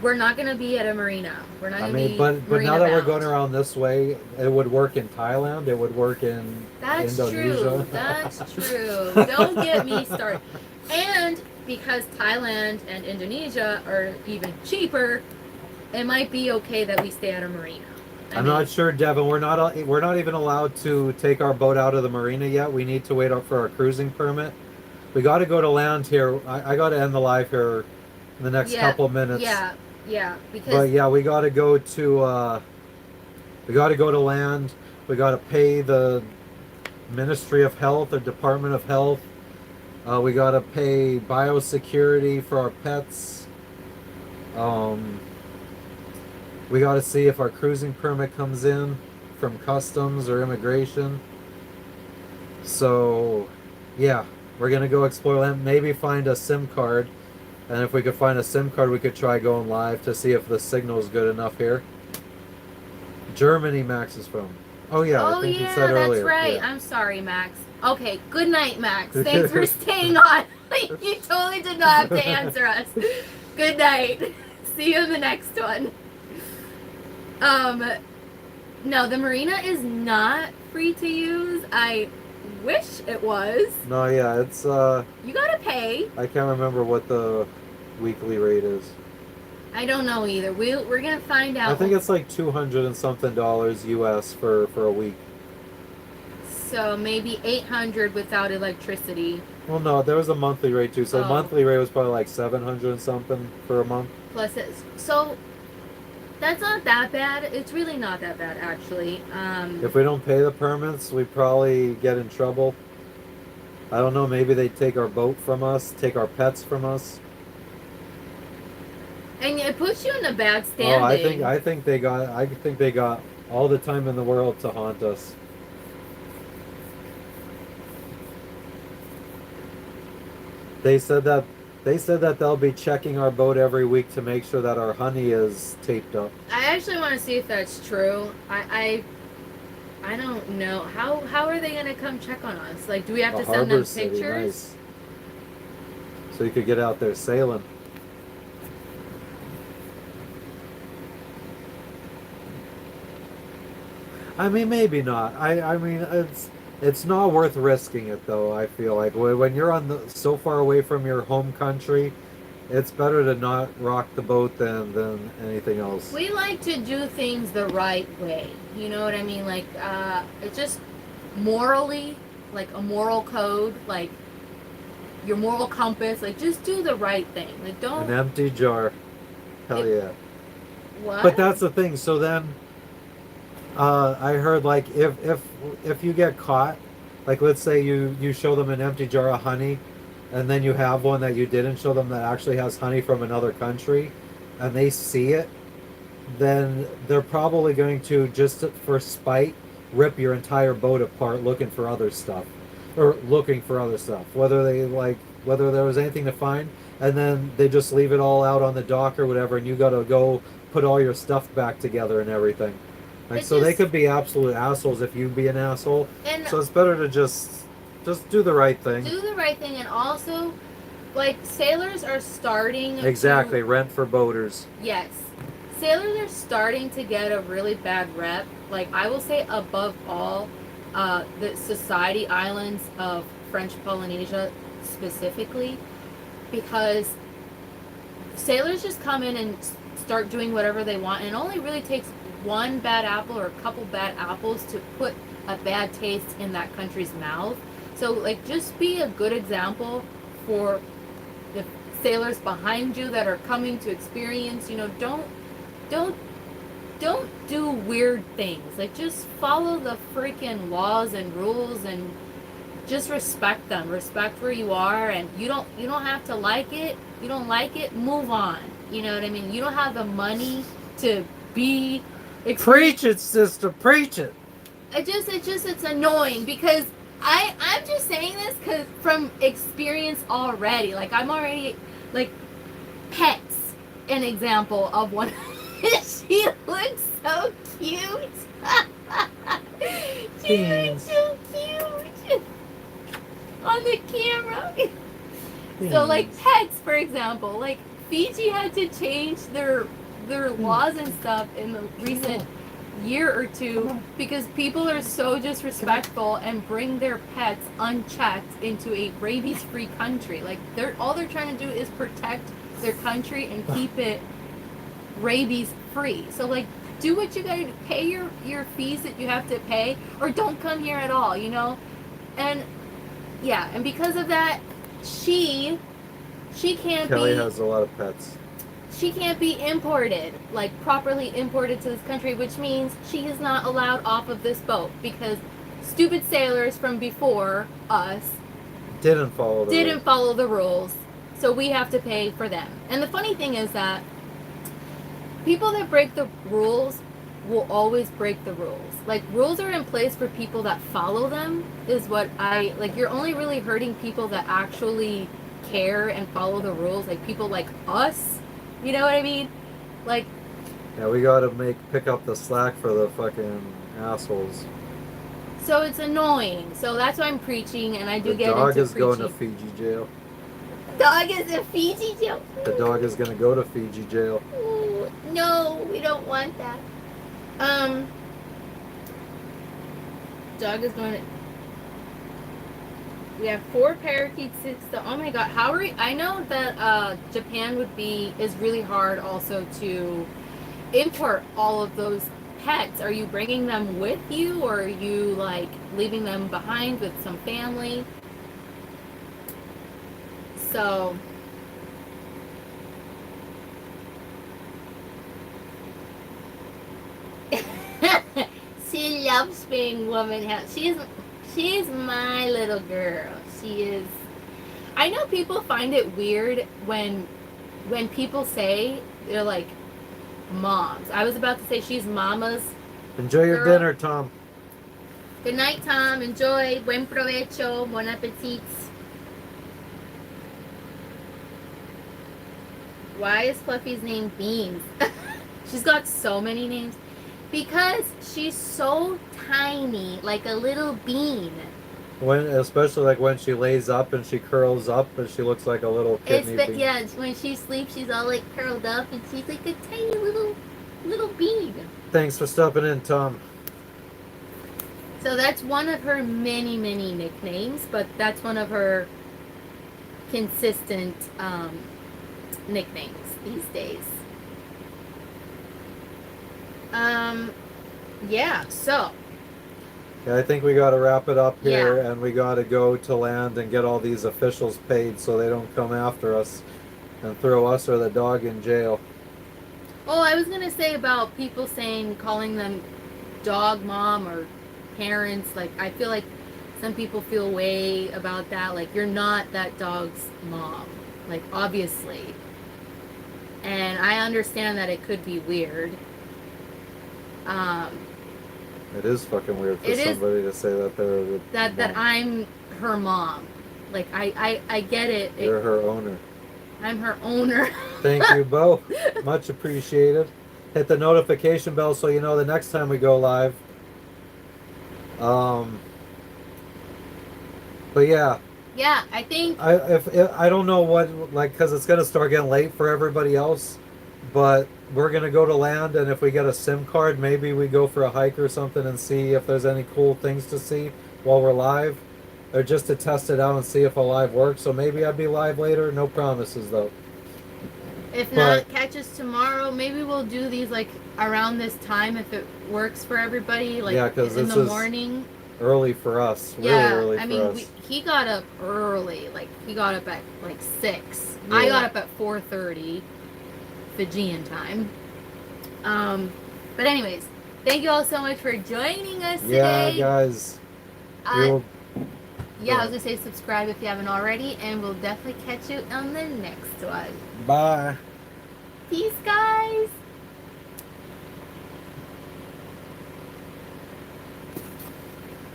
we're not gonna be at a marina. We're not gonna be. But now that we're marina-bound. going around this way, it would work in Thailand. It would work in Indonesia. True. That's true. Don't get me started. And because Thailand and Indonesia are even cheaper, it might be okay that we stay at a marina. I'm not sure, Devin. We're not even allowed to take our boat out of the marina yet. We need to wait up for our cruising permit. We got to go to land here. I got to end the live here in the next couple minutes. Yeah. Because. But yeah, we got to go to land. We got to pay the Ministry of Health or Department of Health. We got to pay biosecurity for our pets. We got to see if our cruising permit comes in from customs or immigration. So, yeah, we're going to go explore land, maybe find a SIM card. And if we could find a SIM card, we could try going live to see if the signal is good enough here. Germany, Max is from. Oh, yeah, I think you said earlier. That's right. Yeah. I'm sorry, Max. Okay, good night, Max. Thanks for staying on. You totally did not have to answer us. Good night. See you in the next one. No, the marina is not free to use. I wish it was. No, yeah, it's You gotta pay. I can't remember what the weekly rate is. I don't know either. We're gonna find out. I think it's like $200 and something US for a week. So maybe $800 without electricity Well, no, there was a monthly rate too. So the Oh. monthly rate was probably like 700 and something for a month. Plus, so that's not that bad. It's really not that bad, actually. If we don't pay the permits, we probably get in trouble. I don't know. Maybe they take our boat from us, take our pets from us. And it puts you in a bad standing. Oh, I think they got all the time in the world to haunt us. They said that they said that they'll be checking our boat every week to make sure that our honey is taped up. I actually want to see if that's true. I don't know. How are they gonna come check on us? Like, do we have A to send them harbor city, pictures? nice. So you could get out there sailing. I mean, maybe not. I mean, it's not worth risking it though. I feel like when you're so far away from your home country, it's better to not rock the boat than anything else. We like to do things the right way. You know what I mean? Like, it's just morally, like a moral code, like your moral compass. Like, just do the right thing. Like, don't. An empty jar. Hell yeah. What? But that's the thing. So then, I heard like if you get caught, like let's say you show them an empty jar of honey, and then you have one that you didn't show them that actually has honey from another country, and they see it, then they're probably going to, just for spite, rip your entire boat apart looking for other stuff, whether there was anything to find, and then they just leave it all out on the dock or whatever, and you got to go put all your stuff back together and everything. Like, so they could be absolute assholes if you be an asshole. And So it's better to just do the right thing. do the right thing, and also, like, sailors are starting. Exactly, rent for boaters. Yes. Sailors are starting to get a really bad rep. Like, I will say above all, the Society Islands of French Polynesia specifically, because sailors just come in and start doing whatever they want, and it only really takes one bad apple or a couple bad apples to put a bad taste in that country's mouth. So, like, just be a good example for the sailors behind you that are coming to experience. You know, don't do weird things. Like, just follow the freaking laws and rules, and just respect them. Respect where you are, and you don't have to like it. You don't like it, move on. You know what I mean? You don't have the money to be. Preach it, sister, preach it. It's annoying, because I'm just saying this because from experience already. Like, I'm already, like, Pets, an example of one. She looks so cute. She looks so cute on the camera. So, like, Pets, for example, like, Fiji had to change their laws and stuff in the recent year or two, because people are so disrespectful and bring their pets unchecked into a rabies-free country. Like, all they're trying to do is protect their country and keep it rabies-free. So, like, do what you gotta do. Pay your fees that you have to pay, or don't come here at all, you know? And, yeah, and because of that, she can't Kelly be... has a lot of pets. She can't be imported, like properly imported to this country, which means she is not allowed off of this boat, because stupid sailors from before us Didn't follow the rules. So we have to pay for them. And the funny thing is that people that break the rules will always break the rules. Like, rules are in place for people that follow them, is what you're only really hurting people that actually care and follow the rules, like people like us. You know what I mean? Like, Yeah, we gotta pick up the slack for the fucking assholes. so it's annoying. So that's why I'm preaching, and I do The get dog into is preaching. going to Fiji jail. Dog is in Fiji jail. The dog is gonna go to Fiji jail. Ooh, no, we don't want that. Dog is going to... We have 4 parakeets. Oh my god, how are we... I know that Japan is really hard also to import all of those pets. Are you bringing them with you, or are you, like, leaving them behind with some family? So she loves being woman house. She's my little girl. She is. I know people find it weird when people say they're like moms. I was about to say she's mama's. Enjoy your Girl. dinner, Tom. Good night, Tom. Enjoy. Buen provecho. Bon appetit. Why is Fluffy's name Beans? She's got so many names. Because she's so tiny, like a little bean. Especially like when she lays up and she curls up and she looks like a little kidney bean. Yeah, when she sleeps, she's all like curled up and she's like a tiny little bean. Thanks for stopping in, Tom. So that's one of her many nicknames, but that's one of her consistent nicknames these days. Yeah, so. Yeah, I think we got to wrap it up here, Yeah. and we got to go to land and get all these officials paid so they don't come after us and throw us or the dog in jail. Oh, I was going to say about people calling them dog mom or parents. Like, I feel like some people feel way about that. Like, you're not that dog's mom. Like, obviously. And I understand that it could be weird. It is fucking weird for It is- somebody to say that they're the that mom. I'm her mom. Like, I get it. You're her owner. I'm her owner. Thank you, Bo. Much appreciated. Hit the notification bell so you know the next time we go live. But yeah, Yeah, I think. I don't know what, like, because it's gonna start getting late for everybody else, but we're gonna go to land, and if we get a SIM card, maybe we go for a hike or something and see if there's any cool things to see while we're live, or just to test it out and see if a live works. So maybe I'd be live later. No promises though. If not, catch us tomorrow. Maybe we'll do these like around this time if it works for everybody. Like Yeah, 'cause in this the is morning. Early for us. Really Yeah, early I for mean, us. he got up early. Like he got up at like 6. I Yeah. got up at 4:30, Fijian time. But anyways, thank you all so much for joining us Yeah, today. guys. Uh, We'll, Yeah, I was gonna say subscribe if you haven't already, and we'll definitely catch you on the next one. bye. Peace, guys.